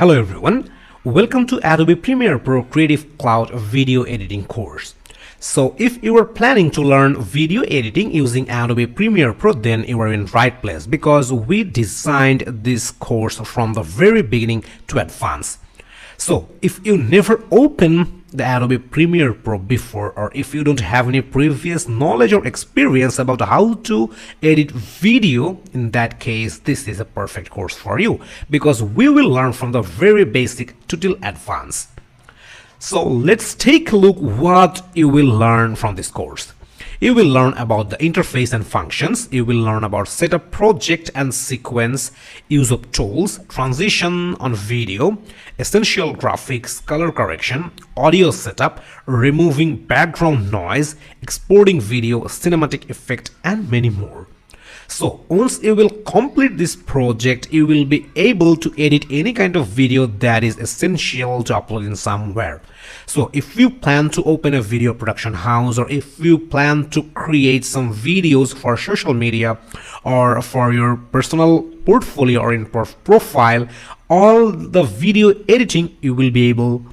Hello everyone, welcome to Adobe Premiere Pro Creative Cloud video editing course. So if you are planning to learn video editing using Adobe Premiere Pro, then you are in right place because we designed this course from the very beginning to advance. So if you never opened the Adobe Premiere Pro before, or if you don't have any previous knowledge or experience about how to edit video, in that case this is a perfect course for you because we will learn from the very basic to till advanced. So let's take a look what you will learn from this course. You will learn about the interface and functions. You will learn about setup project and sequence, use of tools, transition on video, essential graphics, color correction, audio setup, removing background noise, exporting video, cinematic effect, and many more. So once you will complete this project, you will be able to edit any kind of video that is essential to upload in somewhere. So if you plan to open a video production house, or if you plan to create some videos for social media or for your personal portfolio or in profile, all the video editing you will be able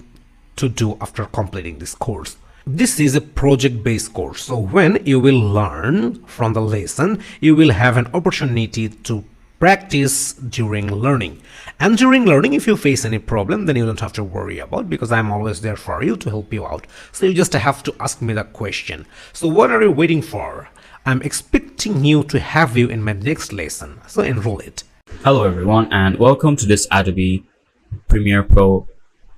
to do after completing this course. This is a project-based course, so when you will learn from the lesson, you will have an opportunity to practice during learning. And during learning, if you face any problem, then you don't have to worry about, because I'm always there for you to help you out. So you just have to ask me the question. So what are you waiting for? I'm expecting you to have you in my next lesson, so enroll it. Hello everyone, and welcome to this Adobe Premiere Pro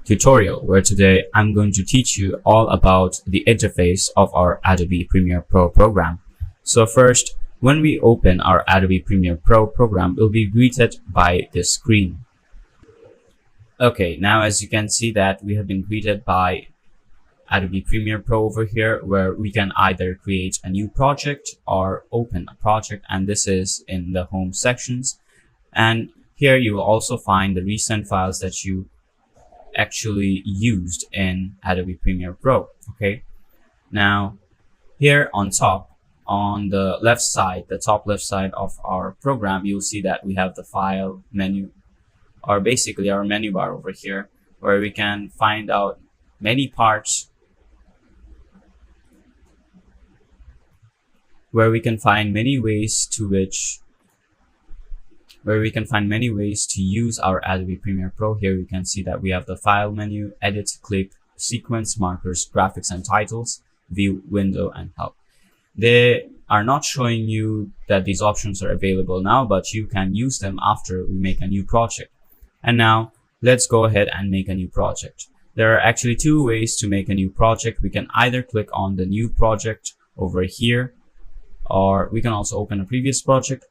tutorial, where today I'm going to teach you all about the interface of our Adobe Premiere Pro program. So first, when we open our Adobe Premiere Pro program, we'll be greeted by this screen. Okay, now as you can see that we have been greeted by Adobe Premiere Pro over here, where we can either create a new project or open a project, and this is in the home sections. And here you will also find the recent files that you actually used in Adobe Premiere Pro. Okay, now here on top, on the left side, the top left side of our program, you'll see that we have the file menu, or basically our menu bar over here, where we can find out many parts, where we can find many ways to use our Adobe Premiere Pro. Here you can see that we have the file menu, edit, clip, sequence, markers, graphics and titles, view, window, and help. They are not showing you that these options are available now, but you can use them after we make a new project. And now let's go ahead and make a new project. There are actually two ways to make a new project. We can either click on the new project over here, or we can also open a previous project.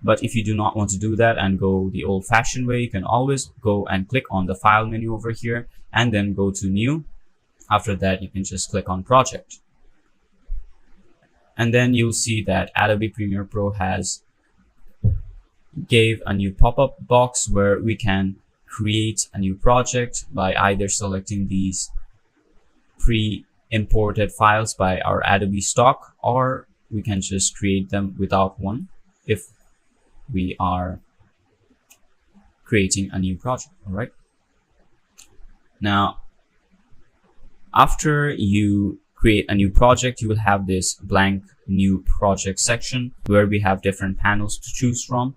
But if you do not want to do that and go the old-fashioned way, you can always go and click on the file menu over here and then go to new. After that, you can just click on project. And then you'll see that Adobe Premiere Pro has gave a new pop-up box where we can create a new project by either selecting these pre-imported files by our Adobe stock, or we can just create them without one if we are creating a new project. All right, now after you create a new project, you will have this blank new project section where we have different panels to choose from.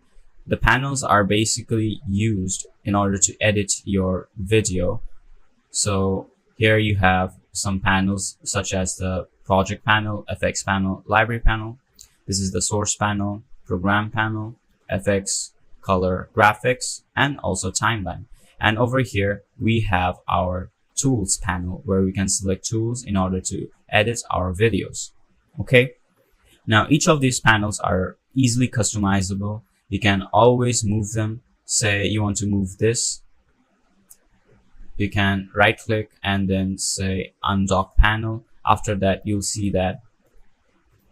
The panels are basically used in order to edit your video. So here you have some panels such as the project panel, FX panel, library panel. This is the source panel, program panel, FX, color, graphics, and also timeline. And over here we have our tools panel where we can select tools in order to edit our videos. Okay, now each of these panels are easily customizable. You can always move them. Say you want to move this, you can right click and then say undock panel. After that, you'll see that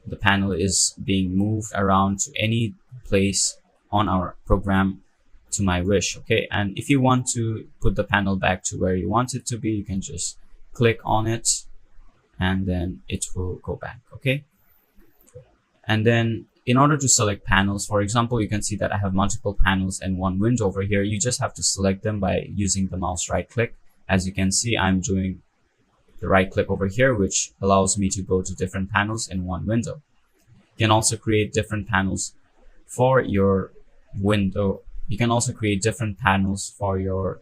the panel is being moved around to any place on our program to my wish. Okay, and if you want to put the panel back to where you want it to be, you can just click on it and then it will go back. Okay, and then in order to select panels, for example, you can see that I have multiple panels in one window over here. You just have to select them by using the mouse right click. As you can see, I'm doing the right click over here, which allows me to go to different panels in one window. You can also create different panels for your window. You can also create different panels for your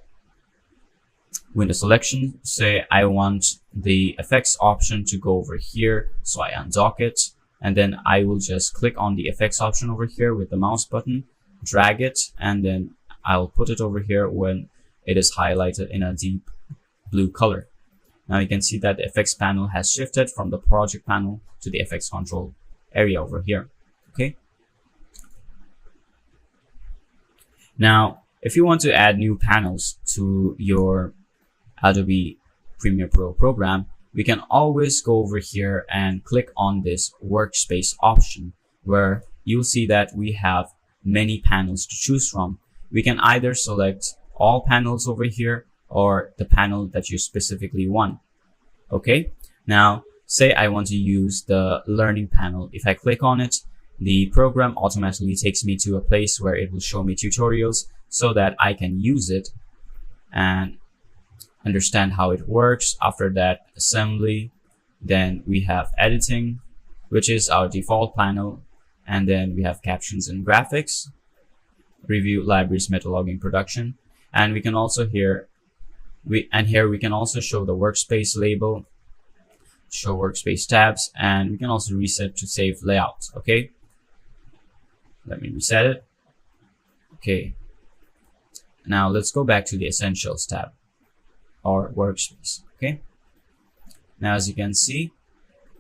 window selection. Say I want the effects option to go over here, so I undock it, and then I will just click on the effects option over here with the mouse button, drag it, and then I'll put it over here when it is highlighted in a deep blue color. Now you can see that the effects panel has shifted from the project panel to the effects control area over here. Okay. Now, if you want to add new panels to your Adobe Premiere Pro program, we can always go over here and click on this workspace option, where you'll see that we have many panels to choose from. We can either select all panels over here or the panel that you specifically want. Okay. Now, say I want to use the learning panel. If I click on it, the program automatically takes me to a place where it will show me tutorials so that I can use it and understand how it works. After that, assembly, then we have editing, which is our default panel, and then we have captions and graphics, review, libraries, meta logging, production, and we can also here we can also show the workspace label, show workspace tabs, and we can also reset to save layout. Okay, let me reset it. Okay, now let's go back to the essentials tab or workspace. Okay, now as you can see,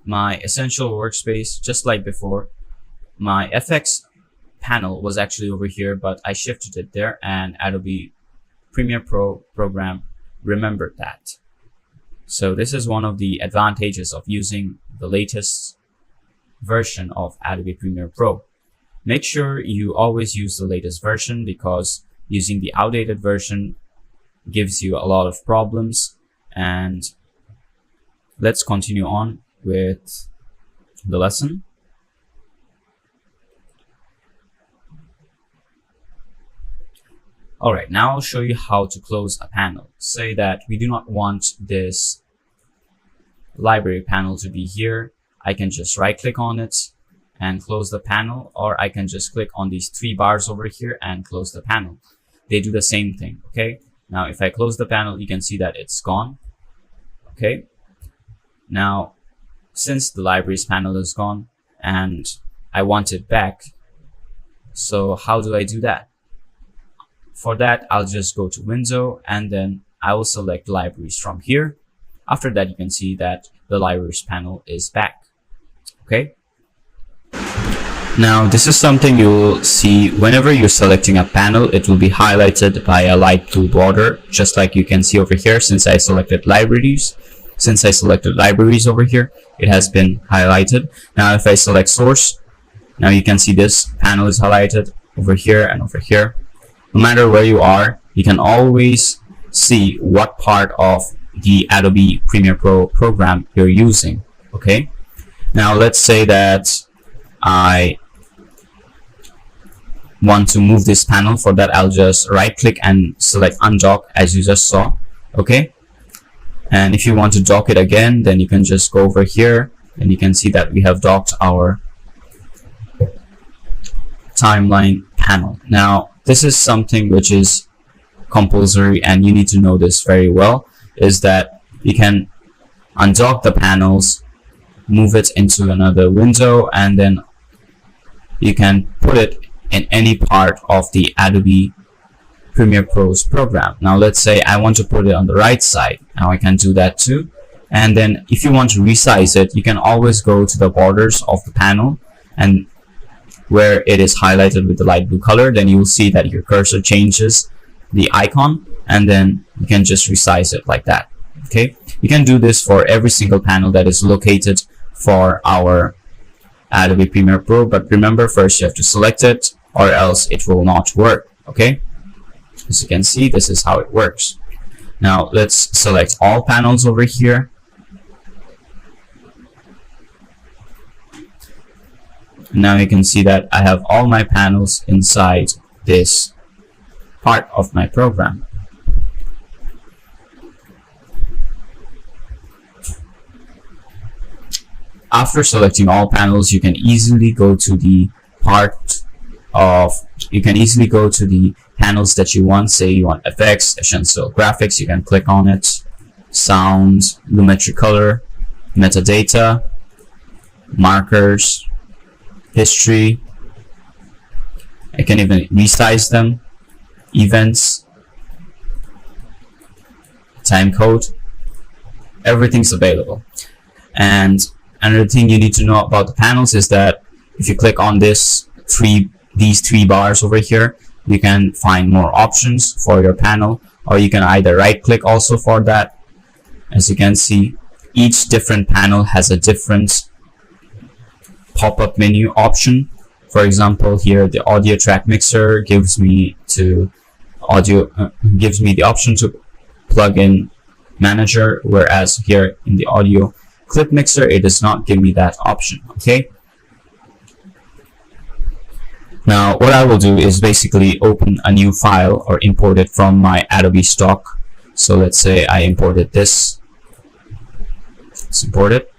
my essential workspace, just like before, my FX panel was actually over here, but I shifted it there, and Adobe Premiere Pro program remembered that. So this is one of the advantages of using the latest version of Adobe Premiere Pro. Make sure you always use the latest version, because using the outdated version gives you a lot of problems. And let's continue on with the lesson. All right, now I'll show you how to close a panel. Say that we do not want this library panel to be here. I can just right click on it and close the panel, or I can just click on these three bars over here and close the panel. They do the same thing. Okay, now if I close the panel, you can see that it's gone. Okay, now since the libraries panel is gone and I want it back, so how do I do that? For that, I'll just go to window, and then I will select libraries from here. After that, you can see that the libraries panel is back. Okay. Now, this is something you'll see whenever you're selecting a panel. It will be highlighted by a light blue border, just like you can see over here. Since I selected libraries over here, it has been highlighted. Now, if I select source, now you can see this panel is highlighted over here and over here. No matter where you are, you can always see what part of the Adobe Premiere Pro program you're using. Okay. Now let's say that I want to move this panel. For that, I'll just right click and select undock, as you just saw. Okay. And if you want to dock it again, then you can just go over here and you can see that we have docked our timeline panel. Now, this is something which is compulsory, and you need to know this very well, is that you can undock the panels, move it into another window, and then you can put it in any part of the Adobe Premiere Pro's program. Now let's say I want to put it on the right side. Now I can do that too. And then if you want to resize it, you can always go to the borders of the panel, and where it is highlighted with the light blue color, then you will see that your cursor changes the icon, and then you can just resize it like that. Okay, you can do this for every single panel that is located for our Adobe Premiere Pro, but remember, first you have to select it, or else it will not work. Okay, as you can see, this is how it works. Now let's select all panels over here. Now you can see that I have all my panels inside this part of my program. After selecting all panels, you can easily go to the panels that you want. Say you want effects, essential graphics, you can click on it. Sound, lumetri color, metadata, markers, history. I can even resize them, events, time code. Everything's available. And another thing you need to know about the panels is that if you click on these three bars over here, you can find more options for your panel, or you can either right click also for that. As you can see, each different panel has a different pop-up menu option. For example, here the audio track mixer gives me the option to plug in manager, whereas here in the audio clip mixer it does not give me that option. Okay, now what I will do is basically open a new file or import it from my Adobe stock. So let's say I imported this. Let's import it.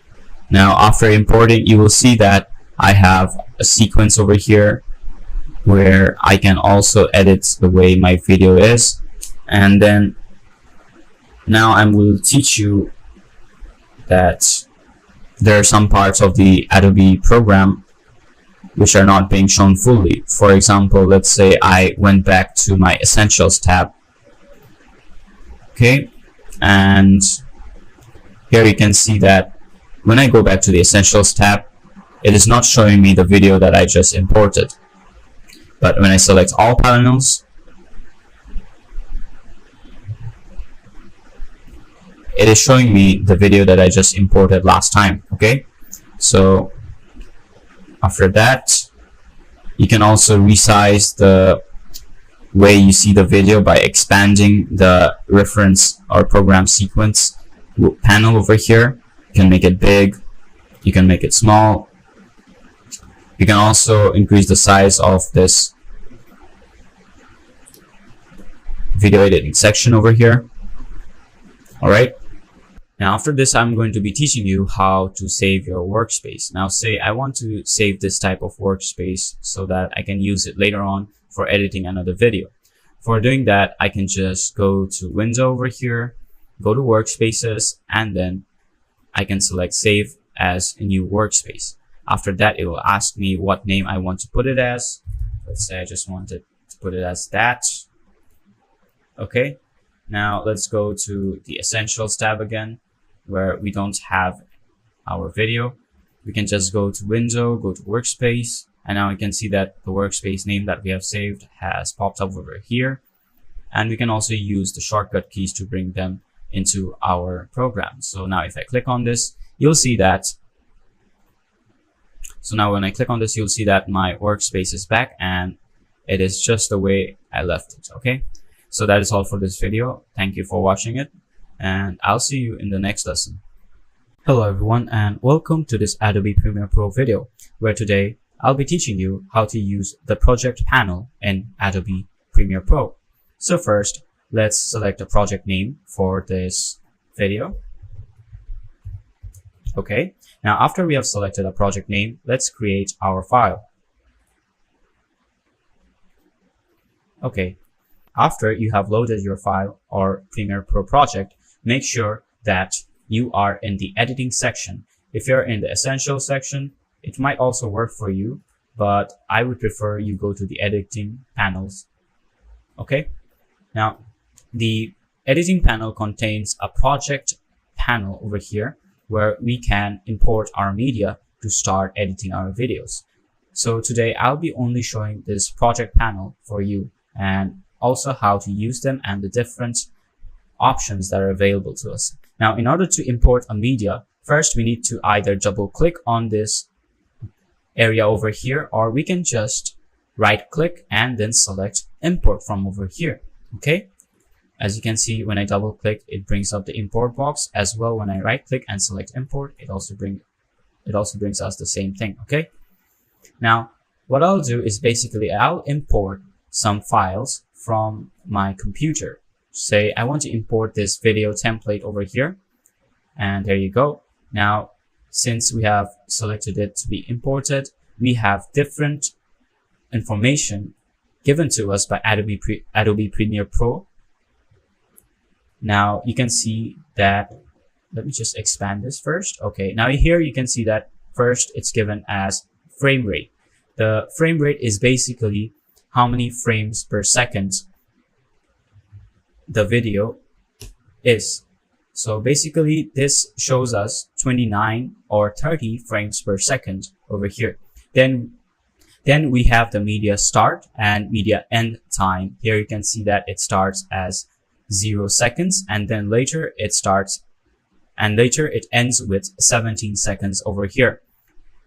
Now after importing, you will see that I have a sequence over here where I can also edit the way my video is. And then now I will teach you that there are some parts of the Adobe program which are not being shown fully. For example, let's say I went back to my Essentials tab. Okay, and here you can see that when I go back to the Essentials tab, it is not showing me the video that I just imported. But when I select all panels, it is showing me the video that I just imported last time. Okay, so after that, you can also resize the way you see the video by expanding the reference or program sequence panel over here. You can make it big, you can make it small. You can also increase the size of this video editing section over here. Alright, now after this I'm going to be teaching you how to save your workspace. Now say I want to save this type of workspace so that I can use it later on for editing another video. For doing that, I can just go to Window over here, go to Workspaces, and then I can select Save as a new workspace. After that, it will ask me what name I want to put it as. Let's say I just wanted to put it as that. Okay, now let's go to the Essentials tab again, where we don't have our video. We can just go to Window, go to Workspace, and now we can see that the workspace name that we have saved has popped up over here. And we can also use the shortcut keys to bring them into our program. So now if I click on this, you'll see that. So now when I click on this, you'll see that my workspace is back and it is just the way I left it. Okay, so that is all for this video. Thank you for watching it, and I'll see you in the next lesson. Hello everyone, and welcome to this Adobe Premiere Pro video, where today I'll be teaching you how to use the project panel in Adobe Premiere Pro. So first, let's select a project name for this video. Okay, now after we have selected a project name, let's create our file. Okay, after you have loaded your file or Premiere Pro project, make sure that you are in the editing section. If you're in the essential section, it might also work for you, but I would prefer you go to the editing panels. Okay, now the editing panel contains a project panel over here where we can import our media to start editing our videos. So today I'll be only showing this project panel for you, and also how to use them and the different options that are available to us. Now, in order to import a media, first we need to either double click on this area over here, or we can just right click and then select import from over here. Okay, as you can see, when I double click, it brings up the import box. As well, when I right click and select import, it also brings us the same thing. Okay, Now, what I'll do is basically I'll import some files from my computer. Say I want to import this video template over here, and there you go. Now, since we have selected it to be imported, we have different information given to us by Adobe Premiere Pro. Now you can see that, let me just expand this first. Okay, now here you can see that first it's given as frame rate. The frame rate is basically how many frames per second the video is. So basically this shows us 29 or 30 frames per second over here. Then we have the media start and media end time. Here you can see that it starts as 0 seconds, and then later it starts and later it ends with 17 seconds over here.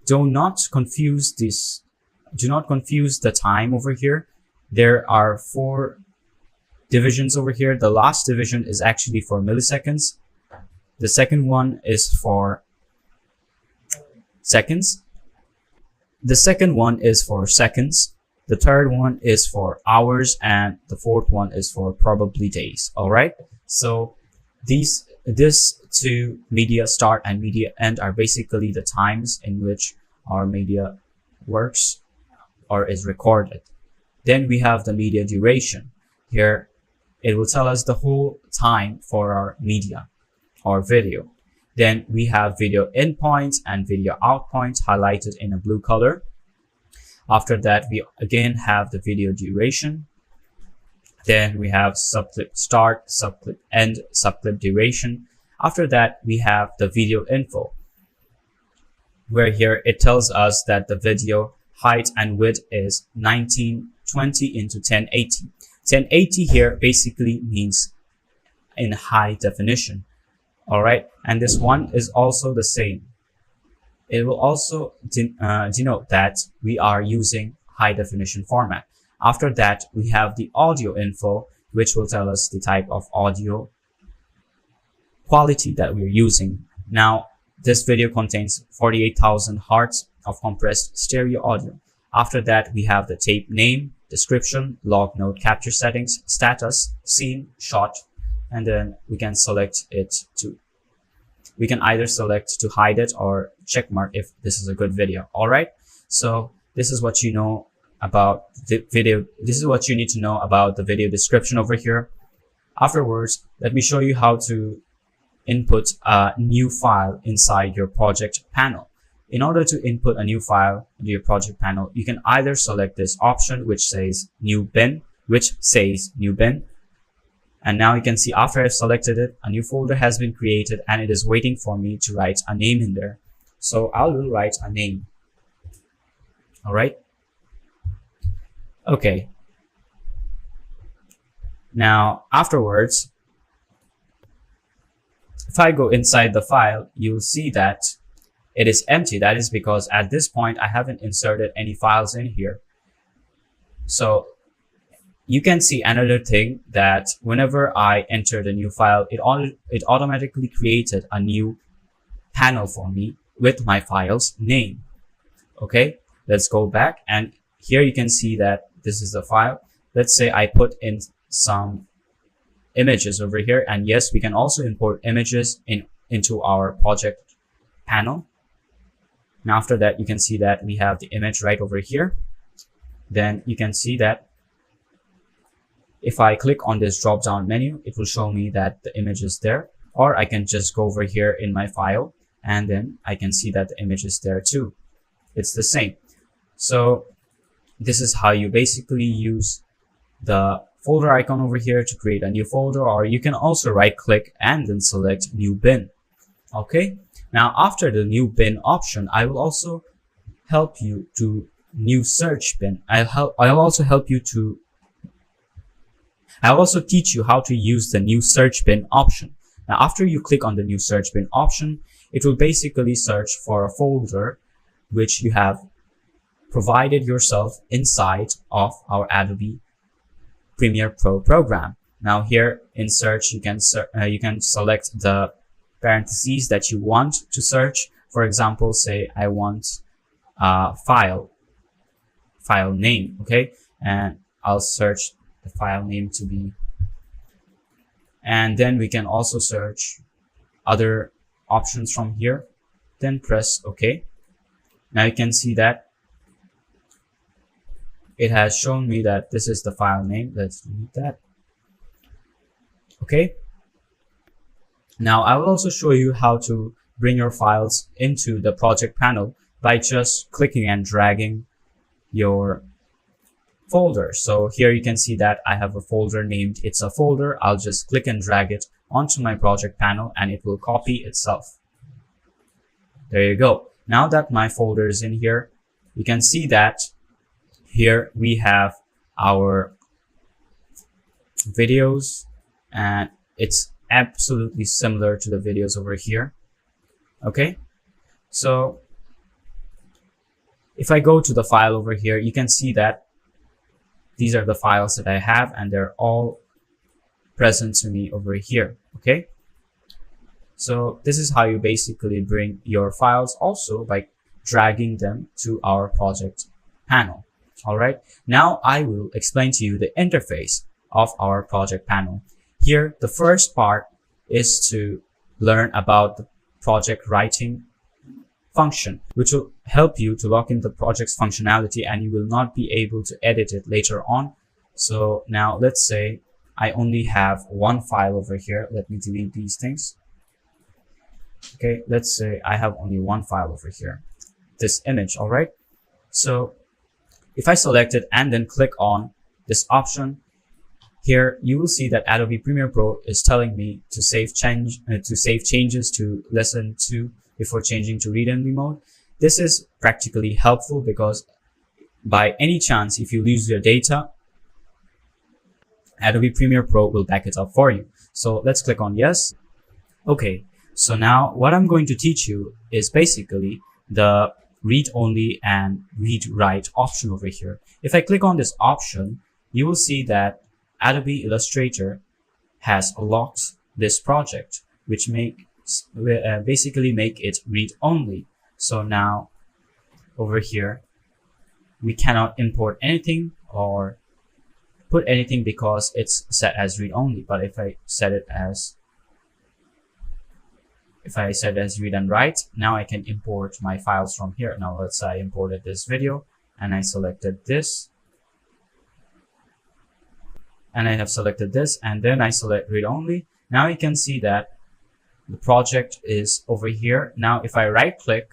Do not confuse the time over here. There are 4 divisions over here. The last division is actually for milliseconds. The second one is for seconds. The second one is for seconds. The third one is for hours, and the fourth one is for probably days. All right. So these two, media start and media end, are basically the times in which our media works or is recorded. Then we have the media duration. Here it will tell us the whole time for our media or video. Then we have video in points and video out points highlighted in a blue color. After that, we again have the video duration. Then we have subclip start, subclip end, subclip duration. After that, we have the video info, where here it tells us that the video height and width is 1920 into 1080. 1080 here basically means in high definition. All right, and this one is also the same. It will also denote that we are using high definition format. After that, we have the audio info, which will tell us the type of audio quality that we're using. Now, this video contains 48,000 Hz of compressed stereo audio. After that, we have the tape name, description, log note, capture settings, status, scene, shot, and then we can select it to. We can either select to hide it or check mark if this is a good video. All right. So this is what you know about the video. This is what you need to know about the video description over here. Afterwards, let me show you how to input a new file inside your project panel. In order to input a new file into your project panel, you can either select this option, which says new bin. And now you can see after I've selected it, a new folder has been created and it is waiting for me to write a name in there. So I will write a name. All right. Okay. Now afterwards, if I go inside the file, you'll see that it is empty. That is because at this point, I haven't inserted any files in here. So you can see another thing, that whenever I entered a new file, it automatically created a new panel for me with my file's name. Okay, let's go back, and here you can see that this is the file. Let's say I put in some images over here, and yes, we can also import images into our project panel. And after that, you can see that we have the image right over here. Then you can see that if I click on this drop down menu, it will show me that the image is there, or I can just go over here in my file and then I can see that the image is there too. It's the same. So this is how you basically use the folder icon over here to create a new folder, or you can also right click and then select new bin. Okay. Now after the new bin option, I will also help you to new search bin. I'll also teach you how to use the new search bin option. Now, after you click on the new search bin option, it will basically search for a folder which you have provided yourself inside of our Adobe Premiere Pro program. Now here in search, you can select the parentheses that you want to search. For example, say I want a file file name. Okay, and I'll search the file name to be, and then we can also search other options from here, then press OK. Now you can see that it has shown me that this is the file name. Let's delete that. Okay, now I will also show you how to bring your files into the project panel by just clicking and dragging your folder. So here you can see that I have a folder named It's a Folder. I'll just click and drag it onto my project panel and it will copy itself. There you go. Now that my folder is in here, you can see that here we have our videos, and it's absolutely similar to the videos over here. Okay, so if I go to the file over here, you can see that these are the files that I have, and they're all present to me over here. Okay, so this is how you basically bring your files, also by dragging them to our project panel. All right, now I will explain to you the interface of our project panel. Here, the first part is to learn about the project writing function, which will help you to lock in the project's functionality, and you will not be able to edit it later on. So now let's say I only have one file over here. Let me delete these things. Okay, let's say I have only one file over here, this image. All right, so if I select it and then click on this option, here you will see that Adobe Premiere Pro is telling me to save changes to listen to before changing to read-only mode. This is practically helpful because by any chance, if you lose your data, Adobe Premiere Pro will back it up for you. So let's click on yes. Okay, so now what I'm going to teach you is basically the read-only and read-write option over here. If I click on this option, you will see that Adobe Illustrator has locked this project, which basically make it read-only. So now over here, we cannot import anything or put anything because it's set as read-only. But if I set it as read and write, now I can import my files from here. Now let's say I imported this video and I selected this, and I have selected this, and then I select read only. Now you can see that the project is over here. Now if I right click,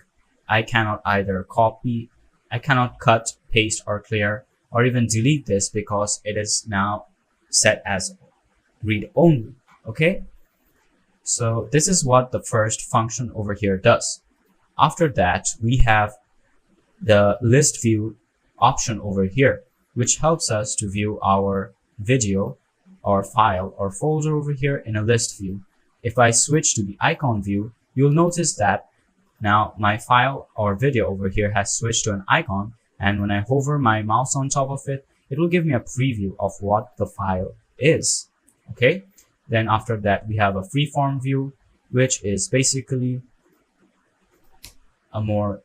I cannot either copy, I cannot cut, paste, or clear, or even delete this because it is now set as read only. Okay, so this is what the first function over here does. After that, we have the list view option over here, which helps us to view our video or file or folder over here in a list view. If I switch to the icon view, you'll notice that now my file or video over here has switched to an icon, and when I hover my mouse on top of it, it will give me a preview of what the file is. Okay, then after that we have a freeform view, which is basically a more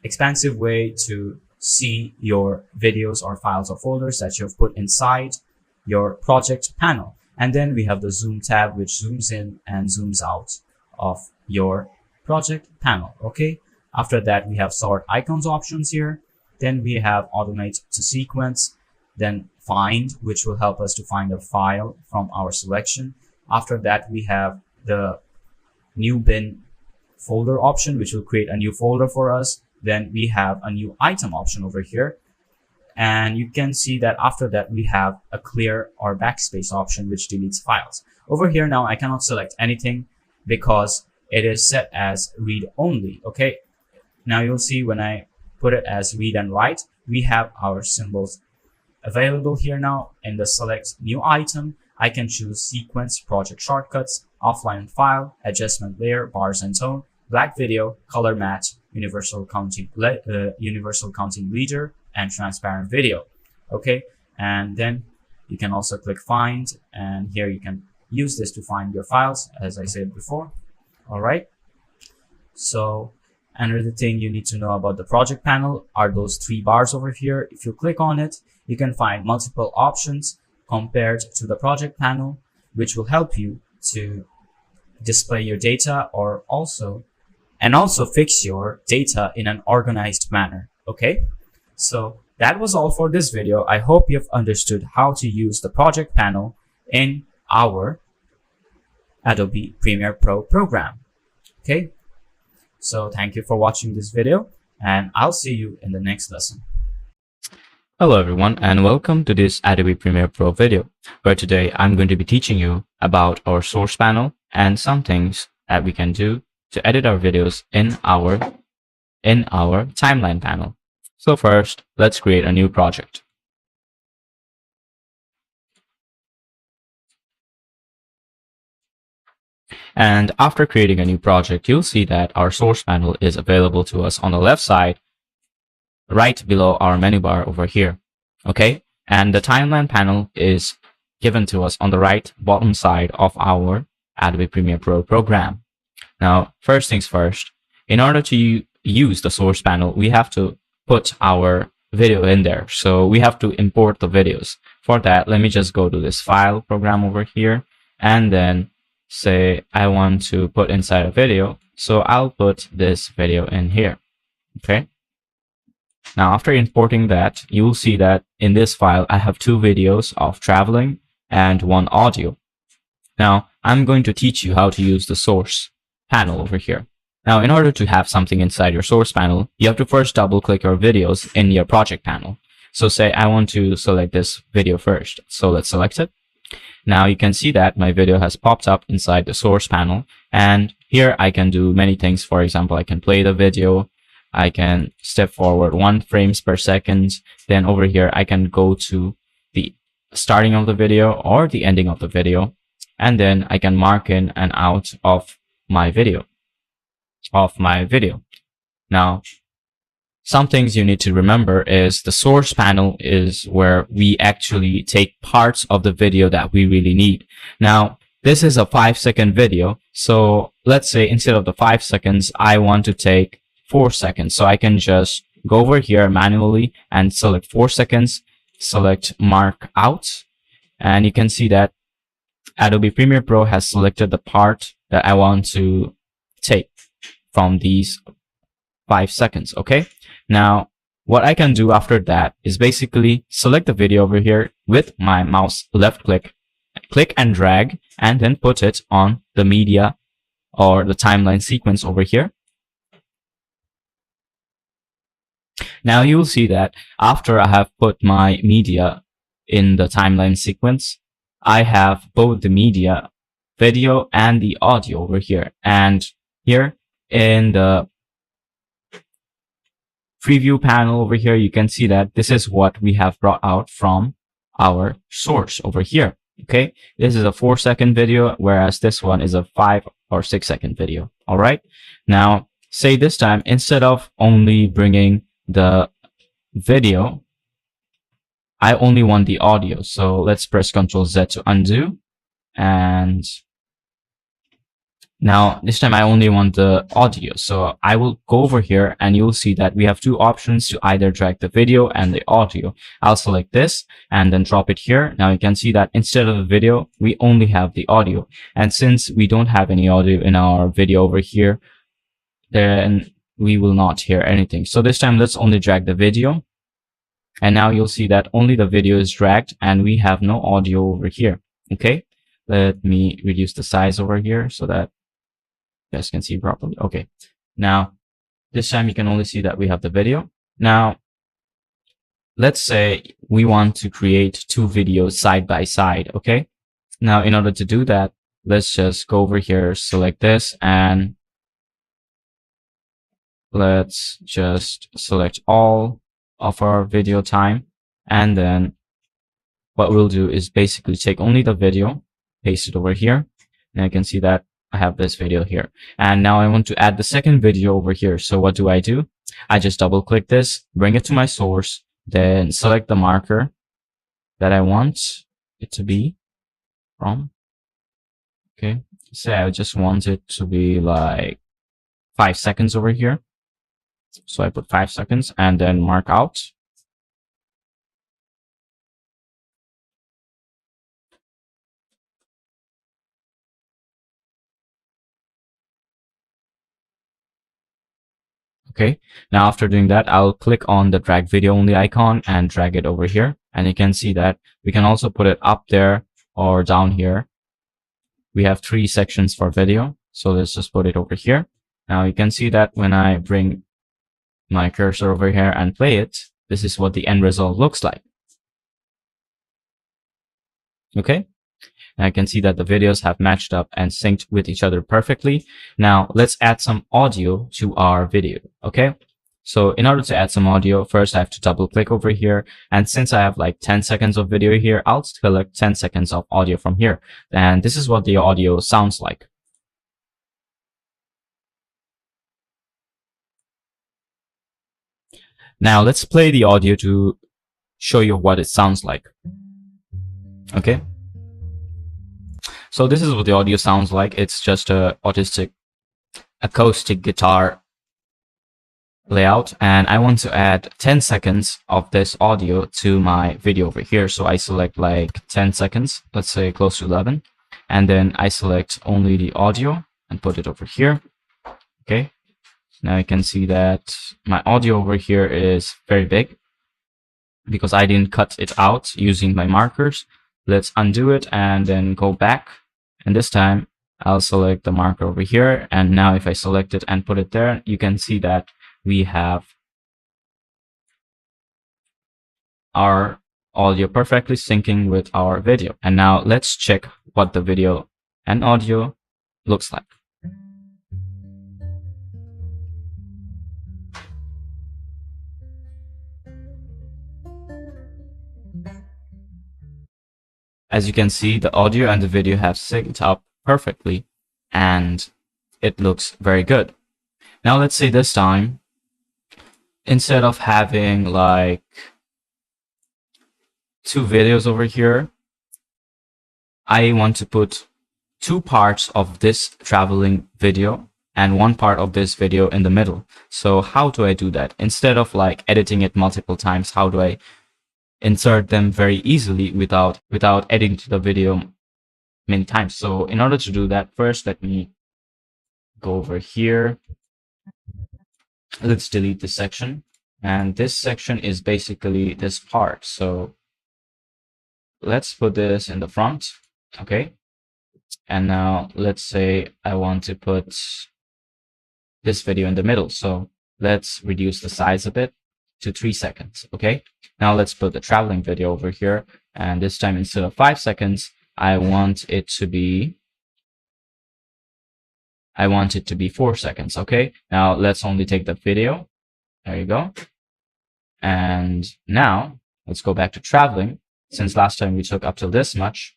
expansive way to see your videos or files or folders that you've put inside your project panel. And then we have the zoom tab, which zooms in and zooms out of your project panel. Okay, after that we have sort icons options here. Then we have automate to sequence, then find, which will help us to find a file from our selection. After that we have the new bin folder option, which will create a new folder for us. Then we have a new item option over here, and you can see that after that we have a clear or backspace option, which deletes files. Over here now I cannot select anything because it is set as read only. Okay, now you'll see when I put it as read and write, we have our symbols available here. Now in the select new item, I can choose sequence, project shortcuts, offline file, adjustment layer, bars and tone, black video, color match, universal counting leader, and transparent video. Okay, and then you can also click find, and here you can use this to find your files, as I said before. All right, so Another thing you need to know about the project panel are those three bars over here. If you click on it, you can find multiple options compared to the project panel, which will help you to display your data also fix your data in an organized manner. Okay, so that was all for this video. I hope you've understood how to use the project panel in our Adobe Premiere Pro program. Okay, so thank you for watching this video, and I'll see you in the next lesson. Hello everyone, and welcome to this Adobe Premiere Pro video, where today I'm going to be teaching you about our source panel and some things that we can do to edit our videos in our timeline panel. So first, let's create a new project. And after creating a new project, you'll see that our source panel is available to us on the left side, right below our menu bar over here. Okay, and the timeline panel is given to us on the right bottom side of our Adobe Premiere Pro program. Now, first things first, in order to use the source panel, we have to put our video in there. So we have to import the videos. For that, let me just go to this file program over here and then say I want to put inside a video. So I'll put this video in here. Okay. Now, after importing that, you will see that in this file, I have two videos of traveling and one audio. Now, I'm going to teach you how to use the source panel over here. Now, in order to have something inside your source panel, you have to first double click your videos in your project panel. So say I want to select this video first. So let's select it. Now you can see that my video has popped up inside the source panel, and here I can do many things. For example, I can play the video, I can step forward 1 frames per second. Then over here, I can go to the starting of the video or the ending of the video, and then I can mark in and out of my video. Now, some things you need to remember is the source panel is where we actually take parts of the video that we really need. Now, this is a 5-second video. So let's say instead of the 5 seconds, I want to take 4 seconds. So I can just go over here manually and select 4 seconds, select mark out. And you can see that Adobe Premiere Pro has selected the part that I want to take from these 5 seconds. Okay. Now, what I can do after that is basically select the video over here with my mouse left click and drag, and then put it on the media or the timeline sequence over here. Now you will see that after I have put my media in the timeline sequence, I have both the media, video, and the audio over here. And here in the preview panel over here, you can see that this is what we have brought out from our source over here. Okay, this is a 4-second video, whereas this one is a 5 or 6-second video. All right, now say this time, instead of only bringing the video, I only want the audio. So let's press Ctrl Z to undo, and now this time I only want the audio. So I will go over here and you'll see that we have two options to either drag the video and the audio. I'll select this and then drop it here. Now you can see that instead of the video, we only have the audio. And since we don't have any audio in our video over here, then we will not hear anything. So this time let's only drag the video. And now you'll see that only the video is dragged and we have no audio over here. Okay, let me reduce the size over here so that you guys can see properly. Okay, now this time you can only see that we have the video. Now let's say we want to create two videos side by side. Okay, now in order to do that, let's just go over here, select this, and let's just select all of our video time. And then what we'll do is basically take only the video, paste it over here, and you can see that I have this video here. And now I want to add the second video over here. So what do? I just double click this, bring it to my source, then select the marker that I want it to be from. Okay, say I just want it to be like 5 seconds over here. So I put 5 seconds and then mark out. Okay, now after doing that, I'll click on the drag video only icon and drag it over here. And you can see that we can also put it up there or down here. We have 3 sections for video. So let's just put it over here. Now you can see that when I bring my cursor over here and play it, this is what the end result looks like. Okay. I can see that the videos have matched up and synced with each other perfectly. Now let's add some audio to our video. Okay. So in order to add some audio, first I have to double click over here. And since I have like 10 seconds of video here, I'll select 10 seconds of audio from here. And this is what the audio sounds like. Now let's play the audio to show you what it sounds like. Okay. So this is what the audio sounds like. It's just a acoustic guitar layout, and I want to add 10 seconds of this audio to my video over here. So I select like 10 seconds, let's say close to 11, and then I select only the audio and put it over here. Okay. Now you can see that my audio over here is very big because I didn't cut it out using my markers. Let's undo it and then go back. And this time I'll select the marker over here. And now if I select it and put it there, you can see that we have our audio perfectly syncing with our video. And now let's check what the video and audio looks like. As you can see, the audio and the video have synced up perfectly and it looks very good. Now let's say this time, instead of having like 2 videos over here, I want to put 2 parts of this traveling video and 1 part of this video in the middle. So how do I do that? Instead of like editing it multiple times, how do I insert them very easily without editing to the video many times? So in order to do that, first let me go over here. Let's delete this section, and this section is basically this part. So let's put this in the front. Okay, and now let's say I want to put this video in the middle. So let's reduce the size a bit to 3 seconds. Okay, now let's put the traveling video over here, and this time instead of 5 seconds, I want it to be 4 seconds. Okay, now let's only take the video. There you go. And now let's go back to traveling, since last time we took up to this much.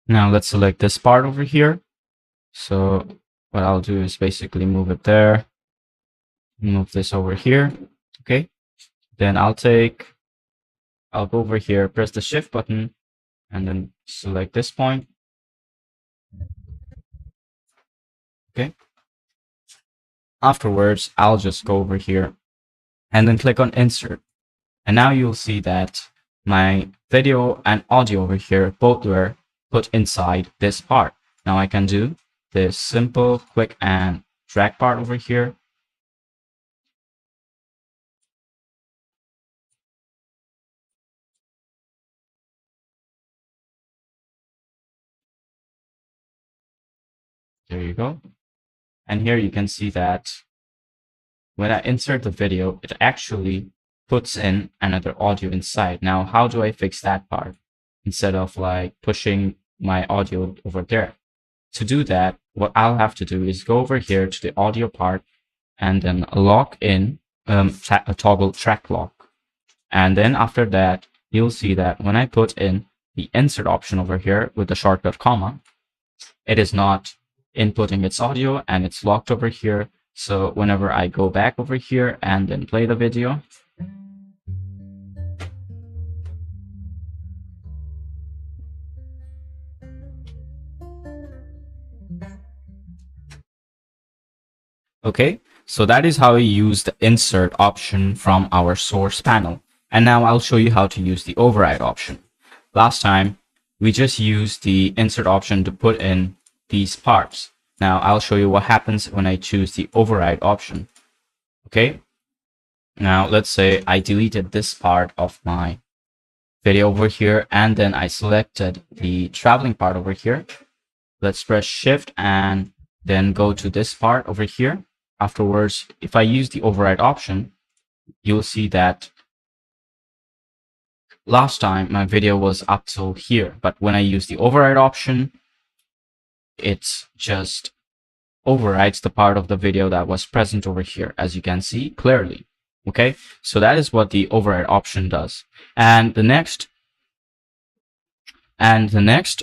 Now let's select this part over here. So what I'll do is basically move it there, move this over here. Okay, then I'll go over here, press the shift button, and then select this point. Okay. Afterwards, I'll just go over here and then click on insert. And now you'll see that my video and audio over here both were put inside this part. Now I can do this simple click and drag part over here. There you go. And here you can see that when I insert the video, it actually puts in another audio inside. Now, how do I fix that part instead of like pushing my audio over there? To do that, what I'll have to do is go over here to the audio part and then lock in a toggle track lock. And then after that, you'll see that when I put in the insert option over here with the shortcut comma, it is not inputting its audio and it's locked over here. So whenever I go back over here and then play the video, okay, So that is how we use the insert option from our source panel. And now I'll show you how to use the override option. Last time, we just used the insert option to put in these parts. Now I'll show you what happens when I choose the override option. Okay. Now let's say I deleted this part of my video over here, and then I selected the traveling part over here. Let's press Shift and then go to this part over here. Afterwards, if I use the override option, you'll see that last time my video was up till here, but when I use the override option, it just overrides the part of the video that was present over here, as you can see clearly. Okay, so that is what the override option does. And the next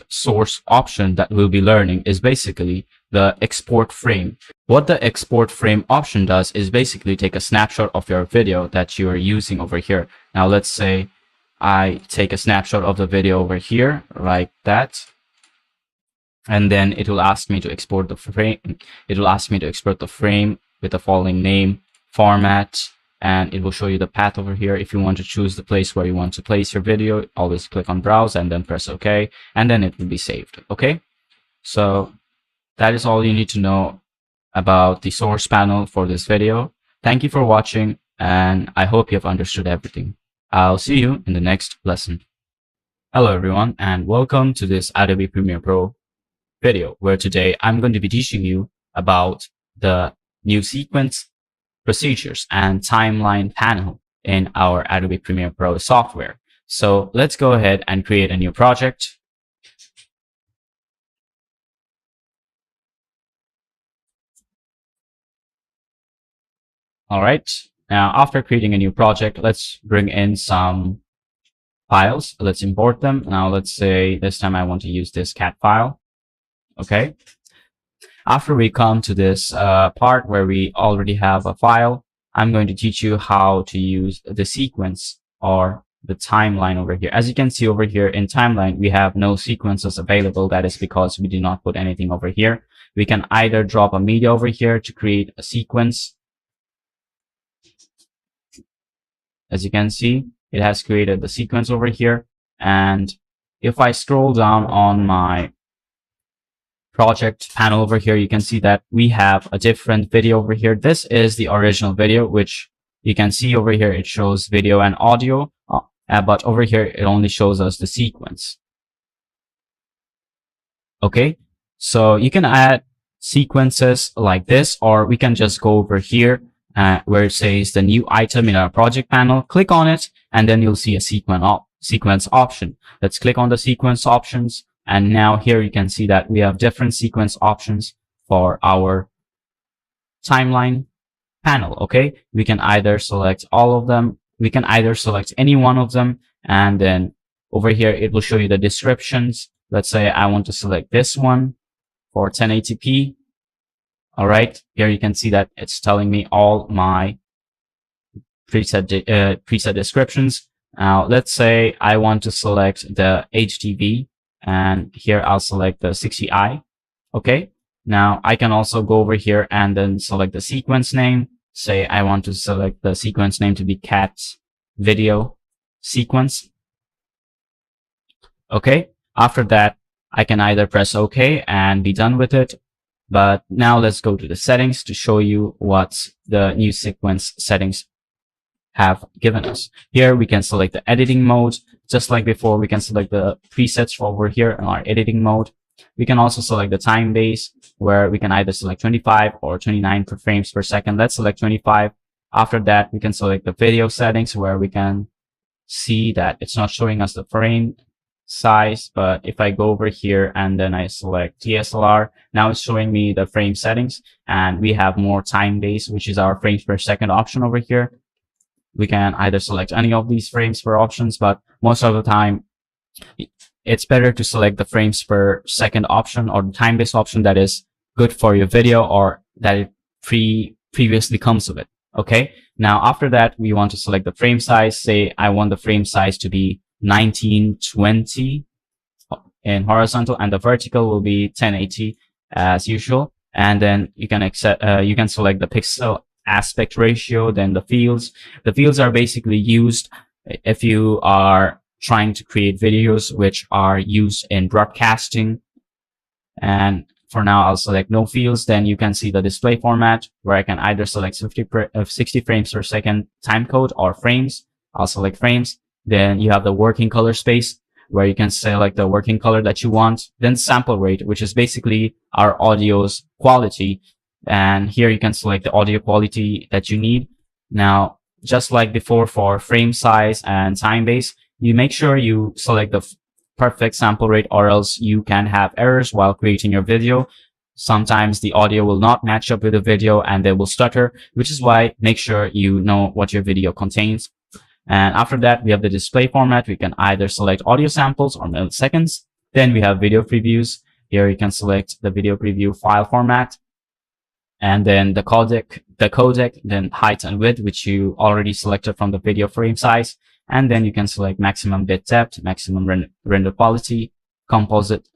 source option that we'll be learning is basically the export frame. What the export frame option does is basically take a snapshot of your video that you are using over here. Now let's say I take a snapshot of the video over here like that, and then it will ask me to export the frame. It will ask me to export the frame with the following name, format, and it will show you the path over here. If you want to choose the place where you want to place your video, always click on browse and then press OK, and then it will be saved. Okay, so that is all you need to know about the source panel for this video. Thank you for watching, and I hope you have understood everything. I'll see you in the next lesson. Hello everyone, and welcome to this Adobe Premiere Pro video, where today I'm going to be teaching you about the new sequence, procedures, and timeline panel in our Adobe Premiere Pro software. So let's go ahead and create a new project. All right. Now, after creating a new project, let's bring in some files. Let's import them. Now, let's say this time I want to use this cat file. Okay. After we come to this part where we already have a file, I'm going to teach you how to use the sequence or the timeline over here. As you can see over here in timeline, we have no sequences available. That is because we did not put anything over here. We can either drop a media over here to create a sequence. As you can see, it has created the sequence over here. And if I scroll down on my project panel over here, you can see that we have a different video over here. This is the original video, which you can see over here. It shows video and audio, but over here, it only shows us the sequence. Okay, so you can add sequences like this, or we can just go over here where it says the new item in our project panel. Click on it, and then you'll see a sequence option. Let's click on the sequence options. And now here you can see that we have different sequence options for our timeline panel. Okay, we can either select all of them. We can either select any one of them. And then over here, it will show you the descriptions. Let's say I want to select this one for 1080p. All right, here you can see that it's telling me all my preset descriptions. Now, let's say I want to select the HDV. And here I'll select the 60i. Okay. Now I can also go over here and then select the sequence name. Say I want to select the sequence name to be cat video sequence. Okay. After that, I can either press OK and be done with it. But now let's go to the settings to show you what the new sequence settings have given us. Here we can select the editing mode. Just like before, we can select the presets over here in our editing mode. We can also select the time base, where we can either select 25 or 29 frames per second. Let's select 25. After that, we can select the video settings, where we can see that it's not showing us the frame size. But if I go over here and then I select DSLR, now it's showing me the frame settings, and we have more time base, which is our frames per second option over here. We can either select any of these frames per options, but most of the time, it's better to select the frames per second option or the time-based option that is good for your video or that it previously comes with it. Okay. Now, after that, we want to select the frame size. Say I want the frame size to be 1920 in horizontal, and the vertical will be 1080 as usual. And then you can select the aspect ratio, then the fields. The fields are basically used if you are trying to create videos which are used in broadcasting. And for now, I'll select no fields. Then you can see the display format where I can either select 60 frames per second timecode or frames. I'll select frames. Then you have the working color space where you can select the working color that you want. Then sample rate, which is basically our audio's quality. And here you can select the audio quality that you need. Now, just like before for frame size and time base, you make sure you select the perfect sample rate, or else you can have errors while creating your video. Sometimes the audio will not match up with the video and they will stutter, which is why make sure you know what your video contains. And after that, we have the display format. We can either select audio samples or milliseconds. Then we have video previews. Here you can select the video preview file format. And then the codec, then height and width, which you already selected from the video frame size. And then you can select maximum bit depth, maximum render quality, composite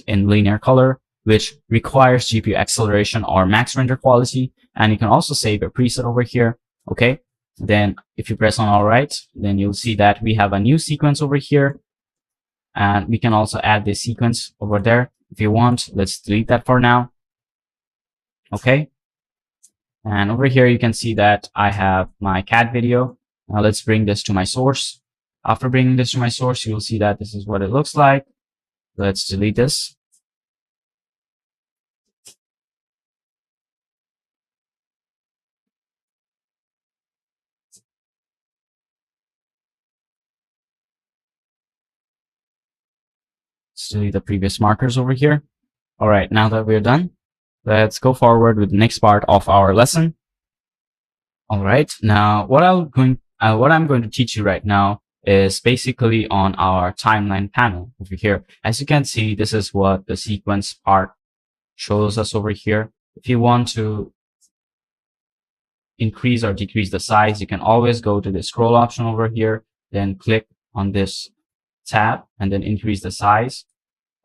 in linear color, which requires GPU acceleration or max render quality. And you can also save a preset over here. Okay. Then if you press on all right, then you'll see that we have a new sequence over here. And we can also add this sequence over there if you want. Let's delete that for now. Okay. And over here, you can see that I have my cat video. Now let's bring this to my source. After bringing this to my source, you'll see that this is what it looks like. Let's delete this. Let's delete the previous markers over here. All right, now that we're done, let's go forward with the next part of our lesson. All right, now what I'm going to teach you right now is basically on our timeline panel over here. As you can see, this is what the sequence part shows us over here. If you want to increase or decrease the size, you can always go to the scroll option over here, then click on this tab and then increase the size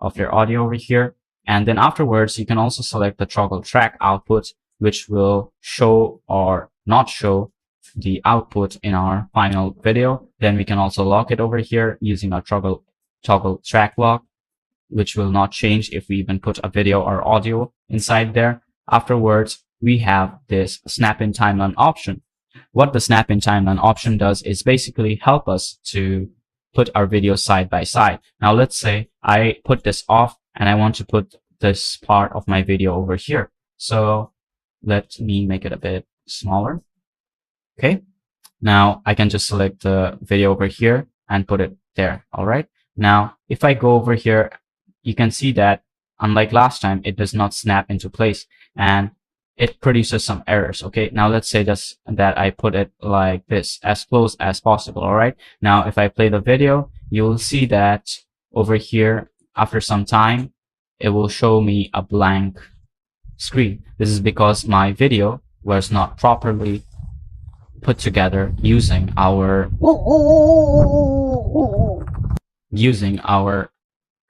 of your audio over here. And then afterwards, you can also select the toggle track output, which will show or not show the output in our final video. Then we can also lock it over here using our toggle track lock, which will not change if we even put a video or audio inside there. Afterwards, we have this snap-in timeline option. What the snap-in timeline option does is basically help us to put our videos side by side. Now, let's say I put this off and I want to put this part of my video over here. So let me make it a bit smaller. Okay. Now I can just select the video over here and put it there. All right. Now, if I go over here, you can see that unlike last time, it does not snap into place and it produces some errors. Okay. Now let's say that I put it like this, as close as possible. All right. Now, if I play the video, you'll see that over here, after some time, it will show me a blank screen. This is because my video was not properly put together using our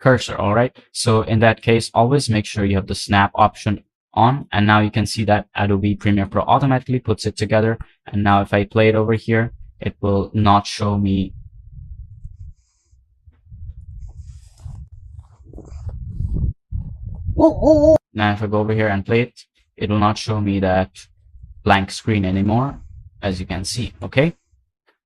cursor. All right. So in that case, always make sure you have the snap option on. And now you can see that Adobe Premiere Pro automatically puts it together. And now if I play it over here, it will not show me now if I go over here and play it, it will not show me that blank screen anymore, as you can see. Okay.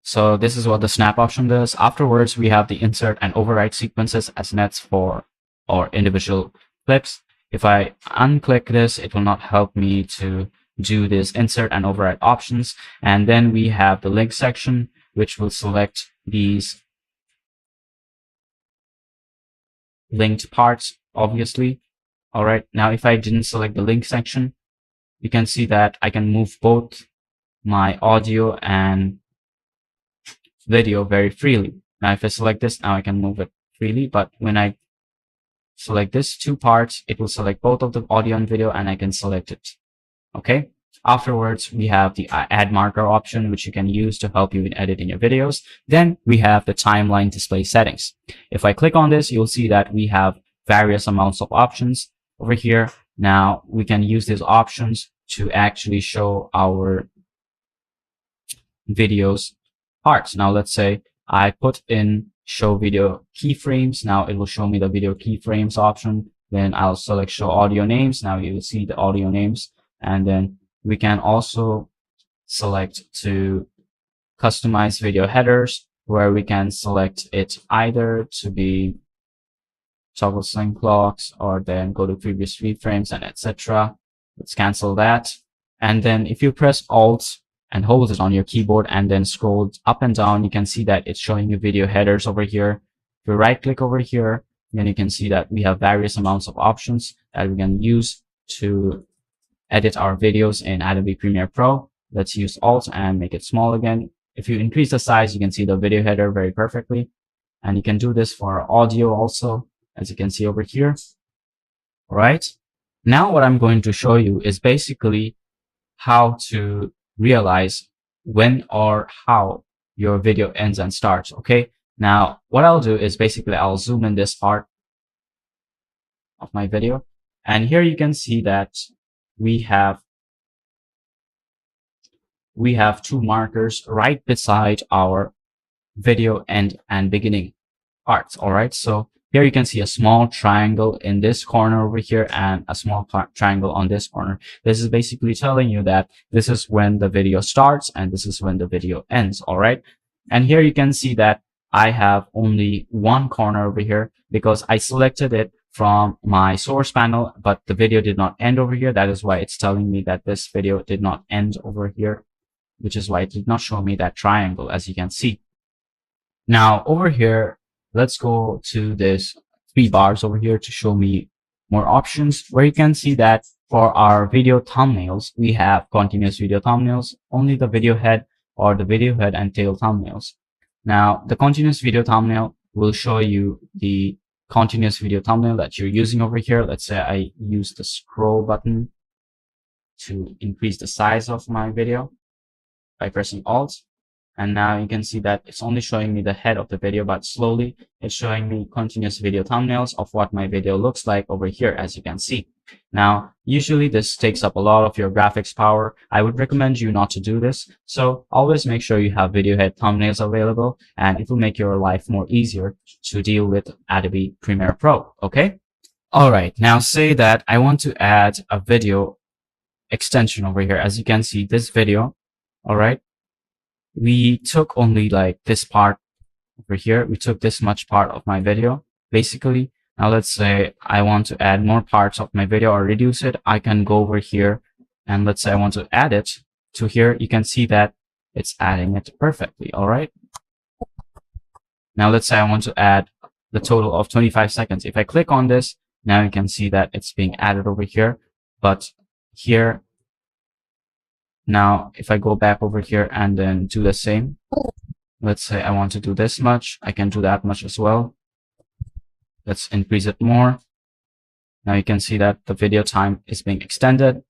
So this is what the snap option does. Afterwards, we have the insert and override sequences as nets for our individual clips. If I unclick this, it will not help me to do this insert and override options. And then we have the link section, which will select these linked parts, obviously. All right. Now, if I didn't select the link section, you can see that I can move both my audio and video very freely. Now, if I select this, now I can move it freely. But when I select this two parts, it will select both of the audio and video, and I can select it. Okay. Afterwards, we have the add marker option, which you can use to help you in editing your videos. Then we have the timeline display settings. If I click on this, you'll see that we have various amounts of options over here. Now we can use these options to actually show our videos parts. Now let's say I put in show video keyframes. Now it will show me the video keyframes option. Then I'll select show audio names. Now you will see the audio names. And then we can also select to customize video headers, where we can select it either to be toggle sync clocks, or then go to previous frames and etc. Let's cancel that. And then if you press Alt and hold it on your keyboard and then scroll up and down, you can see that it's showing you video headers over here. If you right click over here, then you can see that we have various amounts of options that we can use to edit our videos in Adobe Premiere Pro. Let's use Alt and make it small again. If you increase the size, you can see the video header very perfectly. And you can do this for audio also, as you can see over here. All right. Now what I'm going to show you is basically how to realize when or how your video ends and starts. Okay. Now what I'll do is basically I'll zoom in this part of my video. And here you can see that we have two markers right beside our video end and beginning parts. All right. So here you can see a small triangle in this corner over here and a small triangle on this corner. This is basically telling you that this is when the video starts and this is when the video ends. All right. And here you can see that I have only one corner over here because I selected it from my source panel, but the video did not end over here. That is why it's telling me that this video did not end over here, which is why it did not show me that triangle, as you can see. Now over here, let's go to this 3 bars over here to show me more options, where you can see that for our video thumbnails, we have continuous video thumbnails, only the video head or the video head and tail thumbnails. Now the continuous video thumbnail will show you the continuous video thumbnail that you're using over here. Let's say I use the scroll button to increase the size of my video by pressing Alt. And now you can see that it's only showing me the head of the video, but slowly it's showing me continuous video thumbnails of what my video looks like over here, as you can see. Now, usually this takes up a lot of your graphics power. I would recommend you not to do this. So always make sure you have video head thumbnails available, and it will make your life more easier to deal with Adobe Premiere Pro. Okay. All right. Now say that I want to add a video extension over here. As you can see, this video. All right. We took only like this part over here. We took this much part of my video, basically. Now let's say I want to add more parts of my video or reduce it. I can go over here and let's say I want to add it to here. You can see that it's adding it perfectly. All right. Now let's say I want to add the total of 25 seconds. If I click on this, now you can see that it's being added over here. But here, now, if I go back over here and then do the same, let's say I want to do this much, I can do that much as well. Let's increase it more. Now you can see that the video time is being extended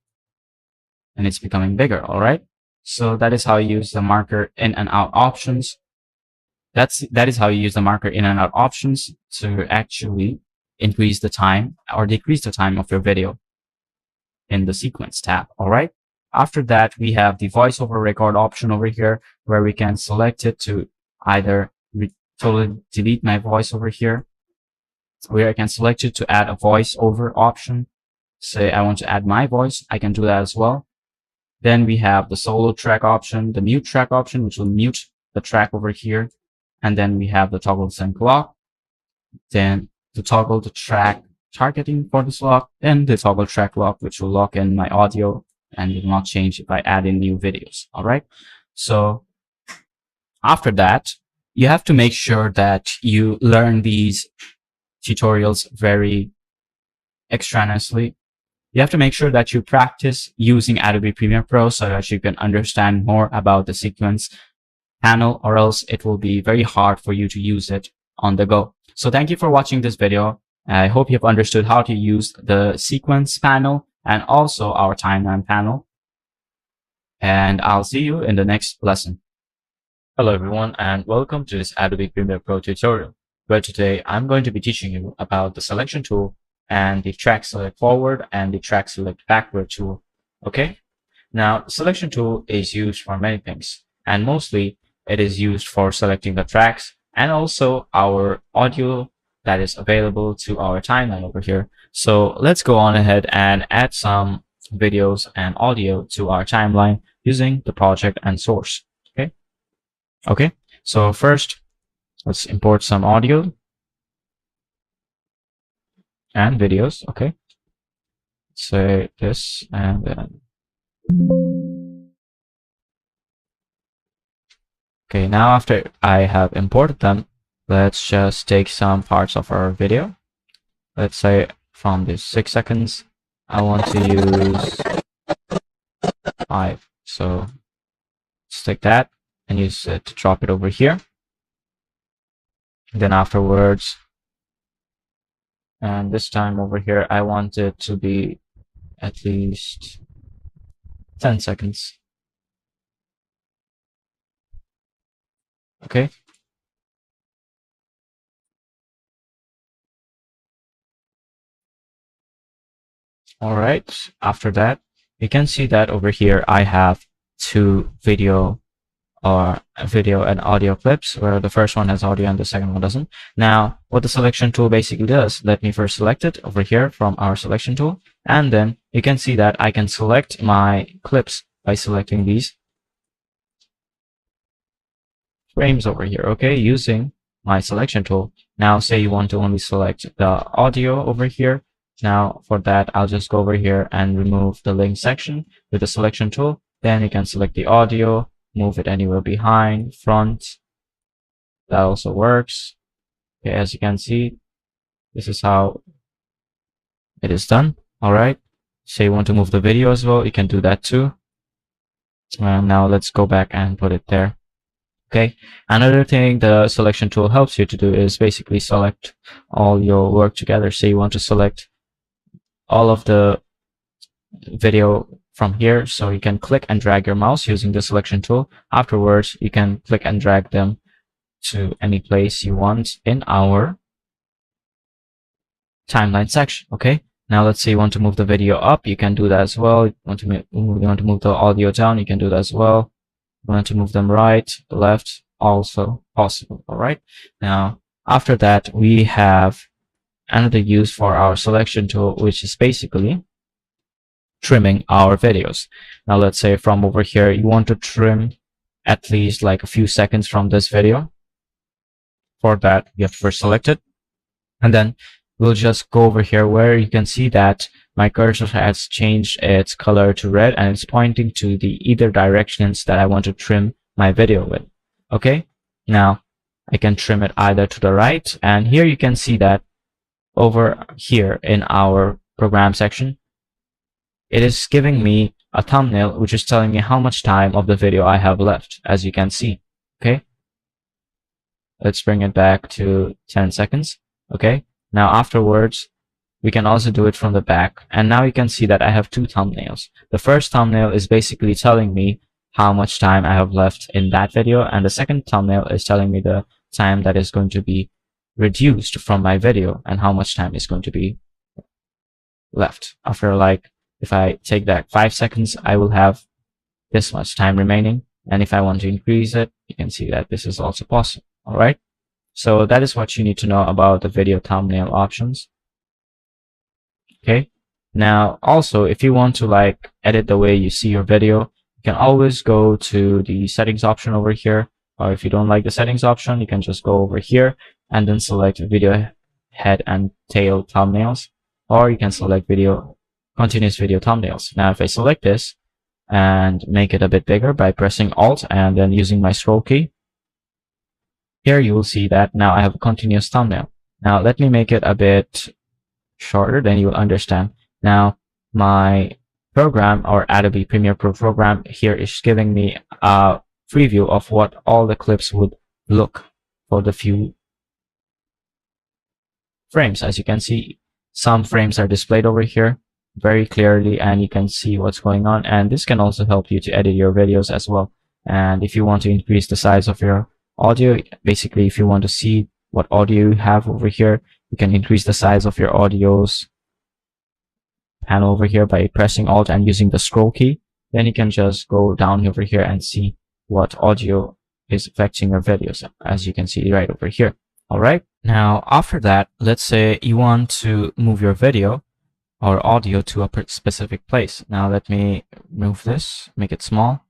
and it's becoming bigger. All right. So that is how you use the marker in and out options. That is how you use the marker in and out options to actually increase the time or decrease the time of your video in the sequence tab. All right. After that, we have the voiceover record option over here, where we can select it to either totally delete my voice over here, where I can select it to add a voiceover option. Say I want to add my voice, I can do that as well. Then we have the solo track option, the mute track option, which will mute the track over here. And then we have the toggle sync lock, then to toggle the track targeting for this lock, then the toggle track lock, which will lock in my audio and will not change if I add in new videos. All right. So after that, you have to make sure that you learn these tutorials very extraneously. You have to make sure that you practice using Adobe Premiere Pro so that you can understand more about the sequence panel, or else it will be very hard for you to use it on the go. So thank you for watching this video. I hope you have understood how to use the sequence panel and also our timeline panel. And I'll see you in the next lesson. Hello everyone, and welcome to this Adobe Premiere Pro tutorial, where today I'm going to be teaching you about the selection tool and the track select forward and the track select backward tool. Okay, Now, the selection tool is used for many things, and mostly it is used for selecting the tracks and also our audio that is available to our timeline over here. So let's go on ahead and add some videos and audio to our timeline using the project and source. Okay. So first, let's import some audio and videos. Okay. Say this and then. Okay, now after I have imported them, let's just take some parts of our video. Let's say from this 6 seconds, I want to use 5. So let's take that and use it to drop it over here. Then afterwards, and this time over here, I want it to be at least 10 seconds. Okay. All right. After that, you can see that over here, I have 2 video and audio clips, where the first one has audio and the second one doesn't. Now, what the selection tool basically does, let me first select it over here from our selection tool. And then you can see that I can select my clips by selecting these frames over here, okay, using my selection tool. Now, say you want to only select the audio over here. Now, for that, I'll just go over here and remove the link section with the selection tool. Then you can select the audio, move it anywhere behind, front. That also works. Okay, as you can see, this is how it is done. All right. Say you want to move the video as well, you can do that too. And now let's go back and put it there. Okay, another thing the selection tool helps you to do is basically select all your work together. Say you want to select all of the video from here, so you can click and drag your mouse using the selection tool. Afterwards, you can click and drag them to any place you want in our timeline section. Okay, now let's say you want to move the video up, you can do that as well. You want to move the audio down, you can do that as well. You want to move them right, left, also possible. All right. Now, after that, we have another use for our selection tool, which is basically trimming our videos. Now, let's say from over here, you want to trim at least like a few seconds from this video. For that, you have to first select it, and then we'll just go over here where you can see that my cursor has changed its color to red, and it's pointing to the either directions that I want to trim my video with. Okay, now I can trim it either to the right, and here you can see that over here in our program section, it is giving me a thumbnail which is telling me how much time of the video I have left, as you can see. Okay, let's bring it back to 10 seconds. Okay, now afterwards, we can also do it from the back. And now you can see that I have 2 thumbnails. The first thumbnail is basically telling me how much time I have left in that video. And the second thumbnail is telling me the time that is going to be reduced from my video and how much time is going to be left. After, like, if I take that 5 seconds, I will have this much time remaining. And if I want to increase it, you can see that this is also possible. All right. So that is what you need to know about the video thumbnail options. Okay, now also if you want to like edit the way you see your video, you can always go to the settings option over here, or if you don't like the settings option, you can just go over here and then select video head and tail thumbnails, or you can select continuous video thumbnails. Now if I select this and make it a bit bigger by pressing Alt and then using my scroll key, here you will see that now I have a continuous thumbnail. Now let me make it a bit shorter, then you will understand. Now my program, or Adobe Premiere Pro program, here is giving me a preview of what all the clips would look for the few frames. As you can see, some frames are displayed over here very clearly, and you can see what's going on. And this can also help you to edit your videos as well. And if you want to increase the size of your audio, basically if you want to see what audio you have over here, you can increase the size of your audio's panel over here by pressing Alt and using the scroll key. then you can just go down over here and see what audio is affecting your videos, as you can see right over here. All right. Now, after that, let's say you want to move your video or audio to a specific place. Now, let me move this, make it small,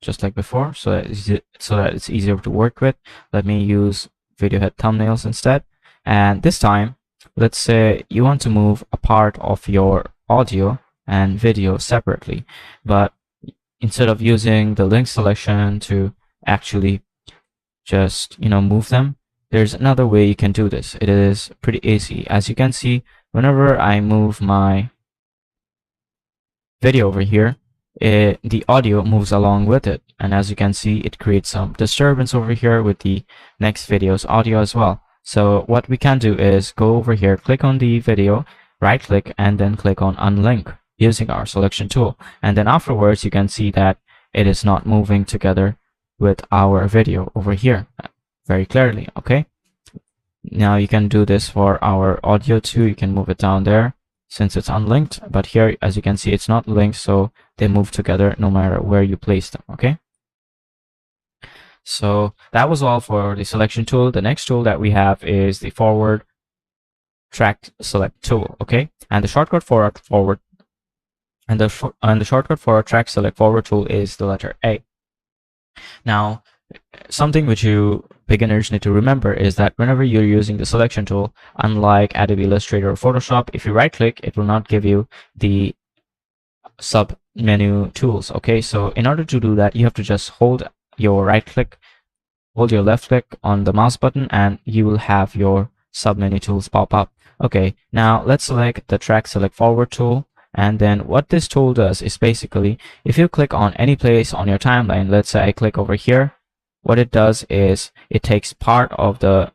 just like before, so that it's easier to work with. Let me use video head thumbnails instead. And this time, let's say you want to move a part of your audio and video separately, but instead of using the link selection to actually just move them, there's another way you can do this. It is pretty easy. As you can see, whenever I move my video over here, the audio moves along with it, and as you can see, it creates some disturbance over here with the next video's audio as well. So what we can do is go over here, click on the video, right click, and then click on unlink using our selection tool, and then afterwards you can see that it is not moving together with our video over here very clearly. Okay, now you can do this for our audio too. You can move it down there since it's unlinked, but here, as you can see, it's not linked, so they move together no matter where you place them. Okay, so that was all for the selection tool. The next tool that we have is the forward track select tool. Okay, and the shortcut for our forward the shortcut for our track select forward tool is the letter A. Now, something which you beginners need to remember is that whenever you're using the selection tool, unlike Adobe Illustrator or Photoshop, if you right click, it will not give you the sub menu tools. Okay, so in order to do that, you have to just hold your right click, hold your left click on the mouse button, and you will have your sub menu tools pop up. Okay, now let's select the track select forward tool. And then what this tool does is basically, if you click on any place on your timeline, let's say I click over here, what it does is it takes part of the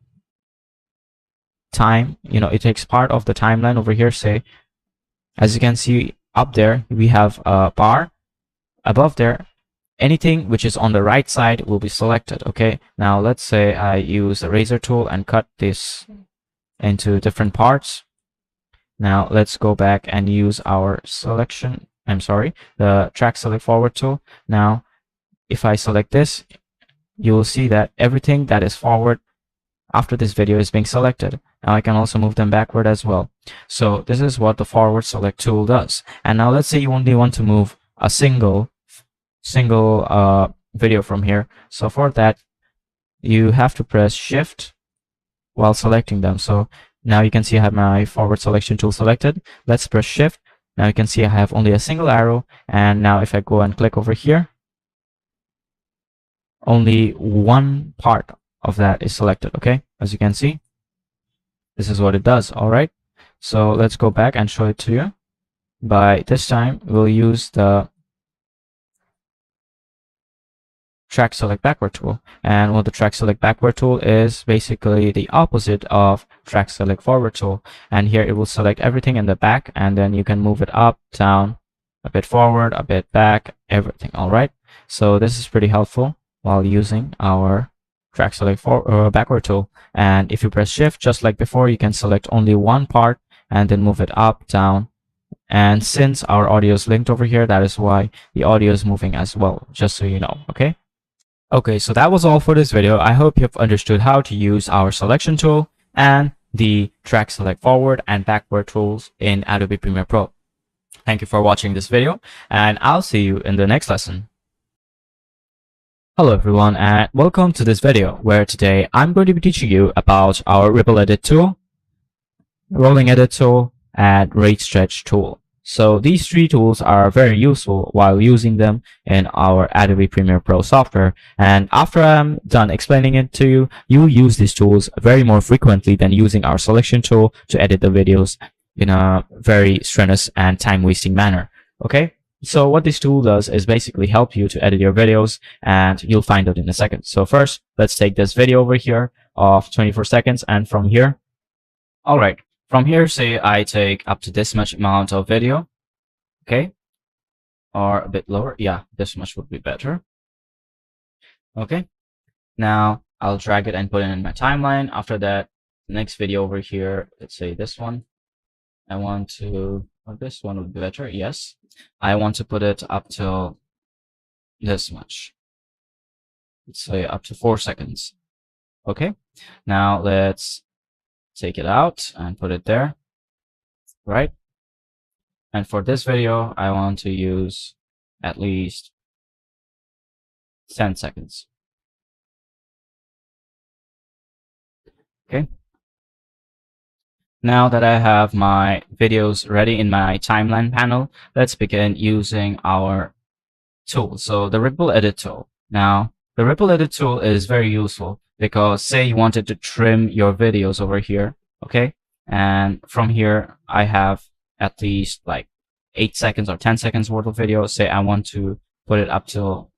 it takes part of the timeline over here. Say, as you can see up there, we have a bar. Above there, anything which is on the right side will be selected. Okay, now let's say I use the razor tool and cut this into different parts. Now let's go back and use our the track select forward tool. Now, if I select this, you will see that everything that is forward after this video is being selected. Now I can also move them backward as well. So this is what the forward select tool does. And now let's say you only want to move a single video from here. So for that, you have to press Shift while selecting them. So now you can see I have my forward selection tool selected. Let's press Shift. Now you can see I have only a single arrow. And now if I go and click over here, only one part of that is selected. Okay, as you can see, this is what it does. All right, so let's go back and show it to you. By this time, we'll use the track select backward tool, and what the track select backward tool is basically the opposite of track select forward tool. And here it will select everything in the back, and then you can move it up, down, a bit forward, a bit back, everything. All right, so this is pretty helpful while using our track select backward tool. And if you press Shift, just like before, you can select only one part and then move it up, down. And since our audio is linked over here, that is why the audio is moving as well, just so you know. Okay, so that was all for this video. I hope you've understood how to use our selection tool and the track select forward and backward tools in Adobe Premiere Pro. Thank you for watching this video, and I'll see you in the next lesson. Hello everyone, and welcome to this video where today I'm going to be teaching you about our Ripple Edit tool, Rolling Edit tool, and Rate Stretch tool. So these three tools are very useful while using them in our Adobe Premiere Pro software. And after I'm done explaining it to you, you'll use these tools very more frequently than using our selection tool to edit the videos in a very strenuous and time-wasting manner. Okay, so what this tool does is basically help you to edit your videos, and you'll find out in a second. So first, let's take this video over here of 24 seconds, and from here, all right. From here, say I take up to this much amount of video, okay, or a bit lower. Yeah, this much would be better. Okay, now I'll drag it and put it in my timeline. After that, the next video over here, let's say this one, I want to Or this one would be better. Yes. I want to put it up till this much. Let's say up to 4 seconds. Okay. Now let's take it out and put it there. Right. And for this video, I want to use at least 10 seconds. Okay. Now that I have my videos ready in my timeline panel, let's begin using our tool. So the Ripple Edit tool. Now, the Ripple Edit tool is very useful because say you wanted to trim your videos over here, okay? And from here, I have at least like 8 seconds or 10 seconds worth of video. Say I want to put it up till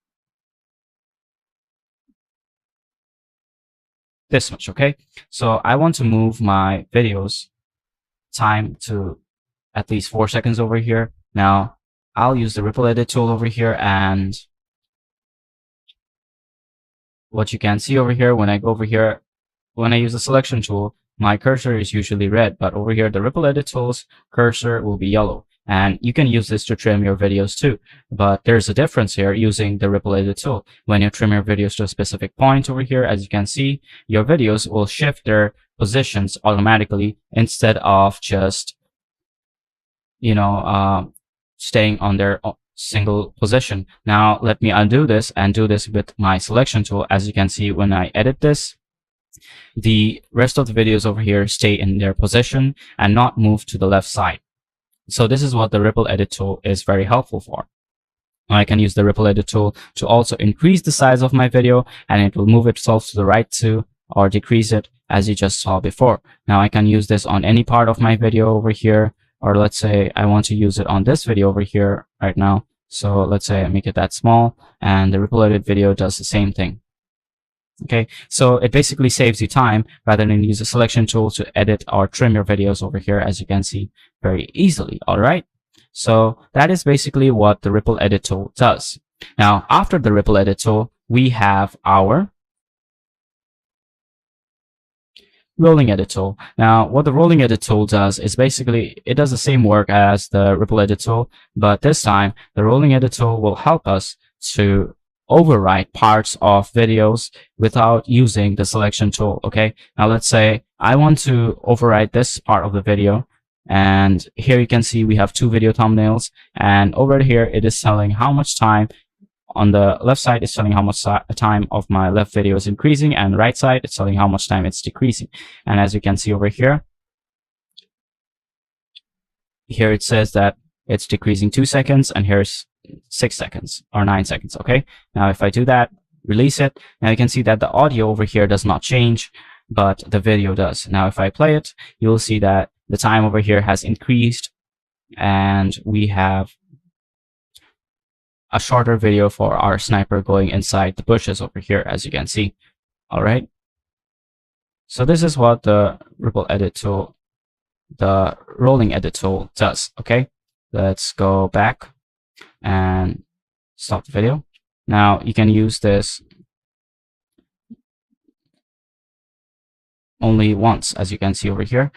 this much, okay? So I want to move my videos time to at least 4 seconds over here. Now I'll use the Ripple Edit tool over here, and what you can see over here, when I go over here, when I use the selection tool, my cursor is usually red, but over here the Ripple Edit tool's cursor will be yellow. And you can use this to trim your videos too. But there's a difference here using the Ripple Edit tool. When you trim your videos to a specific point over here, as you can see, your videos will shift their positions automatically instead of just, staying on their single position. Now, let me undo this and do this with my selection tool. As you can see, when I edit this, the rest of the videos over here stay in their position and not move to the left side. So this is what the Ripple Edit tool is very helpful for. I can use the Ripple Edit tool to also increase the size of my video, and it will move itself to the right too, or decrease it as you just saw before. Now I can use this on any part of my video over here, or let's say I want to use it on this video over here right now. So let's say I make it that small, and the Ripple Edit video does the same thing. Okay, so it basically saves you time rather than use a selection tool to edit or trim your videos over here, as you can see very easily. All right, so that is basically what the Ripple Edit tool does. Now, after the Ripple Edit tool, we have our Rolling Edit tool. Now, what the Rolling Edit tool does is basically, it does the same work as the Ripple Edit tool, but this time the Rolling Edit tool will help us to overwrite parts of videos without using the selection tool. Okay, now let's say I want to overwrite this part of the video, and here you can see we have 2 video thumbnails, and over here it is telling how much time. On the left side, it's telling how much time of my left video is increasing, and right side, it's telling how much time it's decreasing. And as you can see over here, it says that it's decreasing 2 seconds, and here's 6 seconds or 9 seconds. Okay, now if I do that, release it, now you can see that the audio over here does not change, but the video does. Now if I play it, you'll see that the time over here has increased, and we have a shorter video for our sniper going inside the bushes over here, as you can see. All right, so this is what the Ripple Edit tool, the Rolling Edit tool does. Okay, let's go back and stop the video. Now you can use this only once, as you can see over here.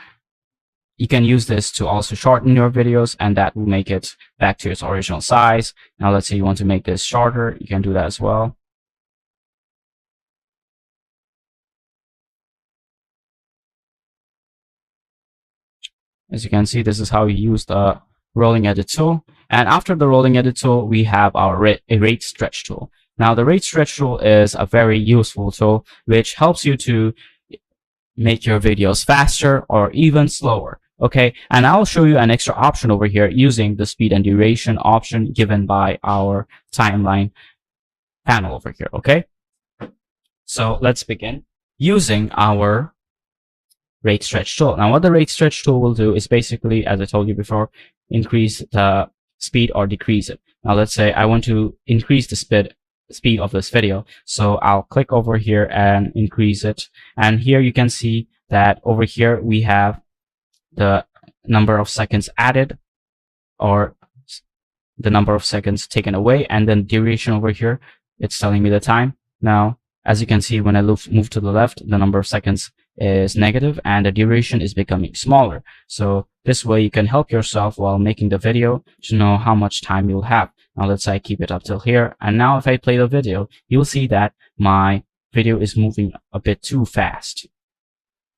You can use this to also shorten your videos, and that will make it back to its original size. Now let's say you want to make this shorter, you can do that as well. As you can see, this is how you use the Rolling Edit tool. And after the Rolling Edit tool, we have our rate stretch tool. Now the rate stretch tool is a very useful tool which helps you to make your videos faster or even slower. Okay, and I'll show you an extra option over here using the speed and duration option given by our timeline panel over here. Okay, so let's begin using our rate stretch tool. Now what the rate stretch tool will do is basically, as I told you before, increase the speed or decrease it. Now let's say I want to increase the speed of this video, so I'll click over here and increase it, and here you can see that over here we have the number of seconds added or the number of seconds taken away, and then duration over here, it's telling me the time. Now as you can see, when I move to the left, the number of seconds is negative and the duration is becoming smaller. So this way you can help yourself while making the video to know how much time you'll have. Now let's say I keep it up till here, and now if I play the video, you'll see that my video is moving a bit too fast,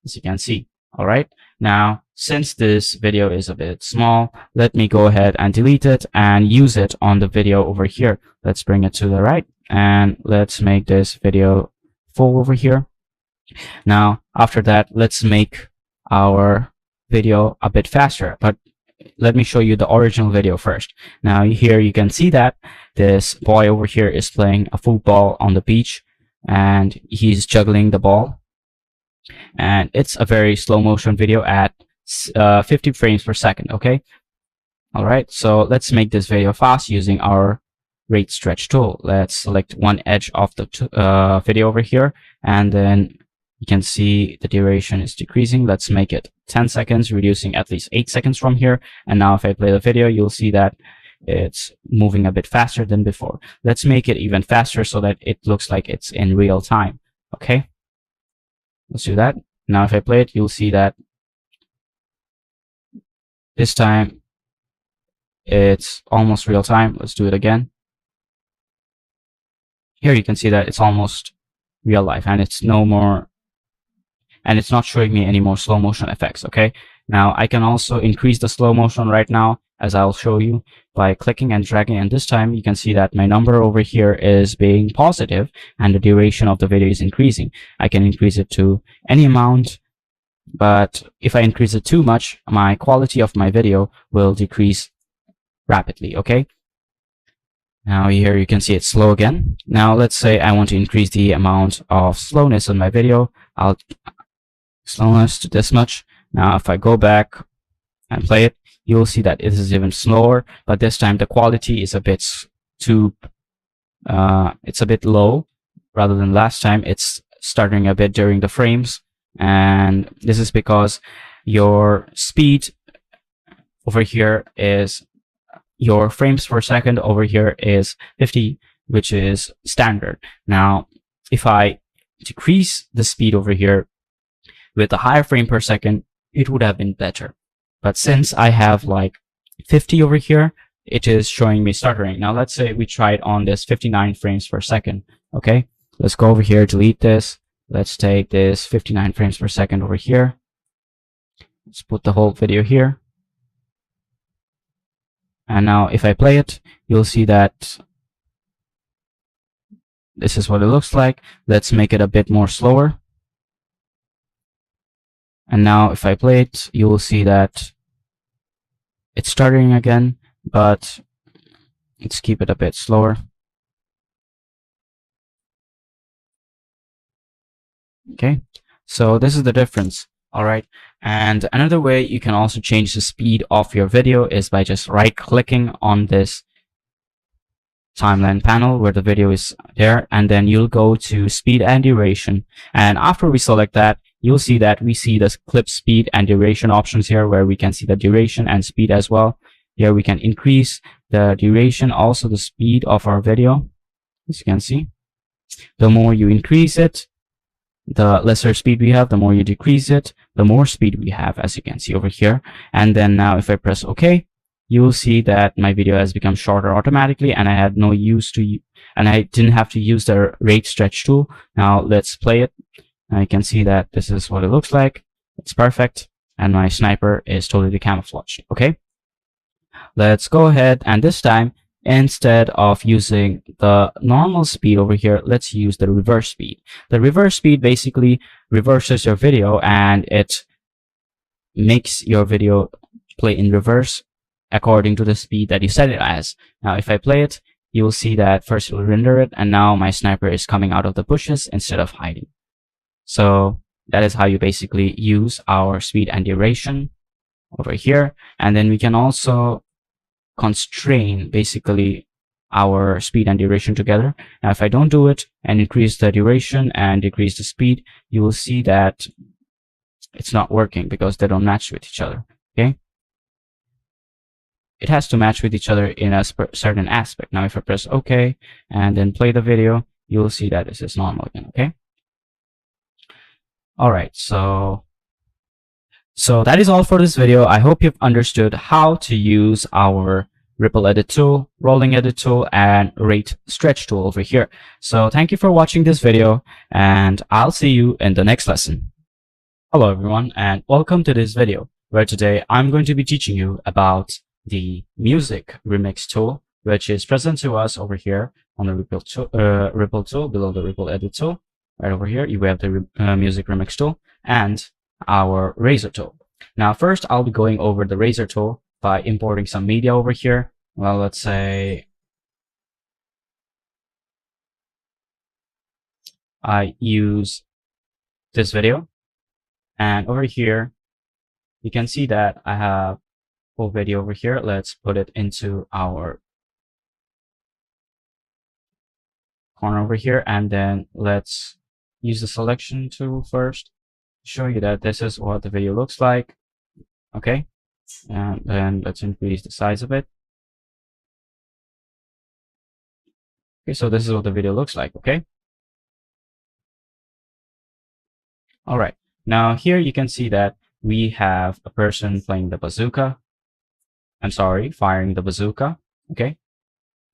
as you can see. All right, now since this video is a bit small, let me go ahead and delete it and use it on the video over here. Let's bring it to the right and let's make this video full over here. Now after that, let's make our video a bit faster, but let me show you the original video first. Now here you can see that this boy over here is playing a football on the beach and he's juggling the ball, and it's a very slow motion video at 50 frames per second. Okay, all right, so let's make this video fast using our rate stretch tool. Let's select one edge of the video over here, and then you can see the duration is decreasing. Let's make it 10 seconds, reducing at least 8 seconds from here. And now if I play the video, you'll see that it's moving a bit faster than before. Let's make it even faster so that it looks like it's in real time. Okay, let's do that. Now if I play it, you'll see that this time it's almost real time. Let's do it again. Here you can see that it's almost real life, and it's no more, and it's not showing me any more slow motion effects. Okay, now I can also increase the slow motion right now, as I'll show you, by clicking and dragging, and this time you can see that my number over here is being positive and the duration of the video is increasing. I can increase it to any amount, but if I increase it too much, my quality of my video will decrease rapidly. Okay, now here you can see it's slow again. Now let's say I want to increase the amount of slowness in my video. I'll slowness to this much. Now if I go back and play it, you'll see that it is even slower, but this time the quality is a bit it's a bit low rather than last time. It's stuttering a bit during the frames, and this is because your speed over here is, your frames per second over here is 50, which is standard. Now if I decrease the speed over here with a higher frame per second, it would have been better. But since I have like 50 over here, it is showing me stuttering. Now let's say we try it on this 59 frames per second. Okay, let's go over here, delete this. Let's take this 59 frames per second over here. Let's put the whole video here. And now if I play it, you'll see that this is what it looks like. Let's make it a bit more slower. And now if I play it, you will see that it's stuttering again, but let's keep it a bit slower. Okay, so this is the difference. All right, and another way you can also change the speed of your video is by just right clicking on this timeline panel where the video is there, and then you'll go to speed and duration. And after we select that, you'll see that we see the clip speed and duration options here, where we can see the duration and speed as well. Here we can increase the duration, also the speed of our video. As you can see, the more you increase it, the lesser speed we have. The more you decrease it, the more speed we have, as you can see over here. And then now if I press OK, you will see that my video has become shorter automatically, and I had no use to, and I didn't have to use the rate stretch tool. Now let's play it. Now you can see that this is what it looks like. It's perfect, and my sniper is totally camouflaged. Okay, let's go ahead, and this time, instead of using the normal speed over here, let's use the reverse speed. The reverse speed basically reverses your video, and it makes your video play in reverse according to the speed that you set it as. Now if I play it, you will see that first it will render it, and now my sniper is coming out of the bushes instead of hiding. So that is how you basically use our speed and duration over here. And then we can also constrain basically our speed and duration together. Now if I don't do it and increase the duration and decrease the speed, you will see that it's not working because they don't match with each other. Okay, it has to match with each other in a certain aspect. Now if I press OK and then play the video, you will see that this is normal again. Okay, All right, so that is all for this video. I hope you've understood how to use our ripple edit tool, rolling edit tool, and rate stretch tool over here. So thank you for watching this video, and I'll see you in the next lesson. Hello everyone, and welcome to this video, where today I'm going to be teaching you about the music remix tool, which is present to us over here on the ripple tool below the ripple edit tool. Right over here, you have the music remix tool and our razor tool. Now, first, I'll be going over the razor tool by importing some media over here. Well, let's say I use this video, and over here, you can see that I have full video over here. Let's put it into our corner over here, and then let's use the selection tool first to show you that this is what the video looks like. Okay, and then let's increase the size of it. Okay, so this is what the video looks like. Okay, all right, now here you can see that we have a person playing the bazooka. I'm sorry, firing the bazooka. Okay,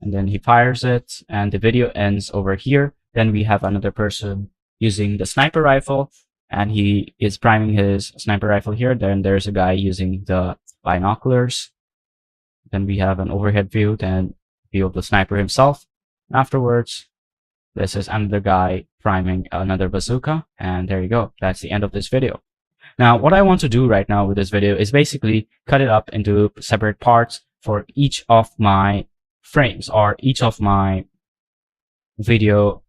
and then he fires it and the video ends over here. Then we have another person using the sniper rifle, and he is priming his sniper rifle here. Then there's a guy using the binoculars. Then we have an overhead view, then view of the sniper himself. Afterwards, this is another guy priming another bazooka, and there you go. That's the end of this video. Now, what I want to do right now with this video is basically cut it up into separate parts for each of my frames or each of my video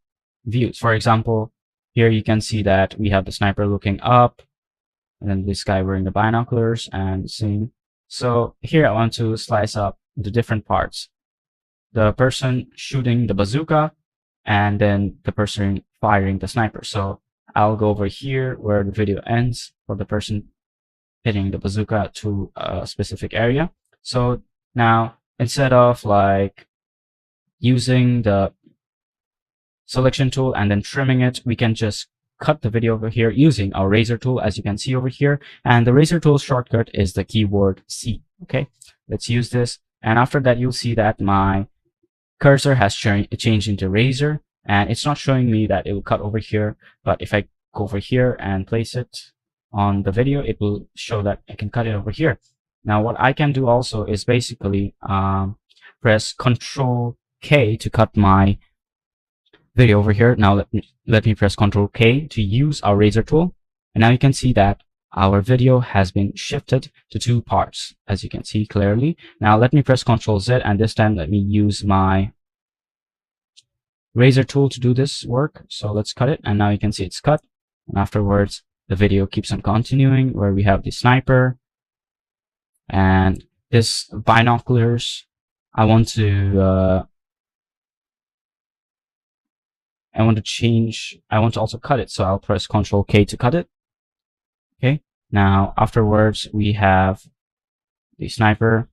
views. For example, here you can see that we have the sniper looking up, and then this guy wearing the binoculars and seeing. So here I want to slice up into different parts. The person shooting the bazooka, and then the person firing the sniper. So I'll go over here where the video ends for the person hitting the bazooka to a specific area. So now, instead of like using the selection tool and then trimming it, we can just cut the video over here using our razor tool, as you can see over here. And the razor tool shortcut is the keyword C. Okay, let's use this. And after that, you'll see that my cursor has changed into razor, and it's not showing me that it will cut over here. But if I go over here and place it on the video, it will show that I can cut it over here. Now, what I can do also is basically press Control K to cut my video over here. Now let me press Control K to use our razor tool, and now you can see that our video has been shifted to two parts, as you can see clearly. Now let me press Control Z, and this time let me use my razor tool to do this work. So let's cut it, and now you can see it's cut. And afterwards, the video keeps on continuing where we have the sniper and this binoculars. I want to also cut it. So I'll press Control K to cut it. Okay. Now afterwards, we have the sniper.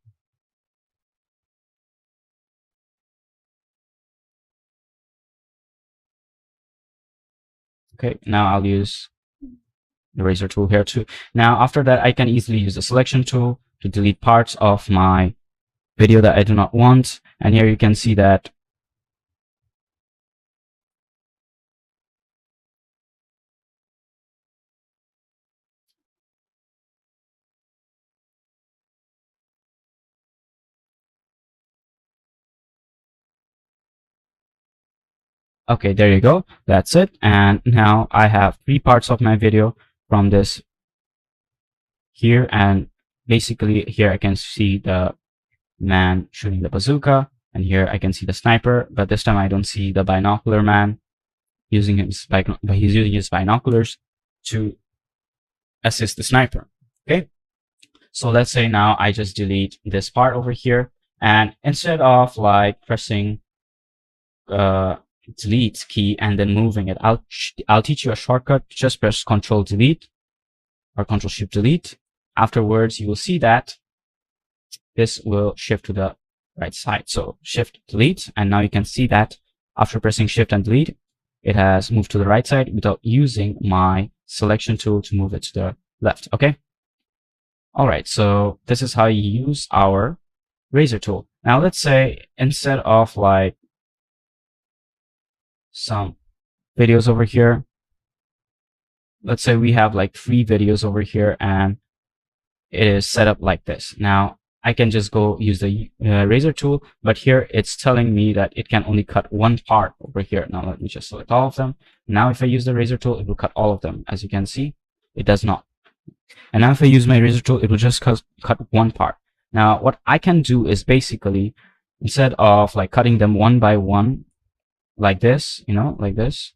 Okay, now I'll use the razor tool here too. Now after that, I can easily use the selection tool to delete parts of my video that I do not want. And here you can see that okay, there you go. That's it. And now I have three parts of my video from this here. And basically here I can see the man shooting the bazooka. And here I can see the sniper. But this time I don't see the binocular man using his binoculars to assist the sniper. Okay. So let's say now I just delete this part over here. And instead of like pressing delete key and then moving it, I'll teach you a shortcut. Just press Control Delete or Control Shift Delete. Afterwards, you will see that this will shift to the right side. So Shift Delete, and now you can see that after pressing Shift and Delete, it has moved to the right side without using my selection tool to move it to the left. Okay. All right. So this is how you use our razor tool. Now let's say instead of like some videos over here, let's say we have like 3 videos over here and it is set up like this. Now I can just go use the razor tool, but here it's telling me that it can only cut one part over here. Now let me just select all of them. Now if I use the razor tool, it will cut all of them. As you can see, it does not. And now if I use my razor tool, it will just cut one part. Now what I can do is basically, instead of like cutting them one by one like this, you know, like this,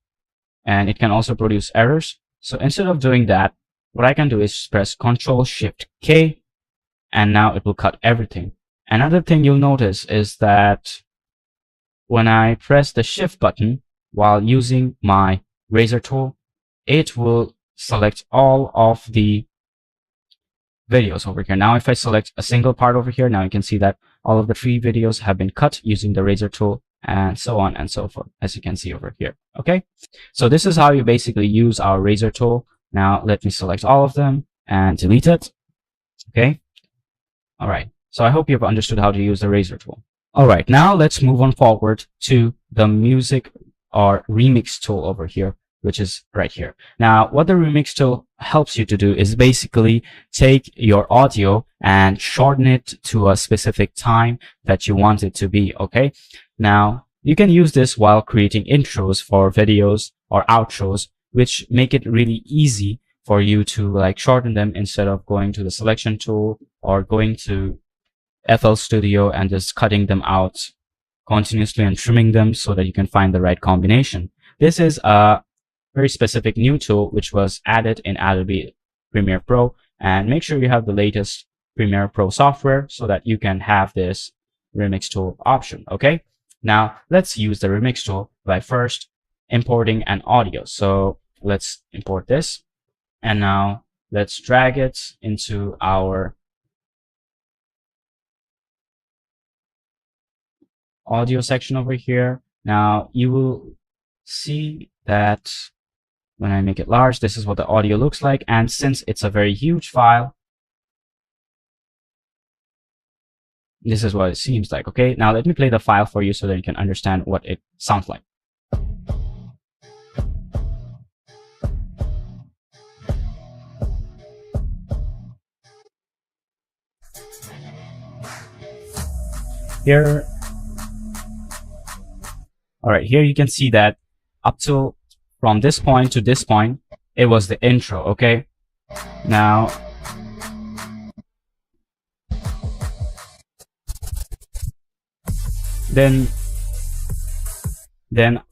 and it can also produce errors. So instead of doing that, what I can do is press Ctrl-Shift-K, and now it will cut everything. Another thing you'll notice is that when I press the Shift button while using my razor tool, it will select all of the videos over here. Now if I select a single part over here, now you can see that all of the 3 videos have been cut using the razor tool, and so on and so forth, as you can see over here. Okay, so this is how you basically use our razor tool. Now let me select all of them and delete it. Okay. All right. So I hope you've understood how to use the razor tool. All right. Now let's move on forward to the music or remix tool over here, which is right here. Now what the remix tool helps you to do is basically take your audio and shorten it to a specific time that you want it to be. Okay. Now you can use this while creating intros for videos or outros, which make it really easy for you to like shorten them instead of going to the selection tool or going to FL Studio and just cutting them out continuously and trimming them so that you can find the right combination. This is a very specific new tool which was added in Adobe Premiere Pro, and make sure you have the latest Premiere Pro software so that you can have this remix tool option. Okay, now let's use the remix tool by first importing an audio. So let's import this, and now let's drag it into our audio section over here. Now you will see that when I make it large, this is what the audio looks like. And since it's a very huge file, this is what it seems like. Okay, now let me play the file for you so that you can understand what it sounds like. Here, all right, here you can see that up till from this point to this point, it was the intro. Okay, now then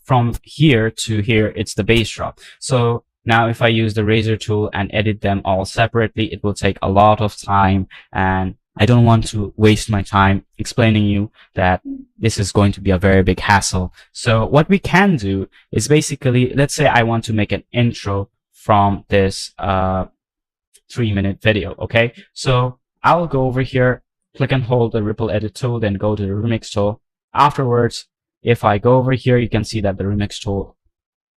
from here to here, it's the bass drop. So now if I use the razor tool and edit them all separately, it will take a lot of time, and I don't want to waste my time explaining you that this is going to be a very big hassle. So what we can do is basically, let's say I want to make an intro from this 3-minute video. Okay, so I'll go over here, click and hold the ripple edit tool, then go to the remix tool. Afterwards, if I go over here, you can see that the remix tool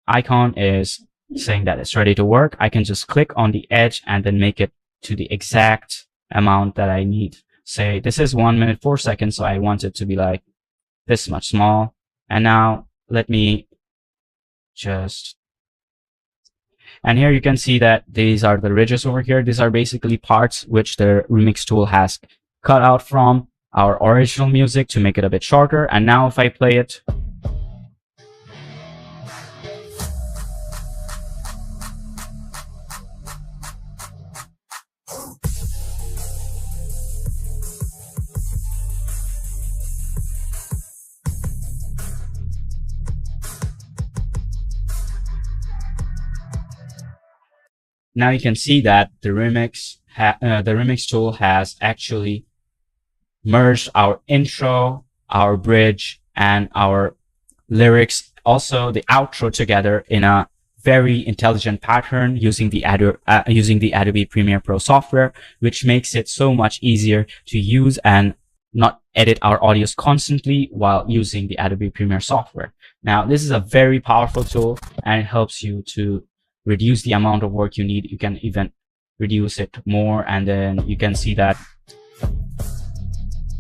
icon is saying that it's ready to work. I can just click on the edge and then make it to the exact amount that I need. Say this is 1 minute 4 seconds, so I want it to be like this much small. And now let me just, and here you can see that these are the ridges over here. These are basically parts which the remix tool has cut out from our original music to make it a bit shorter. And now if I play it, now you can see that the remix tool has actually merged our intro, our bridge, and our lyrics, also the outro, together in a very intelligent pattern using the Adobe Premiere Pro software, which makes it so much easier to use and not edit our audios constantly while using the Adobe Premiere software. Now, this is a very powerful tool, and it helps you to reduce the amount of work you need. You can even reduce it more, and then you can see that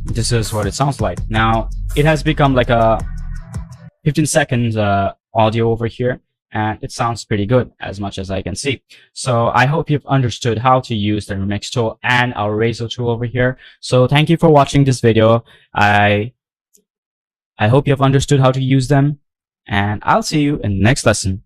this is what it sounds like. Now it has become like a 15 seconds audio over here, and it sounds pretty good as much as I can see. So I hope you've understood how to use the remix tool and our razor tool over here. So thank you for watching this video. I hope you've understood how to use them, and I'll see you in the next lesson.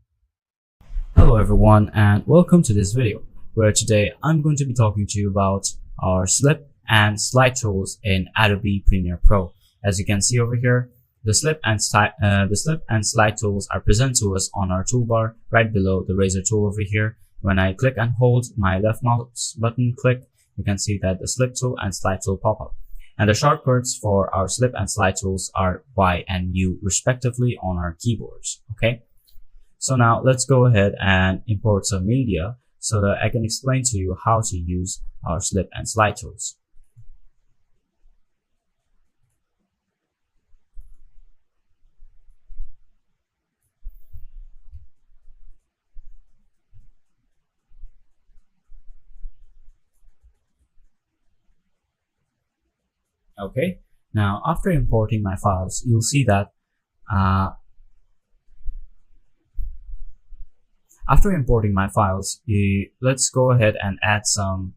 Hello everyone, and welcome to this video, where today I'm going to be talking to you about our slip and slide tools in Adobe Premiere Pro. As you can see over here, the slip and slide tools are present to us on our toolbar right below the razor tool over here. When I click and hold my left mouse button click, you can see that the slip tool and slide tool pop up. And the shortcuts for our slip and slide tools are Y and U respectively on our keyboards. Okay. So now let's go ahead and import some media so that I can explain to you how to use our slip and slide tools. Okay, now after importing my files, you'll see that after importing my files, let's go ahead and add some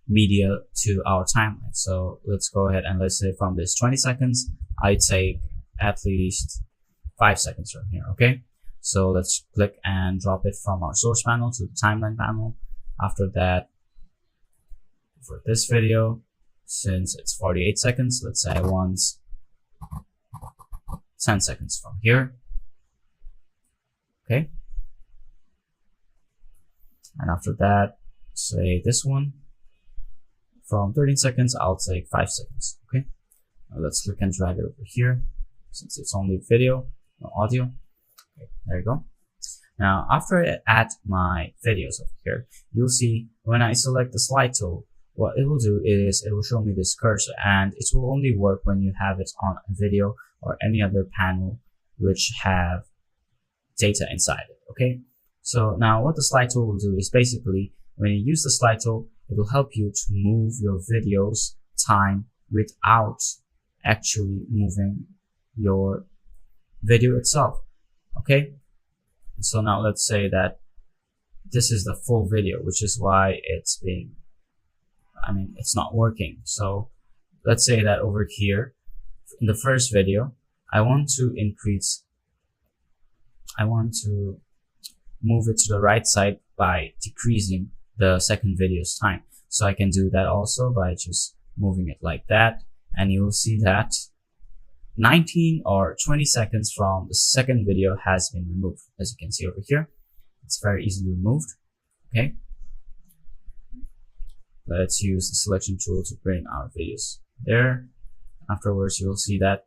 media to our timeline. So let's go ahead and let's say from this 20 seconds, I take at least 5 seconds from here. Okay, so let's click and drop it from our source panel to the timeline panel. After that, for this video, since it's 48 seconds, let's say I want 10 seconds from here. Okay. And after that, say this one, from 13 seconds, I'll take 5 seconds. Okay. Now let's click and drag it over here, since it's only video, no audio. Okay, there you go. Now, after I add my videos over here, you'll see when I select the slide tool, what it will do is it will show me this cursor, and it will only work when you have it on a video or any other panel which have data inside it. Okay. So now what the slide tool will do is basically when you use the slide tool, it will help you to move your video's time without actually moving your video itself. Okay. So now let's say that this is the full video, which is why it's not working. So let's say that over here in the first video, I want to move it to the right side by decreasing the second video's time. So I can do that also by just moving it like that. And you will see that 19 or 20 seconds from the second video has been removed. As you can see over here, it's very easily removed. Okay. Let's use the selection tool to bring our videos there. Afterwards, you'll see that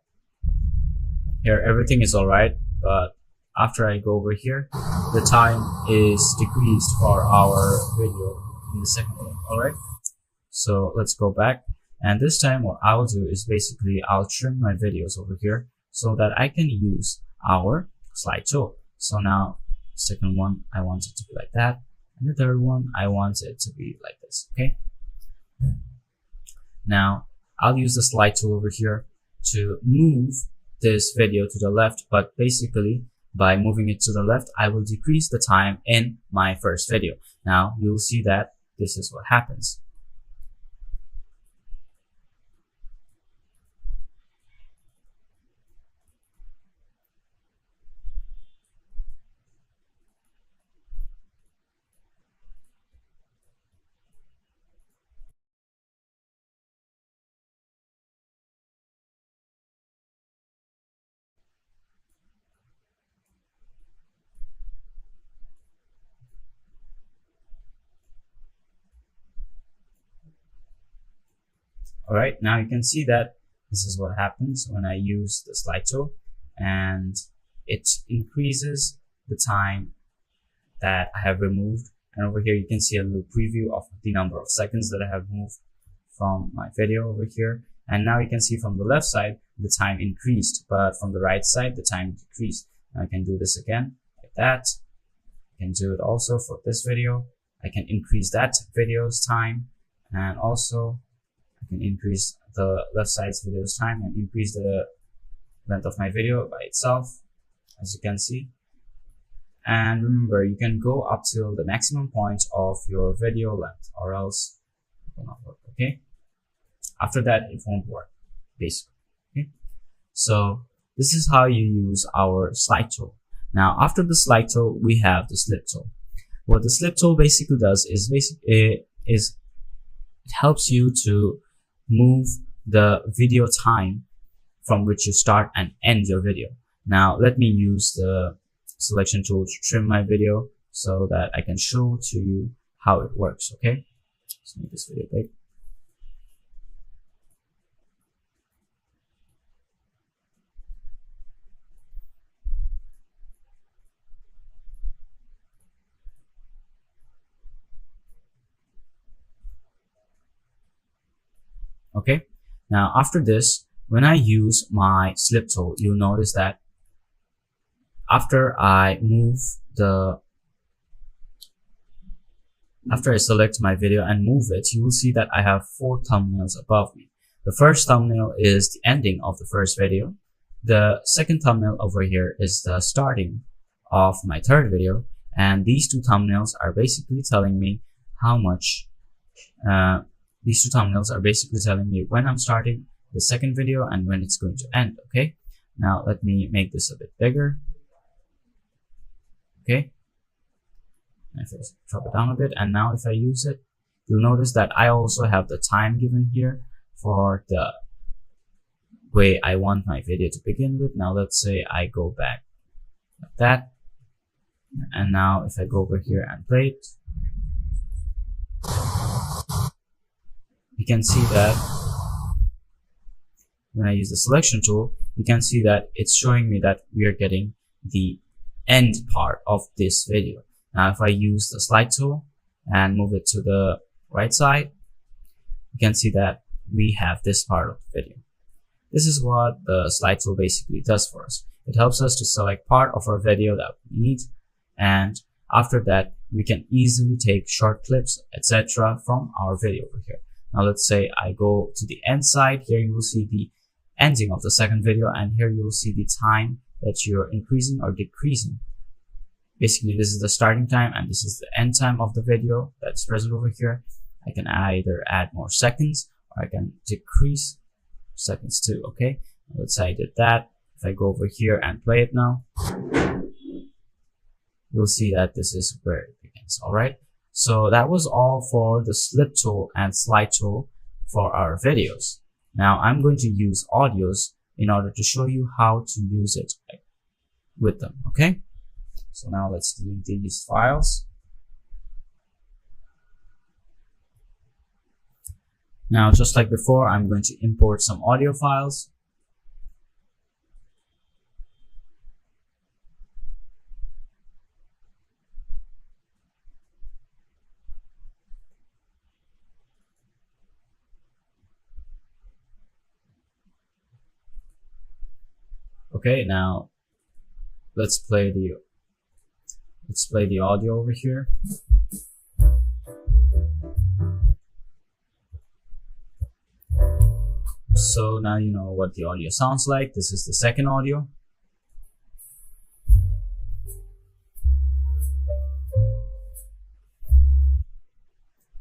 here everything is alright, but after I go over here, the time is decreased for our video in the second one. Alright, so let's go back, and this time what I'll do is basically I'll trim my videos over here so that I can use our slide tool. So now second one, I want it to be like that, and the third one, I want it to be like this. Okay. Now I'll use the slide tool over here to move this video to the left, but basically by moving it to the left, I will decrease the time in my first video. Now you'll see that this is what happens. All right, now you can see that this is what happens when I use the slide tool, and it increases the time that I have removed. And over here, you can see a little preview of the number of seconds that I have moved from my video over here. And now you can see from the left side, the time increased, but from the right side, the time decreased. Now I can do this again like that. You can do it also for this video. I can increase that video's time, and also I can increase the left side's video's time and increase the length of my video by itself, as you can see. And remember, you can go up till the maximum point of your video length, or else it will not work. Okay, after that it won't work basically. Okay, so this is how you use our slide tool. Now after the slide tool, we have the slip tool. What the slip tool basically does is it helps you to move the video time from which you start and end your video. Now let me use the selection tool to trim my video so that I can show to you how it works. Okay, let's make this video big. Okay, now after this, when I use my slip tool, you'll notice that after I select my video and move it, you will see that I have 4 thumbnails above me. The first thumbnail is the ending of the first video. The second thumbnail over here is the starting of my third video. And these 2 thumbnails are basically telling me how much, these 2 thumbnails are basically telling me when I'm starting the second video and when it's going to end. Okay, now let me make this a bit bigger. Okay, if I drop it down a bit, and now if I use it, you'll notice that I also have the time given here for the way I want my video to begin with. Now let's say I go back like that, and now if I go over here and play it, you can see that when I use the selection tool, you can see that it's showing me that we are getting the end part of this video. Now if I use the slide tool and move it to the right side, you can see that we have this part of the video. This is what the slide tool basically does for us. It helps us to select part of our video that we need, and after that we can easily take short clips, etc. from our video over here. Now let's say I go to the end side. Here you will see the ending of the second video, and here you will see the time that you're increasing or decreasing. Basically, this is the starting time and this is the end time of the video that's present over here. I can either add more seconds or I can decrease seconds too. Okay, let's say I did that. If I go over here and play it now, you'll see that this is where it begins. All right, so that was all for the slip tool and slide tool for our videos. Now I'm going to use audios in order to show you how to use it with them. Okay, so now let's delete these files. Now, just like before, I'm going to import some audio files. Okay, now let's play the audio over here. So now you know what the audio sounds like. This is the second audio.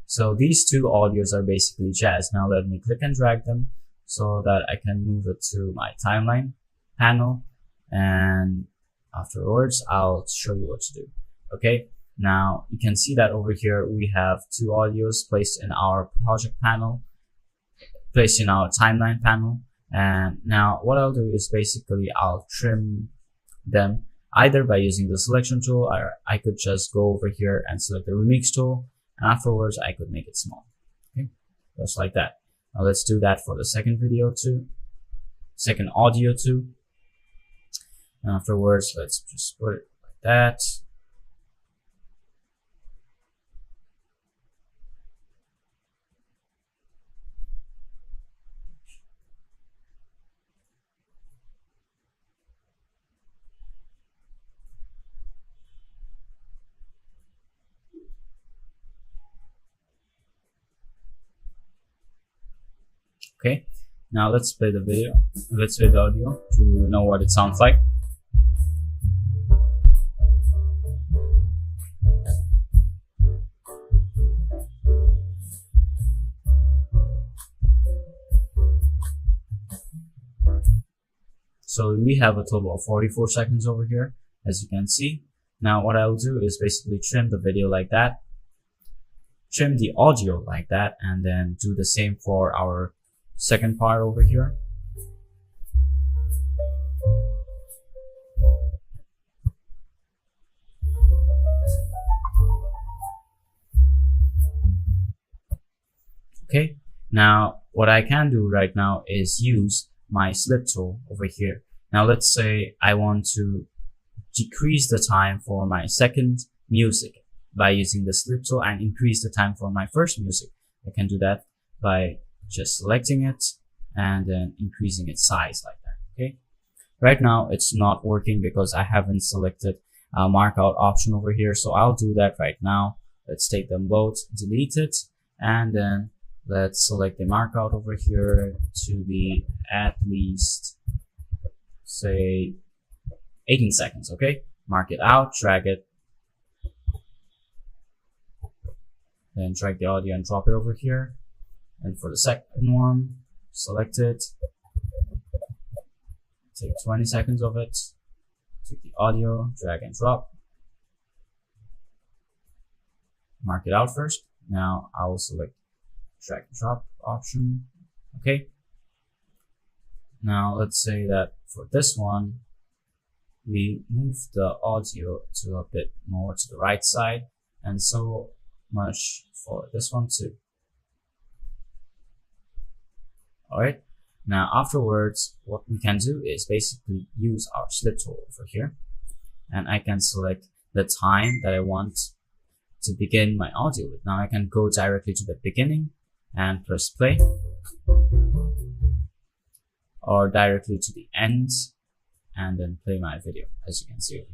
So these 2 audios are basically jazz. Now let me click and drag them so that I can move it to my timeline panel, and afterwards I'll show you what to do. Okay, now you can see that over here we have 2 audios placed in our project panel, placed in our timeline panel. And now what I'll do is basically I'll trim them either by using the selection tool, or I could just go over here and select the remix tool, and afterwards I could make it small. Okay, just like that. Now let's do that for the second video too, second audio too. And afterwards, let's just put it like that. Okay, now let's play the video. Let's play the audio to know what it sounds like. So we have a total of 44 seconds over here, as you can see. Now what I'll do is basically trim the video like that, trim the audio like that, and then do the same for our second part over here. Okay, now what I can do right now is use my slip tool over here. Now let's say I want to decrease the time for my second music by using the slip tool and increase the time for my first music. I can do that by just selecting it and then increasing its size like that. Okay, right now it's not working because I haven't selected a markout option over here, so I'll do that right now. Let's take them both, delete it, and then let's select the markout over here to be at least, say, 18 seconds. Okay, mark it out, drag it, then drag the audio and drop it over here. And for the second one, select it, take 20 seconds of it, take the audio, drag and drop, mark it out first. Now I will select drag and drop option. Okay, now let's say that for this one we move the audio to a bit more to the right side, and so much for this one too. Alright, now afterwards what we can do is basically use our slip tool over here, and I can select the time that I want to begin my audio with. Now I can go directly to the beginning and press play, or directly to the end and then play my video, as you can see over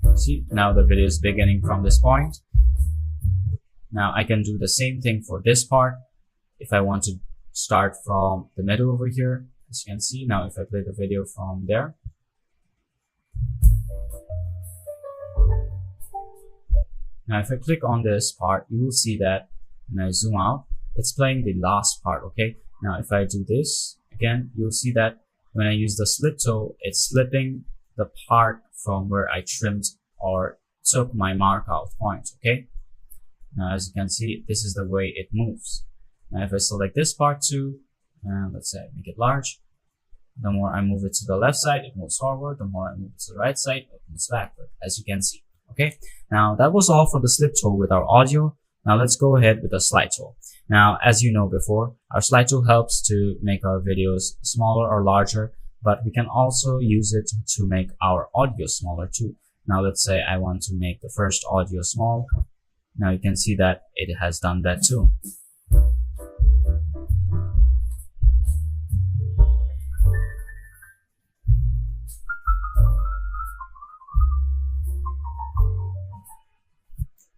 here. See, now the video is beginning from this point. Now I can do the same thing for this part if I want to start from the middle over here, as you can see. Now if I play the video from there, now if I click on this part, you will see that when I zoom out, it's playing the last part. Okay, now if I do this again, you'll see that when I use the slip tool, it's slipping the part from where I trimmed or took my mark out point. Okay, now as you can see, this is the way it moves. Now if I select this part too, and let's say I make it large, the more I move it to the left side, it moves forward. The more I move it to the right side, it moves backward, as you can see. Okay, now that was all for the slip tool with our audio. Now let's go ahead with the slide tool. Now, as you know before, our slide tool helps to make our videos smaller or larger, but we can also use it to make our audio smaller too. Now let's say I want to make the first audio small. Now you can see that it has done that too.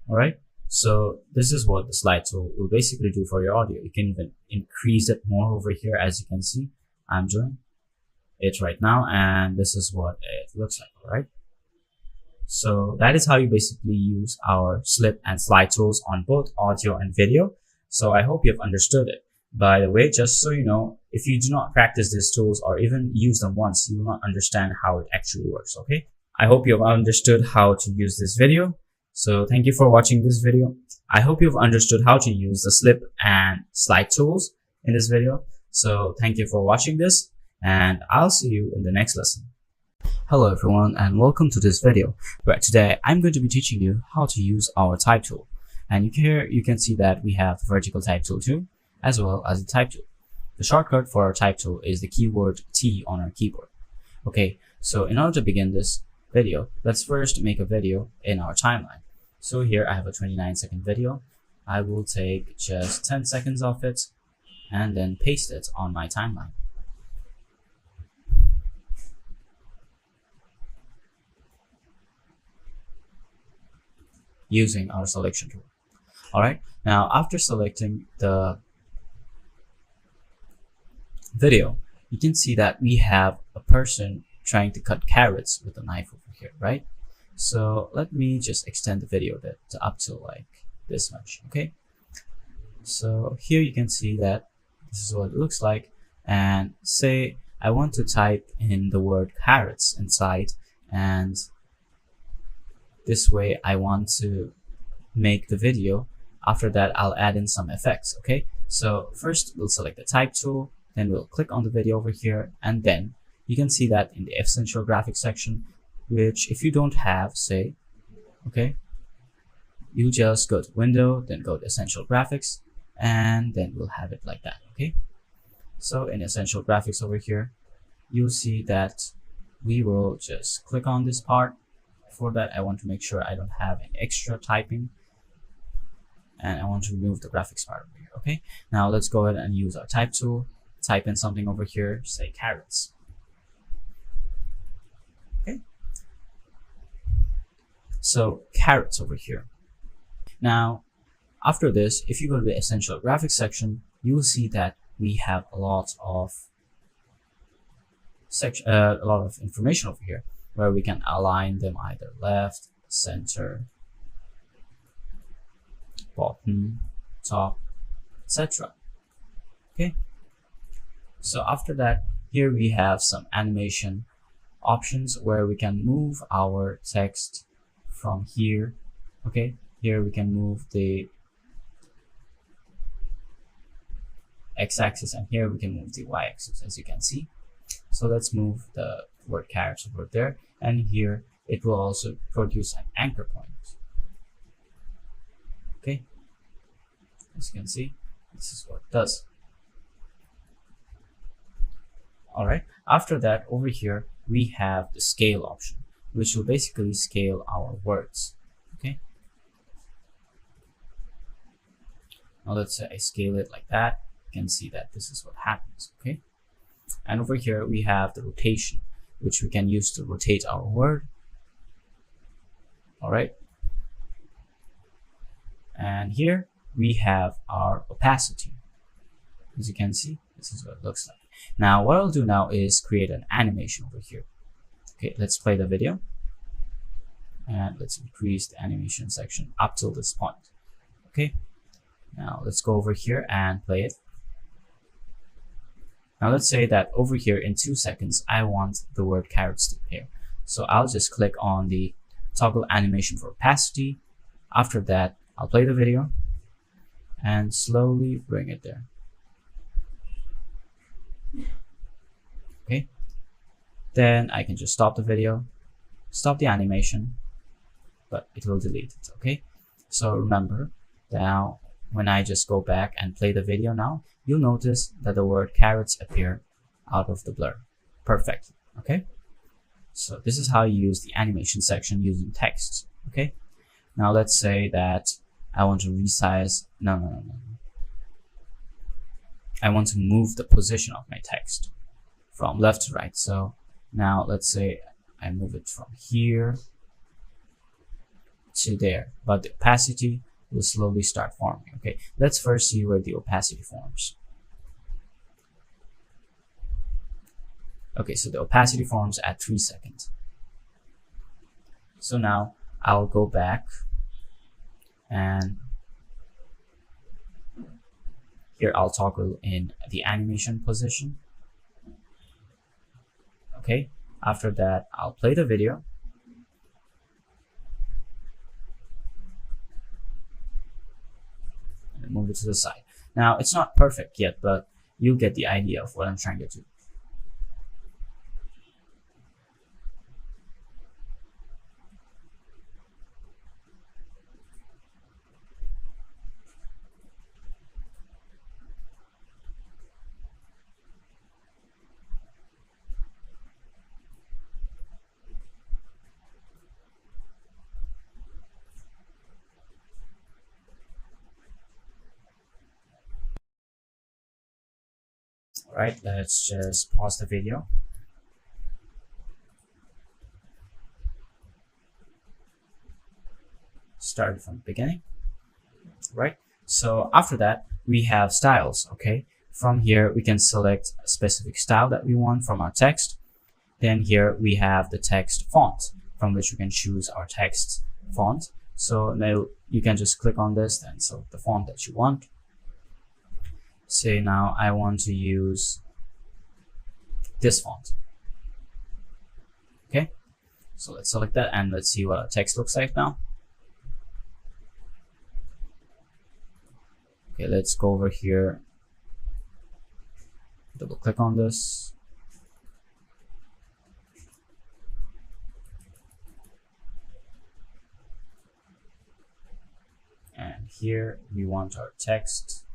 Alright, so this is what the slide tool will basically do for your audio. You can even increase it more over here, as you can see. I'm doing it right now, and this is what it looks like. Alright, so that is how you basically use our slip and slide tools on both audio and video. So I hope you've understood it. By the way, just so you know, if you do not practice these tools or even use them once, you will not understand how it actually works. Okay, I hope you've understood how to use this video. So thank you for watching this video. I hope you've understood how to use the slip and slide tools in this video. So thank you for watching this, and I'll see you in the next lesson. Hello everyone, and welcome to this video, where today I'm going to be teaching you how to use our type tool. And here you can see that we have the vertical type tool too, as well as the type tool. The shortcut for our type tool is the keyword T on our keyboard. Okay, so in order to begin this video, let's first make a video in our timeline. So here I have a 29-second video. I will take just 10 seconds of it and then paste it on my timeline. Using our selection tool. Alright, Now, after selecting the video, you can see that we have a person trying to cut carrots with a knife over here, right? So let me just extend the video a bit to up to like this much. Okay, so here you can see that this is what it looks like, and say I want to type in the word carrots inside, and this way I want to make the video. After that, I'll add in some effects. Okay, so first we'll select the type tool, then we'll click on the video over here, and then you can see that in the essential graphics section, which if you don't have, say, okay, you just go to window, then go to essential graphics, and then we'll have it like that. Okay, so in essential graphics over here, you'll see that we will just click on this part. For that, I want to make sure I don't have any extra typing, and I want to remove the graphics part over here. Okay, now let's go ahead and use our type tool, type in something over here, say carrots. Okay, so carrots over here. Now after this, if you go to the essential graphics section, you will see that we have a lot of information over here where we can align them either left, center, bottom, top, etc. Okay, so after that, here we have some animation options where we can move our text from here. Okay, here we can move the x-axis, and here we can move the y-axis, as you can see. So let's move the word carrots over there, and here it will also produce an anchor point. Okay, as you can see, this is what it does. All right, after that, over here we have the scale option, which will basically scale our words. Okay, now let's say I scale it like that. You can see that this is what happens. Okay, and over here we have the rotation, which we can use to rotate our word. All right, and here we have our opacity. As you can see, this is what it looks like. Now what I'll do now is create an animation over here. Okay, let's play the video, and let's increase the animation section up till this point. Okay, now let's go over here and play it. Now let's say that over here in 2 seconds, I want the word carrots to appear. So I'll just click on the toggle animation for opacity. After that, I'll play the video and slowly bring it there. Okay, then I can just stop the video, stop the animation, but it will delete it. Okay, so remember, now when I just go back and play the video now, you'll notice that the word carrots appear out of the blur perfectly. Okay, so this is how you use the animation section using text. Okay, now let's say that I want to resize. No. I want to move the position of my text from left to right. So now let's say I move it from here to there, but the opacity will slowly start forming. Okay, let's first see where the opacity forms. Okay, so the opacity forms at 3 seconds. So now I'll go back, and here I'll toggle in the animation position. Okay, after that I'll play the video. And move it to the side. Now it's not perfect yet, but you'll get the idea of what I'm trying to do. Alright, let's just pause the video. Start from the beginning. Right, So after that, we have styles. Okay, from here we can select a specific style that we want from our text. Then here we have the text font, from which we can choose our text font. So now you can just click on this and select the font that you want. Say now I want to use this font. Okay, so let's select that and let's see what our text looks like now. Okay, let's go over here, double click on this. And here we want our text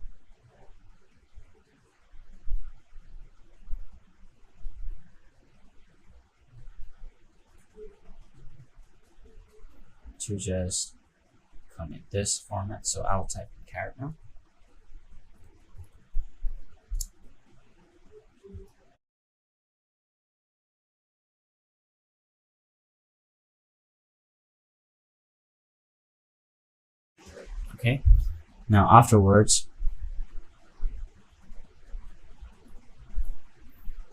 to just come in this format. So I'll type in carrot now. Okay, now afterwards,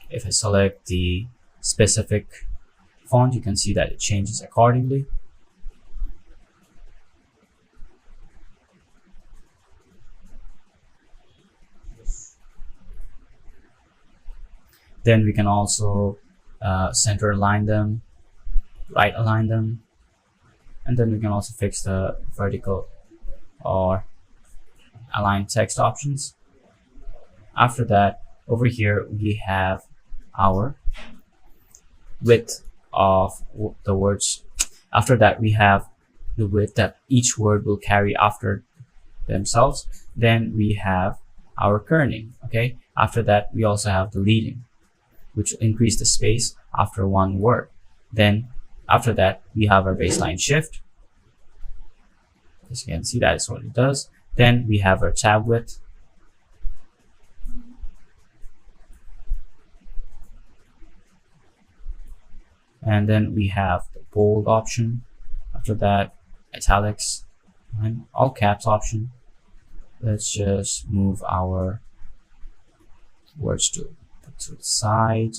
if I select the specific font, you can see that it changes accordingly. Then we can also center align them, right align them, and then we can also fix the vertical or align text options. After that, over here we have our width of the words. After that, we have the width that each word will carry after themselves. Then we have our kerning. Okay, after that we also have the leading, which will increase the space after one word. Then after that we have our baseline shift. As you can see, that is what it does. Then we have our tab width. And then we have the bold option. After that, italics and all caps option. Let's just move our words to the side.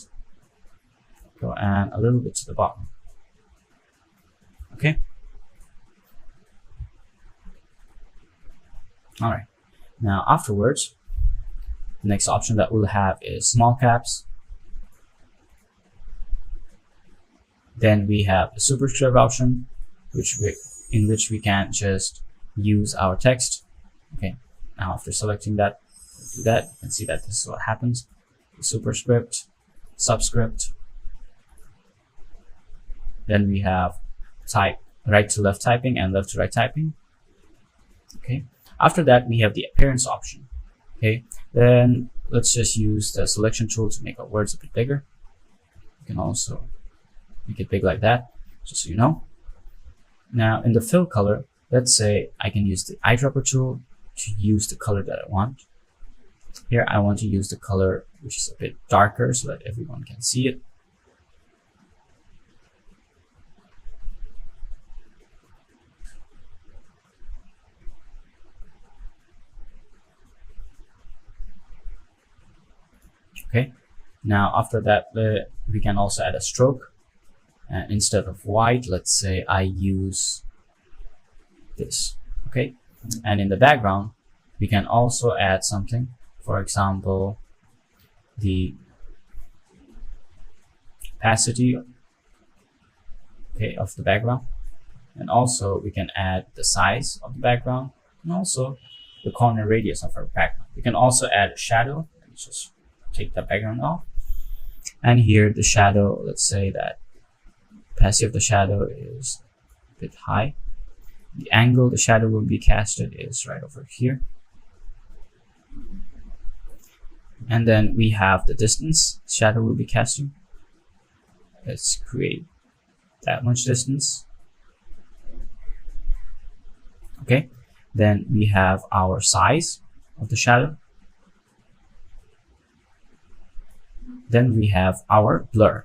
Go and a little bit to the bottom. Okay. All right. Now afterwards, the next option that we'll have is small caps. Then we have the superscript option, in which we can just use our text. Okay. Now after selecting that, do that, you can see that this is what happens. The superscript, subscript. Then we have type, right to left typing and left to right typing. Okay. After that, we have the appearance option. Okay. Then let's just use the selection tool to make our words a bit bigger. You can also make it big like that, just so you know. Now in the fill color, let's say I can use the eyedropper tool to use the color that I want. Here I want to use the color which is a bit darker so that everyone can see it. Okay. Now after that, we can also add a stroke. And instead of white, let's say I use this. Okay. And in the background, we can also add something. For example, the opacity, okay, of the background. And also we can add the size of the background and also the corner radius of our background. We can also add a shadow. Let me just take the background off. And here the shadow, let's say that opacity of the shadow is a bit high. The angle the shadow will be casted is right over here. And then we have the distance shadow will be casting. Let's create that much distance. Okay. Then we have our size of the shadow. Then we have our blur.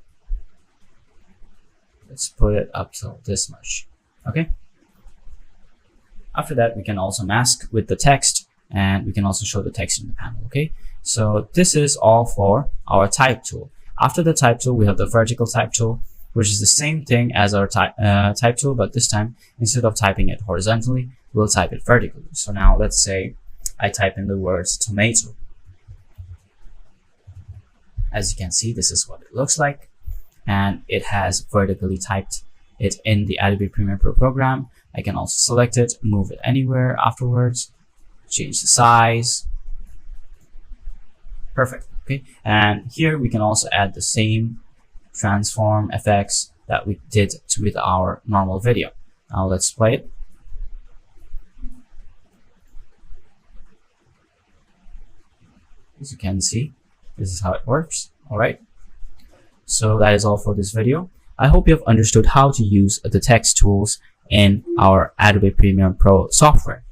Let's put it up to this much. Okay. After that, we can also mask with the text. and we can also show the text in the panel. Okay, so this is all for our type tool. After the type tool, we have the vertical type tool, which is the same thing as our type tool, but this time instead of typing it horizontally, we'll type it vertically. So now let's say I type in the words tomato. As you can see, this is what it looks like, and it has vertically typed it in the Adobe Premiere Pro program. I can also select it, move it anywhere afterwards, change the size. Perfect. Okay, and here we can also add the same transform effects that we did with our normal video. Now let's play it. As you can see, this is how it works. All right, so that is all for this video. I hope you have understood how to use the text tools in our Adobe Premiere Pro software.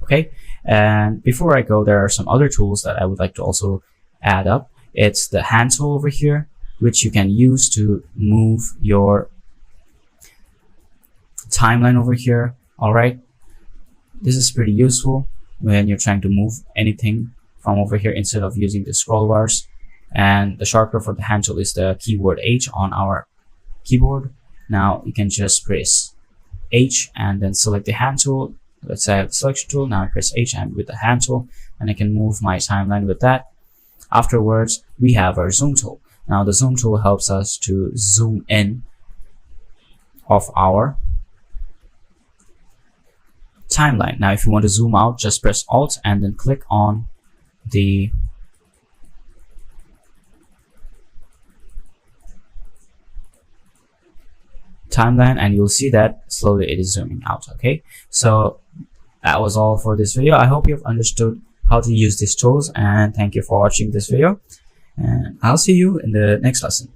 Okay, and before I go, there are some other tools that I would like to also add up. It's the hand tool over here, which you can use to move your timeline over here. All right, this is pretty useful when you're trying to move anything from over here instead of using the scroll bars. And the shortcut for the hand tool is the keyword H on our keyboard. Now you can just press H and then select the hand tool. Let's say I have the selection tool. Now I press H and with the hand tool, and I can move my timeline with that. Afterwards, we have our zoom tool. Now the zoom tool helps us to zoom in of our timeline. Now if you want to zoom out, just press Alt and then click on the timeline, and you'll see that slowly it is zooming out. Okay, so that was all for this video. I hope you've understood how to use these tools, and thank you for watching this video, and I'll see you in the next lesson.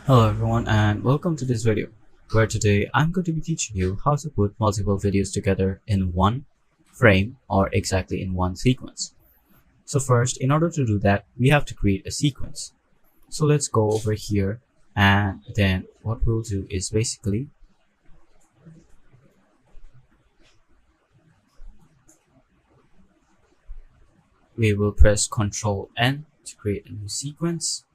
Hello everyone, and welcome to this video, where today I'm going to be teaching you how to put multiple videos together in one frame, or exactly in one sequence. So first, in order to do that, we have to create a sequence. So let's go over here, and then what we'll do is basically we will press Ctrl N to create a new sequence.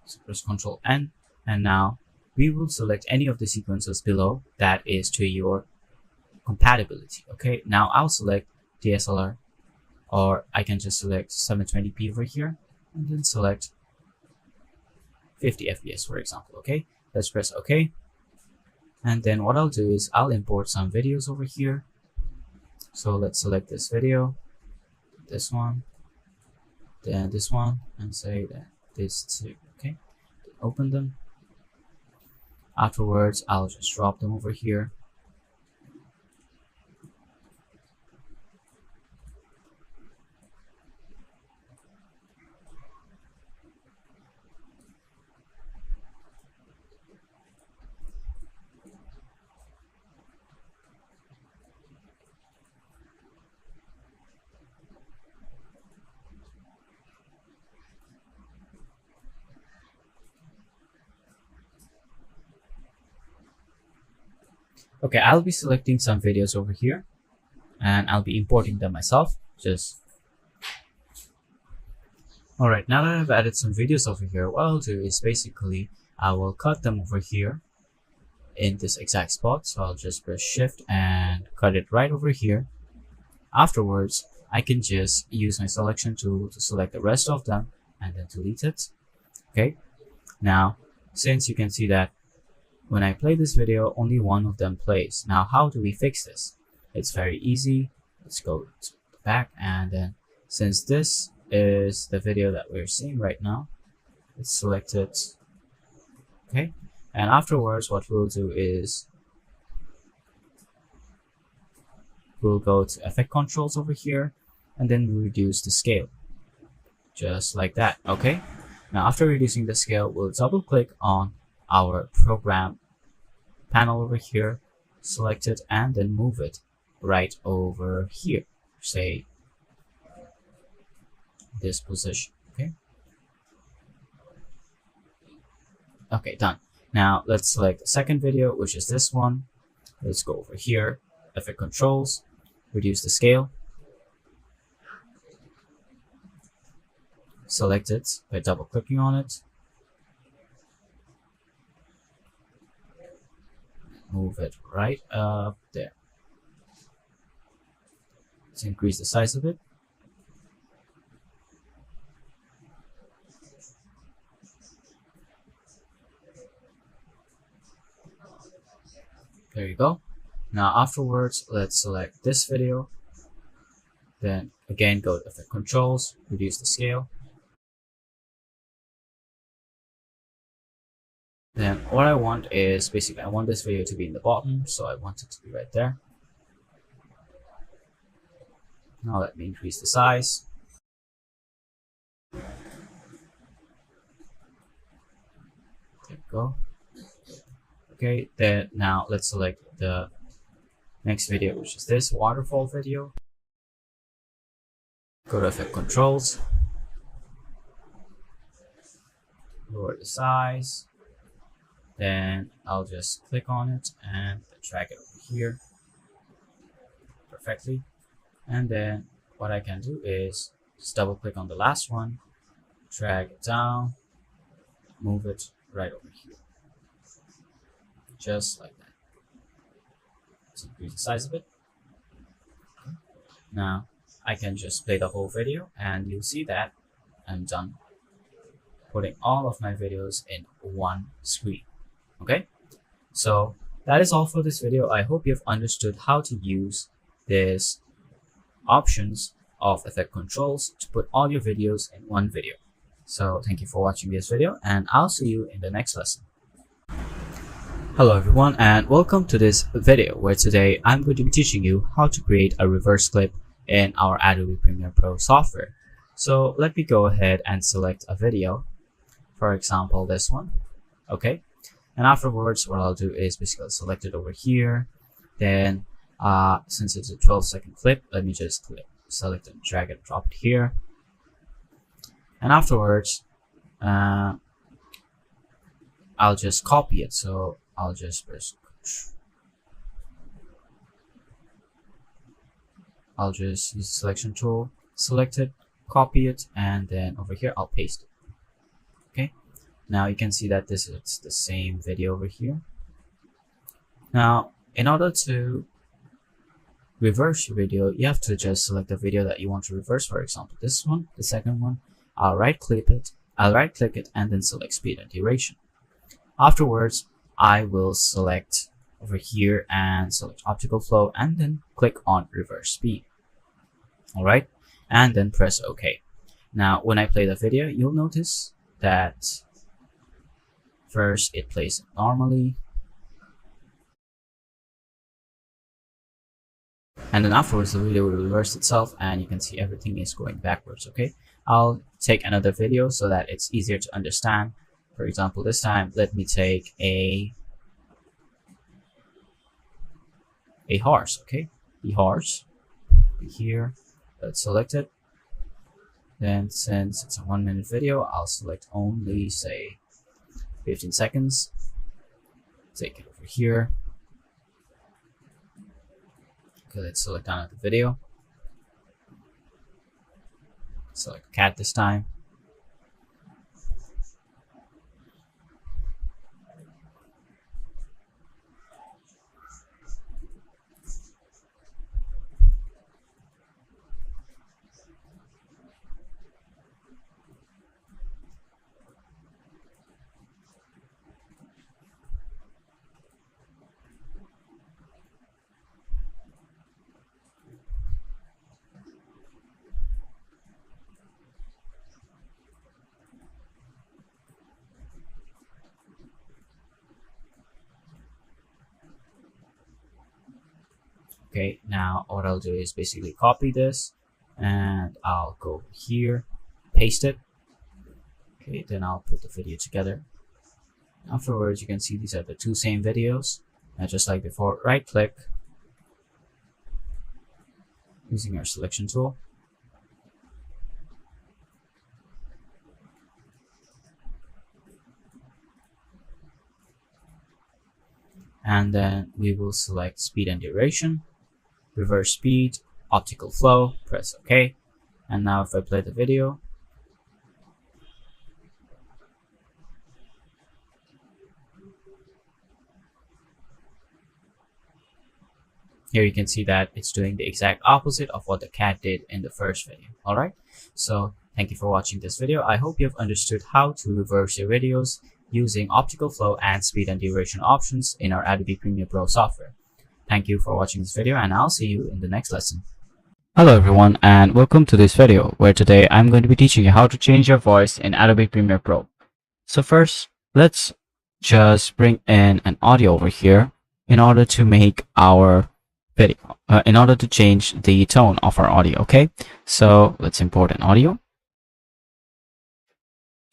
So press Ctrl N, and now we will select any of the sequences below that is to your compatibility. Okay, now I'll select DSLR, or I can just select 720p over here and then select 50 FPS, for example. Okay, let's press OK, and then what I'll do is I'll import some videos over here. So let's select this video, this one, then this one, and say that this too. Okay, open them. Afterwards, I'll just drop them over here. Okay, I'll be selecting some videos over here, and I'll be importing them myself. Alright, now that I've added some videos over here, what I'll do is basically I will cut them over here in this exact spot. So I'll just press Shift and cut it right over here. Afterwards, I can just use my selection tool to select the rest of them and then delete it. Okay, now since you can see that when I play this video, only one of them plays. Now, how do we fix this? It's very easy. Let's go to the back, and then since this is the video that we're seeing right now, let's select it. Okay, and afterwards, what we'll do is we'll go to Effect Controls over here, and then we reduce the scale, just like that. Okay, now after reducing the scale, we'll double click on our program panel over here, select it, and then move it right over here, say this position. Okay, done. Now let's select the second video, which is this one. Let's go over here, Effect Controls, reduce the scale, select it by double clicking on it, move it right up there. Let's increase the size of it. There you go. Now afterwards, let's select this video. Then again, go to Effect Controls, reduce the scale. Then what I want is basically I want this video to be in the bottom, so I want it to be right there. Now let me increase the size. There we go. Okay, then now let's select the next video, which is this waterfall video. Go to Effect Controls, lower the size. Then I'll just click on it and drag it over here perfectly. And then what I can do is just double click on the last one, drag it down, move it right over here. Just like that. Let's increase the size of it. Okay. Now I can just play the whole video and you'll see that I'm done putting all of my videos in one screen. Okay, so that is all for this video. I hope you've understood how to use these options of Effect Controls to put all your videos in one video. So thank you for watching this video and I'll see you in the next lesson. Hello everyone and welcome to this video where today I'm going to be teaching you how to create a reverse clip in our Adobe Premiere Pro software. So let me go ahead and select a video, for example this one. Okay, and afterwards what I'll do is basically select it over here. Then since it's a 12-second clip, let me just select and drag and drop it here. And afterwards I'll just copy it. So I'll just press, I'll just use the selection tool, select it, copy it, and then over here I'll paste it. Okay, now you can see that this is the same video over here. Now in order to reverse your video, you have to just select the video that you want to reverse. For example this one, the second one. I'll right click it and then select speed and duration. Afterwards I will select over here and select optical flow and then click on reverse speed. Alright, and then press OK. Now when I play the video, you'll notice that first it plays normally, and then afterwards the video will reverse itself and you can see everything is going backwards. Okay, I'll take another video so that it's easier to understand. For example, this time let me take a horse. Okay, the horse here, let's select it. Then since it's a 1-minute video, I'll select only say 15 seconds. Take it over here. Okay, let's select another video. Select cat this time. Okay, now what I'll do is basically copy this and I'll go here, paste it. Okay, then I'll put the video together. Afterwards, you can see these are the two same videos. Now, just like before, right click using our selection tool. And then we will select speed and duration, reverse speed, optical flow, press OK. And now if I play the video, here you can see that it's doing the exact opposite of what the cat did in the first video. Alright, so thank you for watching this video. I hope you have understood how to reverse your videos using optical flow and speed and duration options in our Adobe Premiere Pro software. Thank you for watching this video, and I'll see you in the next lesson. Hello everyone, and welcome to this video where today I'm going to be teaching you how to change your voice in Adobe Premiere Pro. So first, let's just bring in an audio over here in order to make our video, in order to change the tone of our audio. Okay, so let's import an audio.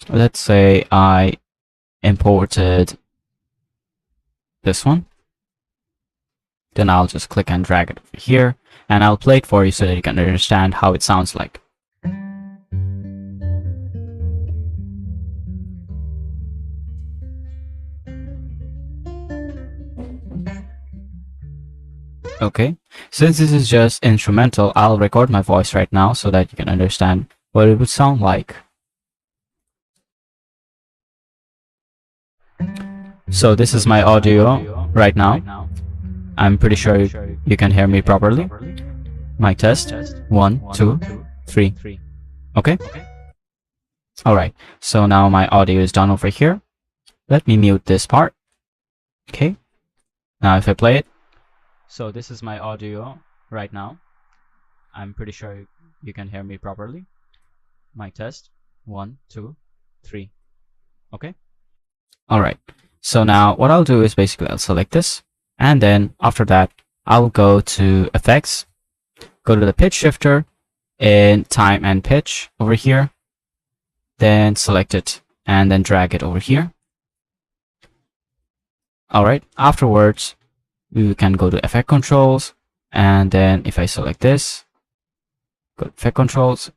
Let's say I imported this one. Then I'll just click and drag it over here, and I'll play it for you so that you can understand how it sounds like. Okay, since this is just instrumental, I'll record my voice right now so that you can understand what it would sound like. So this is my audio right now. I'm pretty sure you can hear me properly. Mic test. 1, 2, 3. Okay? Alright, so now my audio is done over here. Let me mute this part. Okay, now if I play it. So this is my audio right now. I'm pretty sure you can hear me properly. Mic test. 1, 2, 3. Okay? Alright, so now what I'll do is basically I'll select this, and then after that I'll go to effects, go to the pitch shifter in time and pitch over here, then select it and then drag it over here. Alright, afterwards we can go to effect controls, and then if I select this, go to effect controls,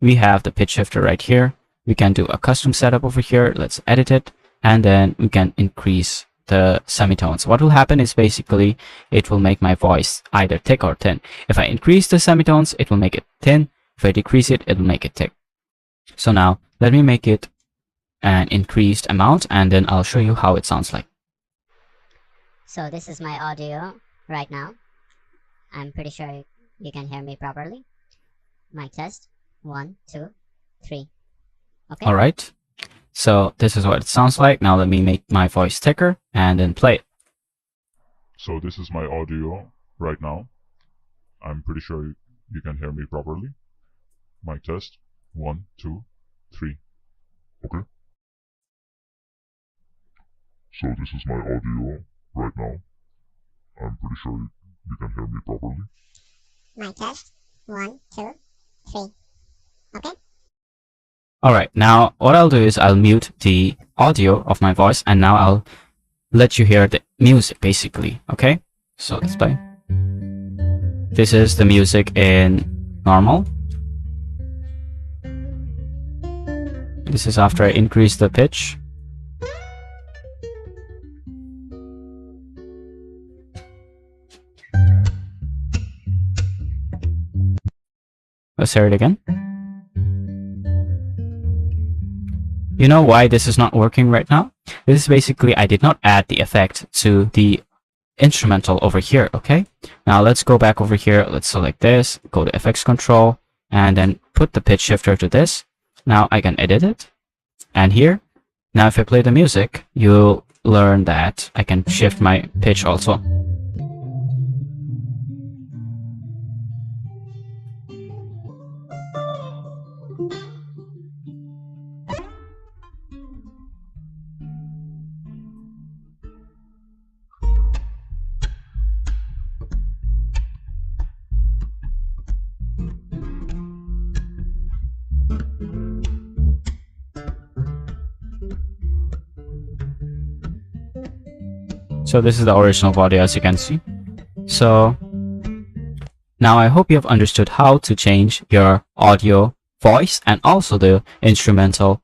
we have the pitch shifter right here. We can do a custom setup over here. Let's edit it, and then we can increase the semitones. What will happen is basically it will make my voice either thick or thin. If I increase the semitones, it will make it thin. If I decrease it, it will make it thick. So now let me make it an increased amount, and then I'll show you how it sounds like. So this is my audio right now. I'm pretty sure you can hear me properly. Mic test. 1, 2, 3. Okay. All right. So this is what it sounds like. Now let me make my voice thicker and then play it. So this is my audio right now. I'm pretty sure you can hear me properly. Mic test. 1, 2, 3. Okay. So this is my audio right now. I'm pretty sure you can hear me properly. Mic test. 1, 2, 3. Okay. Alright, now what I'll do is I'll mute the audio of my voice, and now I'll let you hear the music basically. Okay, so let's play. This is the music in normal. This is after I increase the pitch. Let's hear it again. You know why this is not working right now? This is basically I did not add the effect to the instrumental over here. Okay, now let's go back over here. Let's select this, go to effects control, and then put the pitch shifter to this. Now I can edit it, and here, now if I play the music, you'll learn that I can shift my pitch also. So this is the original audio, as you can see. So now I hope you have understood how to change your audio, voice, and also the instrumental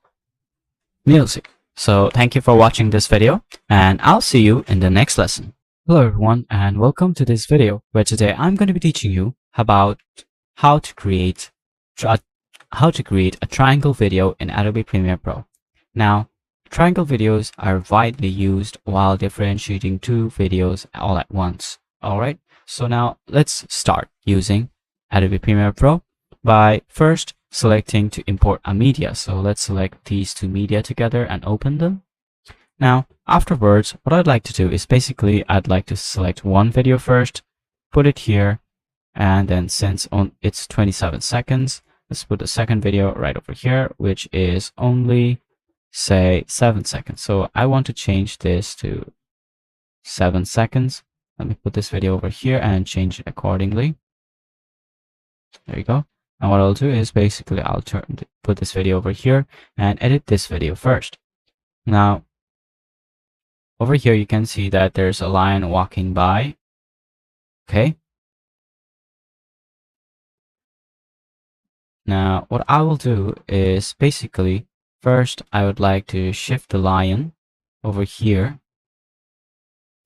music. So thank you for watching this video, and I'll see you in the next lesson. Hello everyone, and welcome to this video where today I'm going to be teaching you about how to create a triangle video in Adobe Premiere Pro. Now, triangle videos are widely used while differentiating two videos all at once. Alright, so now let's start using Adobe Premiere Pro by first selecting to import a media. So let's select these two media together and open them. Now, afterwards, what I'd like to do is basically I'd like to select one video first, put it here, and then since it's 27 seconds, let's put the second video right over here, which is only, say, 7 seconds. So I want to change this to 7 seconds. Let me put this video over here and change it accordingly. There you go. And what I'll do is basically I'll put this video over here and edit this video first. Now, over here you can see that there's a lion walking by. Okay. Now, what I will do is basically first I would like to shift the lion over here.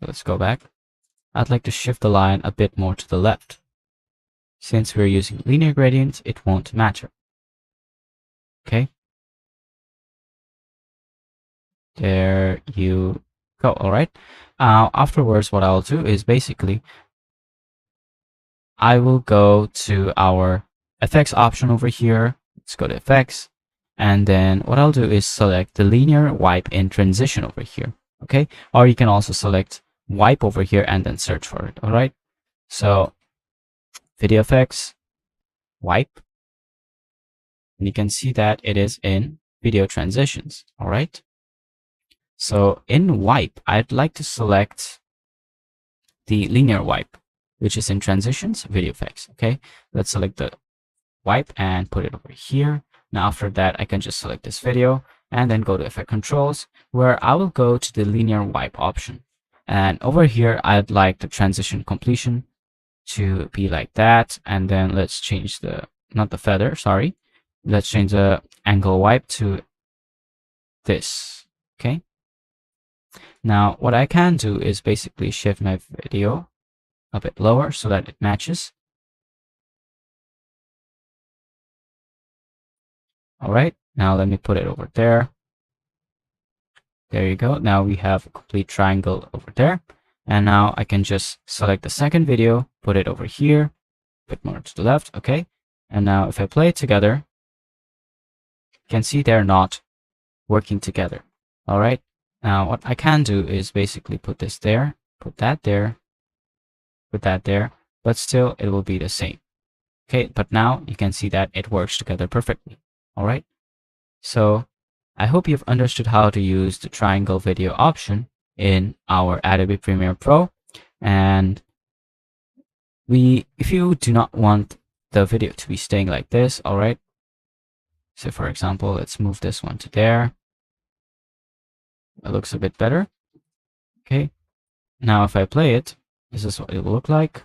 Let's go back. I'd like to shift the lion a bit more to the left. Since we're using linear gradients, it won't matter. Okay. There you go. All right. Afterwards, what I'll do is basically I will go to our effects option over here. Let's go to effects. And then what I'll do is select the linear wipe in transition over here. Okay. Or you can also select wipe over here and then search for it. All right. So video effects, wipe, and you can see that it is in video transitions. All right. So in wipe, I'd like to select the linear wipe, which is in transitions, video effects. Okay. Let's select the wipe and put it over here. Now after that, I can just select this video and then go to effect controls, where I will go to the linear wipe option. And over here, I'd like the transition completion to be like that. And then let's change not the feather, sorry. Let's change the angle wipe to this. Okay. Now what I can do is basically shift my video a bit lower so that it matches. All right. Now let me put it over there. There you go. Now we have a complete triangle over there. And now I can just select the second video, put it over here, a bit more to the left. Okay. And now if I play it together, you can see they're not working together. All right. Now what I can do is basically put this there, put that there, put that there, but still it will be the same. Okay. But now you can see that it works together perfectly. All right. So I hope you've understood how to use the triangle video option in our Adobe Premiere Pro. And if you do not want the video to be staying like this, all right. So for example, let's move this one to there. It looks a bit better. Okay. Now if I play it, this is what it will look like.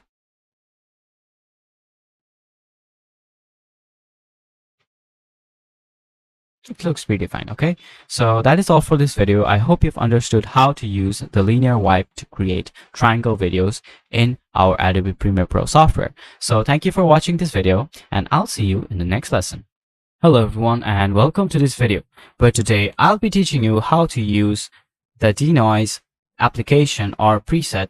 It looks pretty fine. Okay, so that is all for this video. I hope you've understood how to use the linear wipe to create triangle videos in our Adobe Premiere Pro software. So thank you for watching this video, and I'll see you in the next lesson. Hello everyone, and welcome to this video, where today I'll be teaching you how to use the denoise application or preset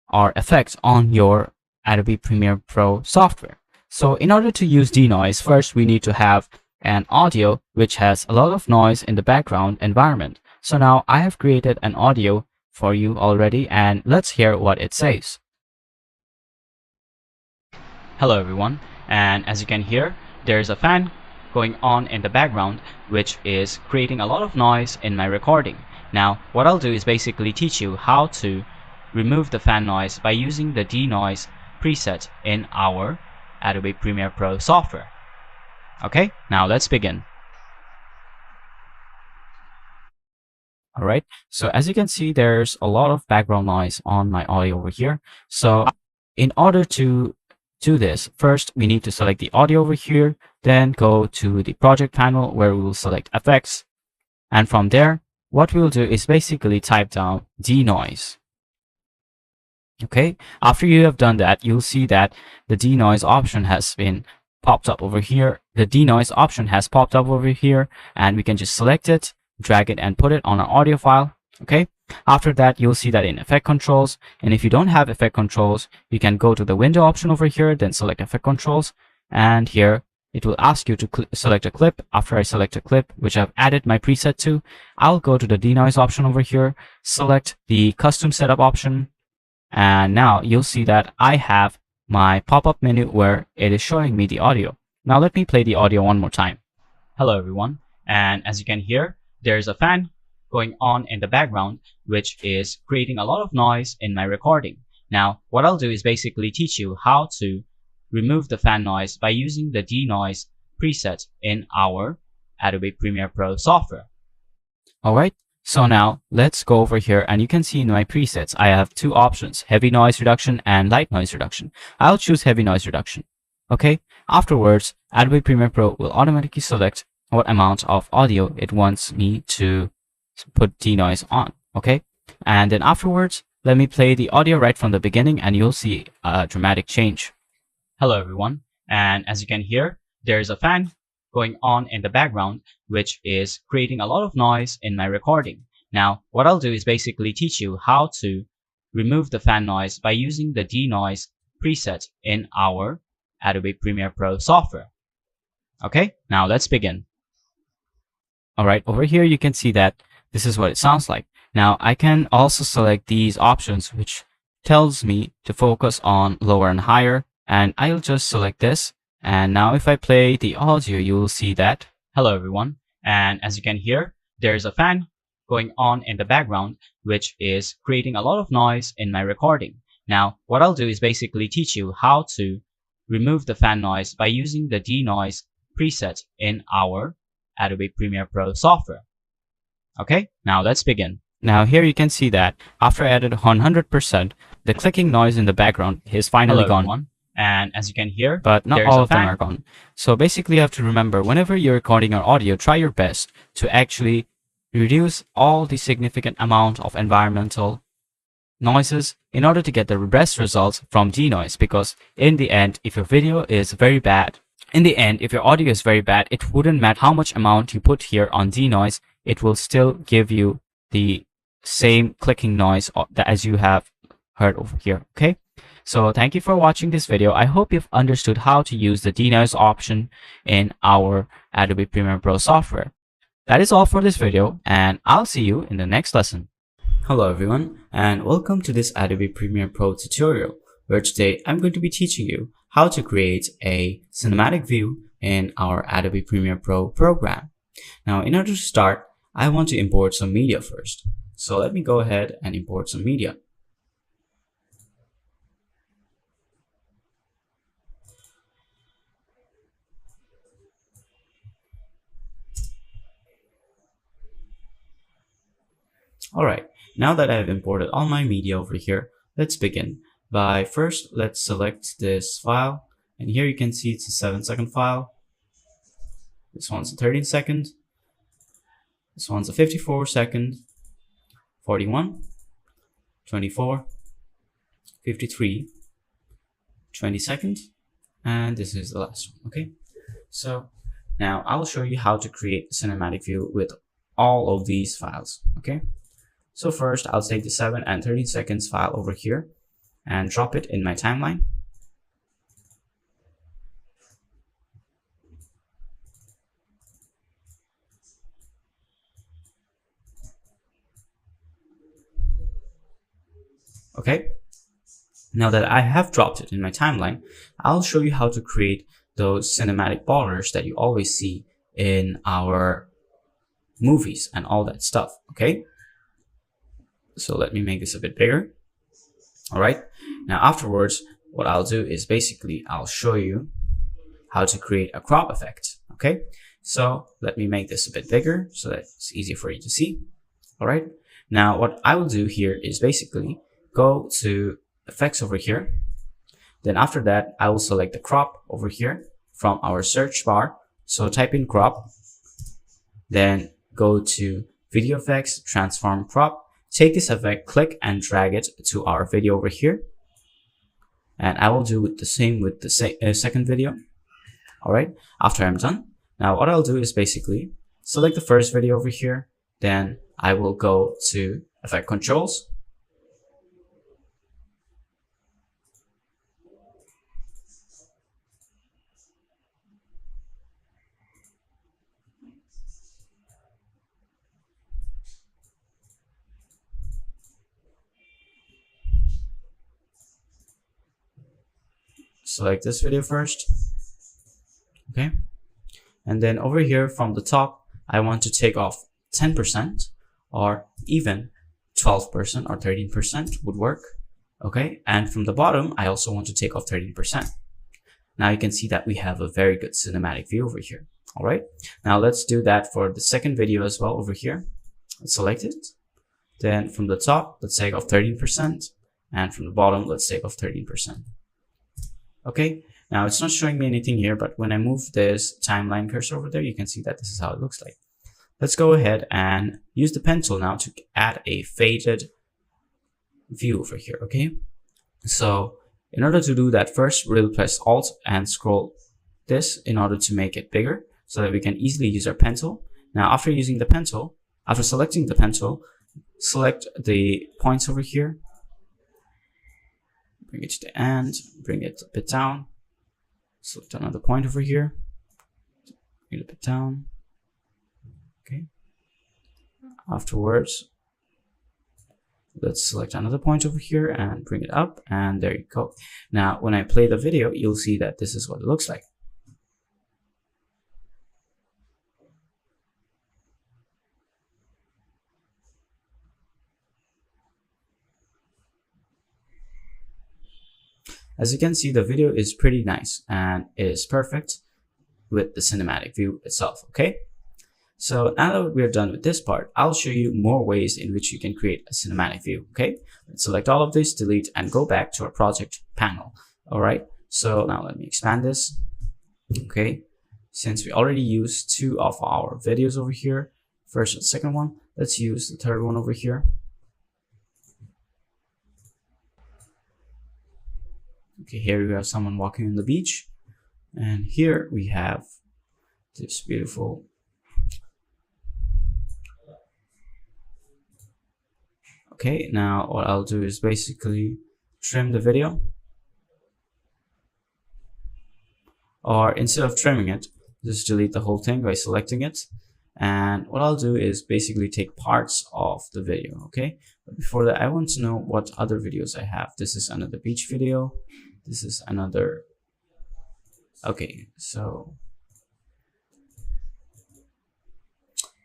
or effects on your Adobe Premiere Pro software. So in order to use denoise, first we need to have an audio which has a lot of noise in the background environment. So now I have created an audio for you already, and let's hear what it says. Hello everyone, and as you can hear, there's a fan going on in the background which is creating a lot of noise in my recording. Now what I'll do is basically teach you how to remove the fan noise by using the denoise preset in our Adobe Premiere Pro software. Okay, now let's begin. All right, so as you can see, there's a lot of background noise on my audio over here. So in order to do this, first we need to select the audio over here, then go to the project panel where we will select effects. And from there, what we'll do is basically type down denoise. Okay, after you have done that, you'll see that the denoise option has been popped up over here. The denoise option has popped up over here, and we can just select it, drag it, and put it on our audio file. Okay, after that, you'll see that in effect controls. And if you don't have effect controls, you can go to the window option over here, then select effect controls. And here it will ask you to select a clip. After I select a clip, which I've added my preset to, I'll go to the denoise option over here, select the custom setup option. And now you'll see that I have my pop-up menu where it is showing me the audio. Now let me play the audio one more time. Hello everyone, and as you can hear, there's a fan going on in the background which is creating a lot of noise in my recording. Now what I'll do is basically teach you how to remove the fan noise by using the denoise preset in our Adobe Premiere Pro software. Alright, so now let's go over here, and you can see in my presets I have two options, heavy noise reduction and light noise reduction. I'll choose heavy noise reduction. Okay, afterwards Adobe Premiere Pro will automatically select what amount of audio it wants me to put denoise on. Okay, and then afterwards let me play the audio right from the beginning, and you'll see a dramatic change. Hello everyone, and as you can hear, there's a fan going on in the background which is creating a lot of noise in my recording. Now what I'll do is basically teach you how to remove the fan noise by using the denoise preset in our Adobe Premiere Pro software. Okay, now let's begin. Alright, over here you can see that this is what it sounds like. Now I can also select these options which tells me to focus on lower and higher, and I'll just select this. And now if I play the audio, you will see that. Hello everyone, and as you can hear, there's a fan going on in the background which is creating a lot of noise in my recording. Now what I'll do is basically teach you how to remove the fan noise by using the denoise preset in our Adobe Premiere Pro software. Okay, now let's begin. Now here you can see that after I added 100%, the clicking noise in the background is finally gone. Everyone. And as you can hear, but not all of them are gone. So basically you have to remember, whenever you're recording your audio, try your best to actually reduce all the significant amount of environmental noises in order to get the best results from denoise. Because in the end, if your video is very bad, if your audio is very bad, it wouldn't matter how much amount you put here on denoise, it will still give you the same clicking noise as you have heard over here. Okay, so thank you for watching this video. I hope you've understood how to use the denoise option in our Adobe Premiere Pro software. That is all for this video, and I'll see you in the next lesson. Hello everyone, and welcome to this Adobe Premiere Pro tutorial, where today I'm going to be teaching you how to create a cinematic view in our Adobe Premiere Pro program. Now, in order to start, I want to import some media first. So let me go ahead and import some media. Alright, now that I've imported all my media over here, let's begin. By first, let's select this file, and here you can see it's a 7-second file. This one's a 13-second. This one's a 54-second, 41, 24, 53, 20-second, and this is the last one. Okay, so now I'll show you how to create a cinematic view with all of these files. Okay, so first I'll take the 7 and 13 seconds file over here and drop it in my timeline. Okay, now that I have dropped it in my timeline, I'll show you how to create those cinematic borders that you always see in our movies and all that stuff. Okay, so let me make this a bit bigger. All right, now afterwards, what I'll do is basically I'll show you how to create a crop effect. Okay, so let me make this a bit bigger so that it's easier for you to see. All right, now what I will do here is basically go to effects over here. Then after that, I will select the crop over here from our search bar. So type in crop, then go to video effects, transform crop, take this effect, click and drag it to our video over here. And I will do the same with the second video. All right, after I'm done, now what I'll do is basically select the first video over here. Then I will go to Effect Controls. Select this video first. Okay. And then over here from the top, I want to take off 10% or even 12% or 13% would work. Okay. And from the bottom, I also want to take off 13%. Now you can see that we have a very good cinematic view over here. All right. Now let's do that for the second video as well over here. Let's select it. Then from the top, let's take off 13%. And from the bottom, let's take off 13%. Okay. Now it's not showing me anything here, but when I move this timeline cursor over there, you can see that this is how it looks like. Let's go ahead and use the pen tool now to add a faded view over here. Okay. So in order to do that, first we'll press Alt and scroll this in order to make it bigger so that we can easily use our pen tool. Now after using the pen tool, after selecting the pen tool, select the points over here, bring it to the end, bring it a bit down, select another point over here, bring it a bit down. Okay. Afterwards, let's select another point over here and bring it up, and there you go. Now when I play the video, you'll see that this is what it looks like. As you can see, the video is pretty nice and it is perfect with the cinematic view itself. Okay. So now that we're done with this part, I'll show you more ways in which you can create a cinematic view. Okay. Let's select all of this, delete, and go back to our project panel. All right. So now let me expand this. Okay. Since we already used 2 of our videos over here, first and second one, let's use the third one over here. Okay, here we have someone walking on the beach, and here we have this beautiful okay. Now what I'll do is basically trim the video, or instead of trimming it, just delete the whole thing by selecting it. And what I'll do is basically take parts of the video. Okay, but before that, I want to know what other videos I have. This is another beach video. This is another. Okay, so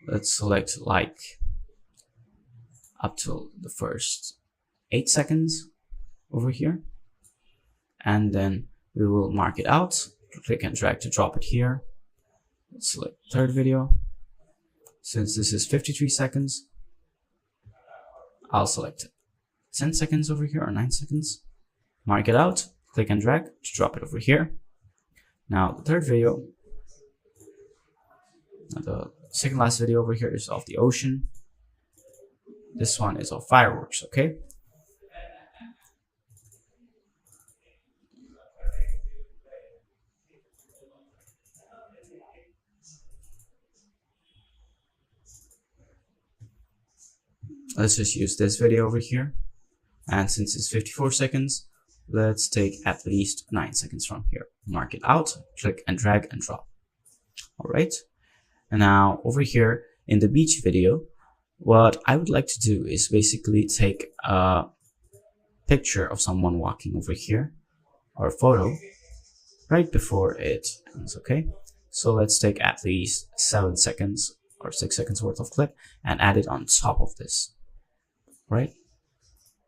let's select like up till the first 8 seconds over here, and then we will mark it out. Click and drag to drop it here. Let's select third video. Since this is 53 seconds, I'll select 10 seconds over here or 9 seconds. Mark it out. Click and drag to drop it over here. Now the third video, the second last video over here is of the ocean. This one is of fireworks. Okay. Let's just use this video over here. And since it's 54 seconds, let's take at least 9 seconds from here. Mark it out, click and drag and drop. All right. And now over here in the beach video, what I would like to do is basically take a picture of someone walking over here, or a photo right before it ends. Okay. So let's take at least 7 seconds or 6 seconds worth of clip and add it on top of this. Right.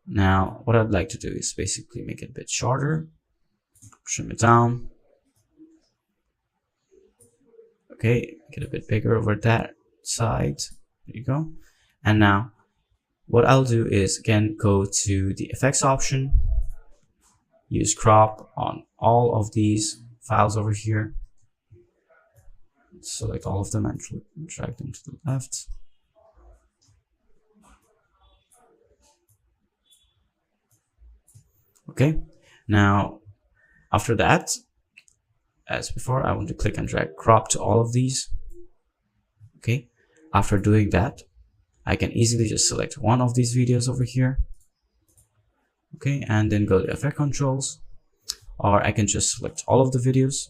Now, what I'd like to do is basically make it a bit shorter, trim it down. Okay, get a bit bigger over that side. There you go. And now, what I'll do is again go to the effects option, use crop on all of these files over here. Select all of them and drag them to the left. Okay, now after that, as before, I want to click and drag crop to all of these. Okay, after doing that, I can easily just select one of these videos over here. Okay, and then go to effect controls, or I can just select all of the videos.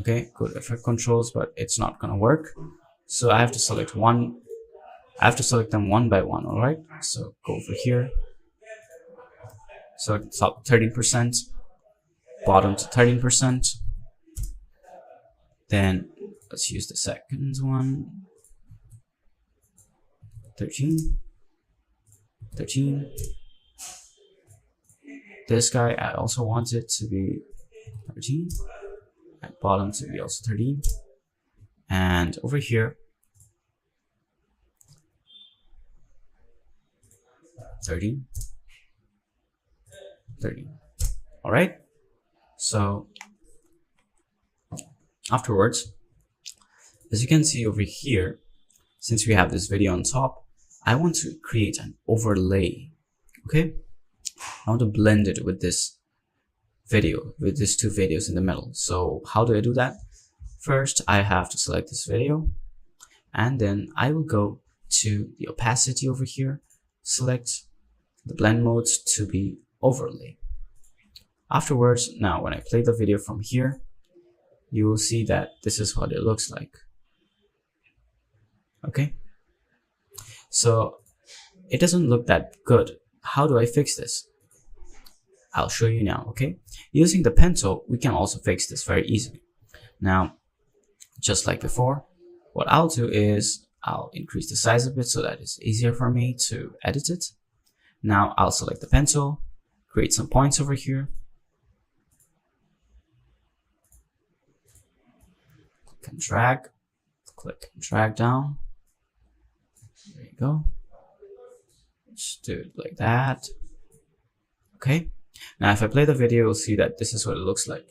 Okay, go to effect controls, but it's not gonna work. So I have to select one. I have to select them one by one. All right. So go over here. Select top 13%, bottom to 13%. Then let's use the second one. 13. This guy, I also want it to be 13. And bottom to be also 13. And over here, 13. All right. So afterwards, as you can see over here, since we have this video on top, I want to create an overlay. Okay, I want to blend it with this video, with these two videos in the middle. So how do I do that? First, I have to select this video, and then I will go to the opacity over here, select the blend modes to be overlay. Afterwards, now when I play the video from here, you will see that this is what it looks like. Okay, so it doesn't look that good. How do I fix this? I'll show you now. Okay, using the pen tool, we can also fix this very easily. Now, just like before, what I'll do is I'll increase the size a bit so that it's easier for me to edit it. Now I'll select the pen tool, create some points over here. Click and drag down. There you go. Just do it like that. Okay. Now if I play the video, you'll see that this is what it looks like.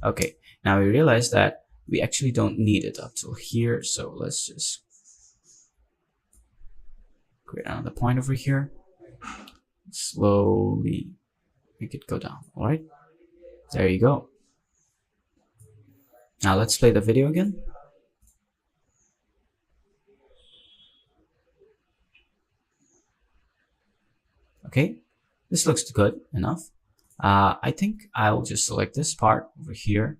Okay. Now we realize that we actually don't need it up till here. So let's just create another point over here. Slowly make it go down. All right. There you go. Now let's play the video again. Okay, this looks good enough. I think I'll just select this part over here,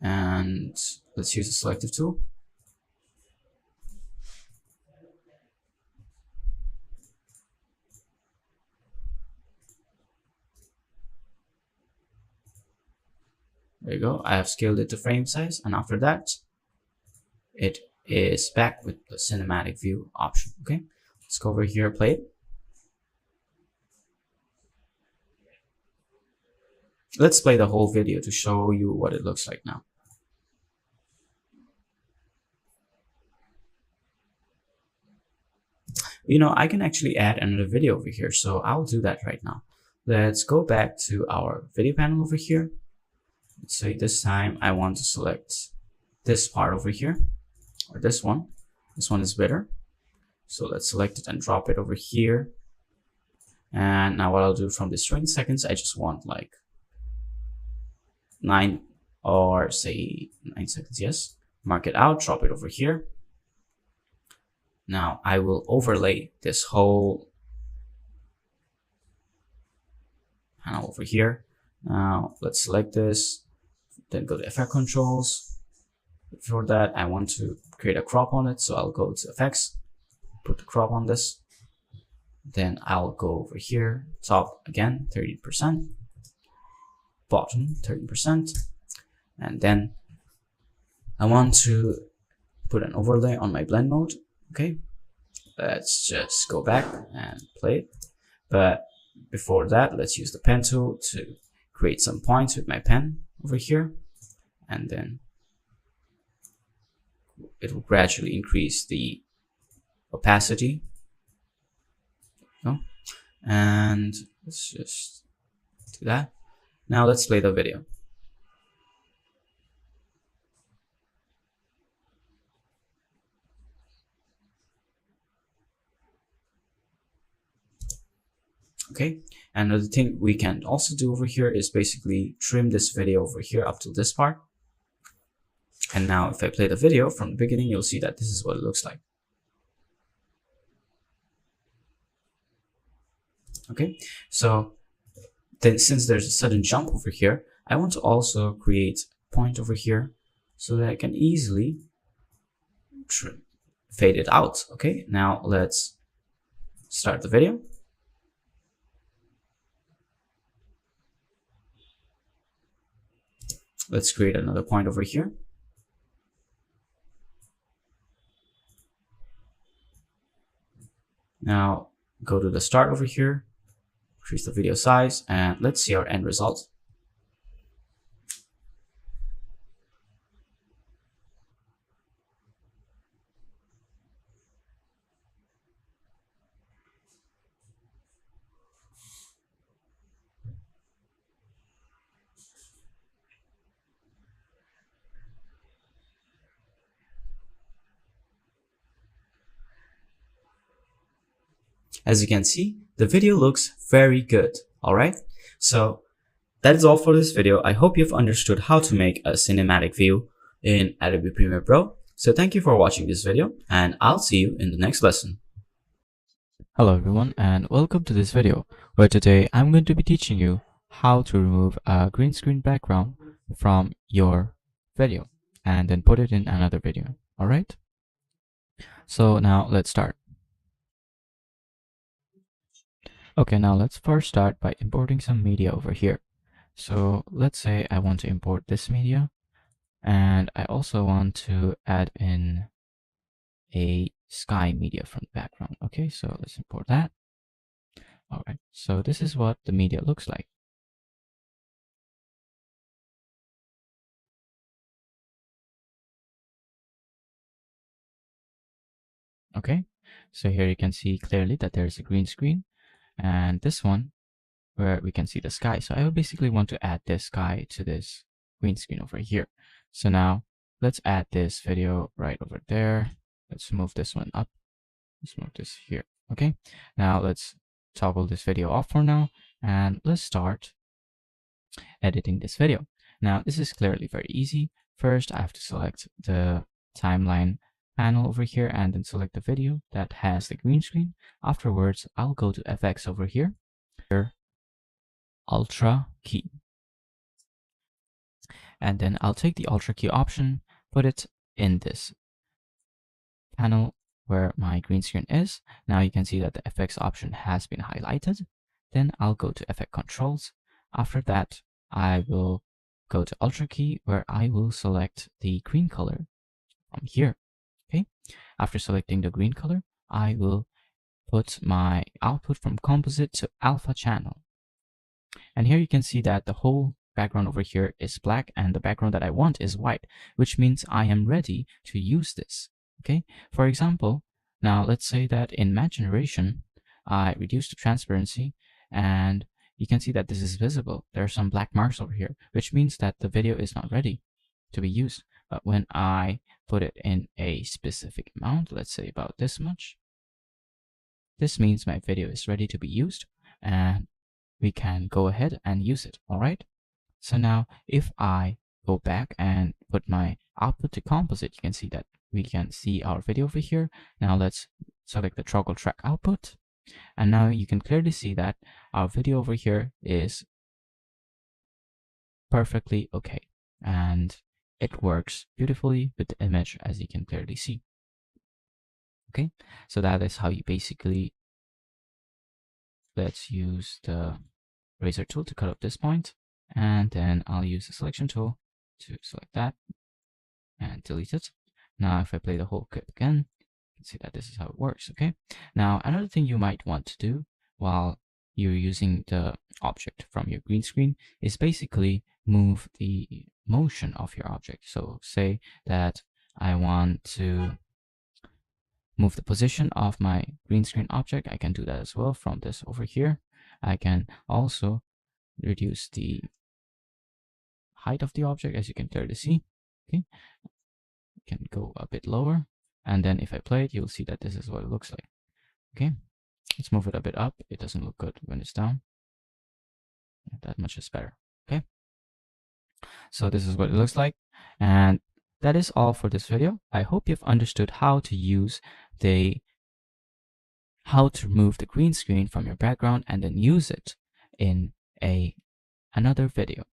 and let's use the selective tool. There you go. I have scaled it to frame size, and after that, it is back with the cinematic view option. Okay, let's go over here, play it. Let's play the whole video to show you what it looks like now. You know, I can actually add another video over here, so I'll do that right now. Let's go back to our video panel over here. Let's say this time I want to select this part over here, or this one. This one is better. So let's select it and drop it over here. And now what I'll do from this 20 seconds, I just want like 9 or say 9 seconds, yes. Mark it out, drop it over here. Now I will overlay this whole panel over here. Now let's select this, then go to effect controls. Before that, I want to create a crop on it, so I'll go to effects, put the crop on this. Then I'll go over here, top again, 30%. Bottom 30%, and then I want to put an overlay on my blend mode. Okay, let's just go back and play it, but before that, let's use the pen tool to create some points with my pen over here, and then it will gradually increase the opacity. And let's just do that. Now let's play the video. Okay, and another thing we can also do over here is basically trim this video over here up to this part. And now if I play the video from the beginning, you'll see that this is what it looks like. Okay, so then since there's a sudden jump over here, I want to also create a point over here so that I can easily fade it out. Okay, now let's start the video. Let's create another point over here. Now go to the start over here, increase the video size, and let's see our end result. As you can see, the video looks very good. Alright, so that is all for this video. I hope you've understood how to make a cinematic view in Adobe Premiere Pro. So thank you for watching this video, and I'll see you in the next lesson. Hello everyone, and welcome to this video where today I'm going to be teaching you how to remove a green screen background from your video and then put it in another video. Alright, so now let's start. Okay, now let's first start by importing some media over here. So let's say I want to import this media, and I also want to add in a sky media from the background. Okay, so let's import that. All right, so this is what the media looks like. Okay, so here you can see clearly that there's a green screen, and this one where we can see the sky. So I would basically want to add this sky to this green screen over here. So now let's add this video right over there. Let's move this one up. Let's move this here. Okay, now let's toggle this video off for now, and let's start editing this video. Now this is clearly very easy. First, I have to select the timeline panel over here and then select the video that has the green screen. Afterwards, I'll go to FX over here, Ultra key, and then I'll take the Ultra key option, put it in this panel where my green screen is. Now you can see that the FX option has been highlighted. Then I'll go to Effect Controls. After that, I will go to Ultra key where I will select the green color from here. Okay. After selecting the green color, I will put my output from composite to alpha channel. And here you can see that the whole background over here is black and the background that I want is white, which means I am ready to use this. Okay. For example, now let's say that in matte generation, I reduce the transparency and you can see that this is visible. There are some black marks over here, which means that the video is not ready to be used. But when I put it in a specific amount, let's say about this much, this means my video is ready to be used and we can go ahead and use it. All right. So now if I go back and put my output to composite, you can see that we can see our video over here. Now let's select the toggle track output. And now you can clearly see that our video over here is perfectly okay. And it works beautifully with the image, as you can clearly see. Okay, so that is how you basically, let's use the razor tool to cut off this point, and then I'll use the selection tool to select that and delete it. Now if I play the whole clip again, you can see that this is how it works. Okay, now another thing you might want to do while you're using the object from your green screen is basically move the motion of your object. So say that I want to move the position of my green screen object. I can do that as well from this over here. I can also reduce the height of the object, as you can clearly see. Okay, I can go a bit lower, and then if I play it, you'll see that this is what it looks like. Okay, Let's move it a bit up. It doesn't look good when it's down. That much is better. Okay. So this is what it looks like. And that is all for this video. I hope you've understood how to remove the green screen from your background and then use it in another video.